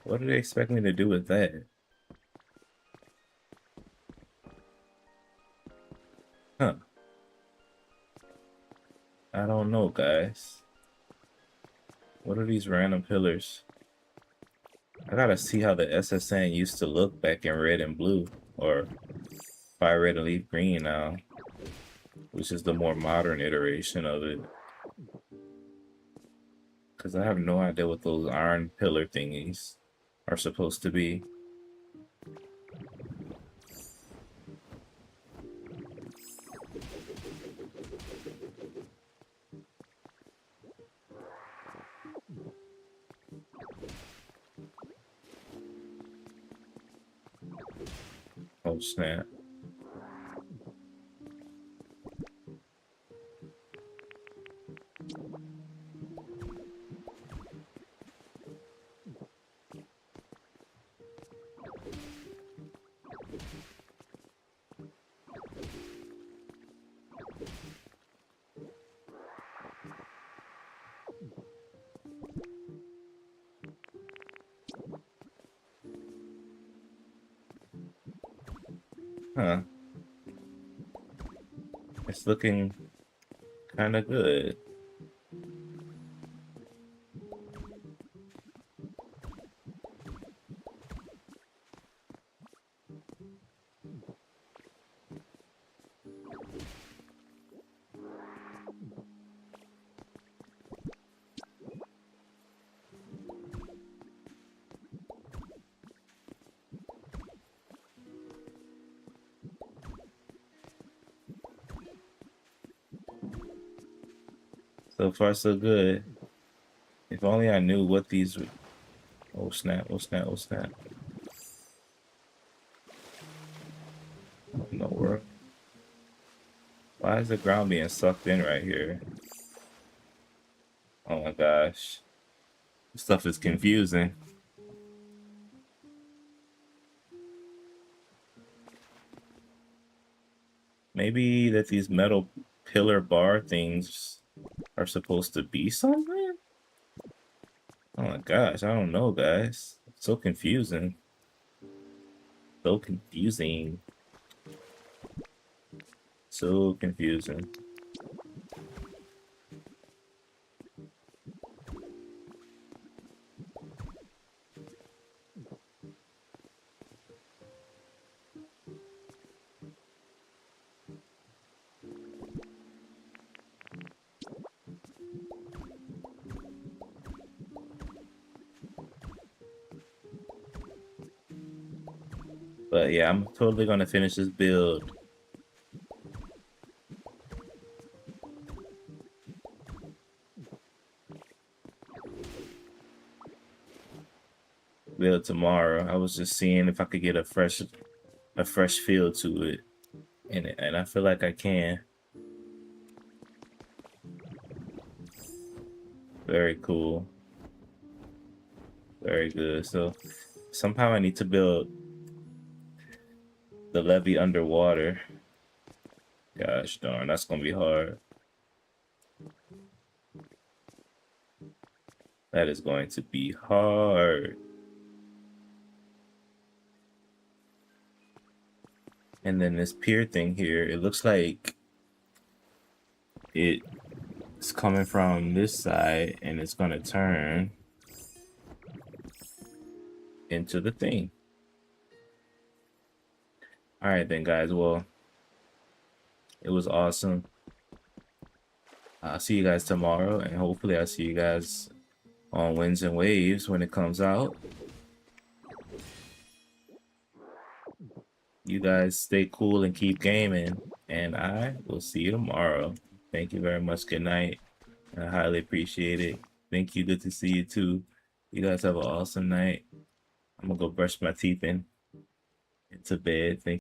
What do they expect me to do with that? Huh. I don't know, guys. What are these random pillars? I gotta see how the SSN used to look back in red and blue, or fire red and leaf green now, which is the more modern iteration of it. Because I have no idea what those iron pillar thingies are supposed to be. Oh snap. Huh. It's looking kind of good. So far, so good. If only I knew what these would. Oh snap, oh snap, oh snap. No world. Why is the ground being sucked in right here? Oh my gosh. This stuff is confusing. Maybe that these metal pillar bar things are supposed to be something? Oh my gosh, I don't know, guys. It's so confusing. So confusing. So confusing. But yeah, I'm totally gonna finish this build. Build tomorrow. I was just seeing if I could get a fresh feel to it. And I feel like I can. Very cool. Very good. So somehow I need to build the levee underwater. Gosh darn, that's gonna be hard. That is going to be hard. And then this pier thing here, it looks like it's coming from this side and it's gonna turn into the thing. All right then, guys. Well, it was awesome. I'll see you guys tomorrow, and hopefully I'll see you guys on Winds and Waves when it comes out. You guys stay cool and keep gaming, and I will see you tomorrow. Thank you very much. Good night. I highly appreciate it. Thank you. Good to see you too. You guys have an awesome night. I'm gonna go brush my teeth into bed. Thank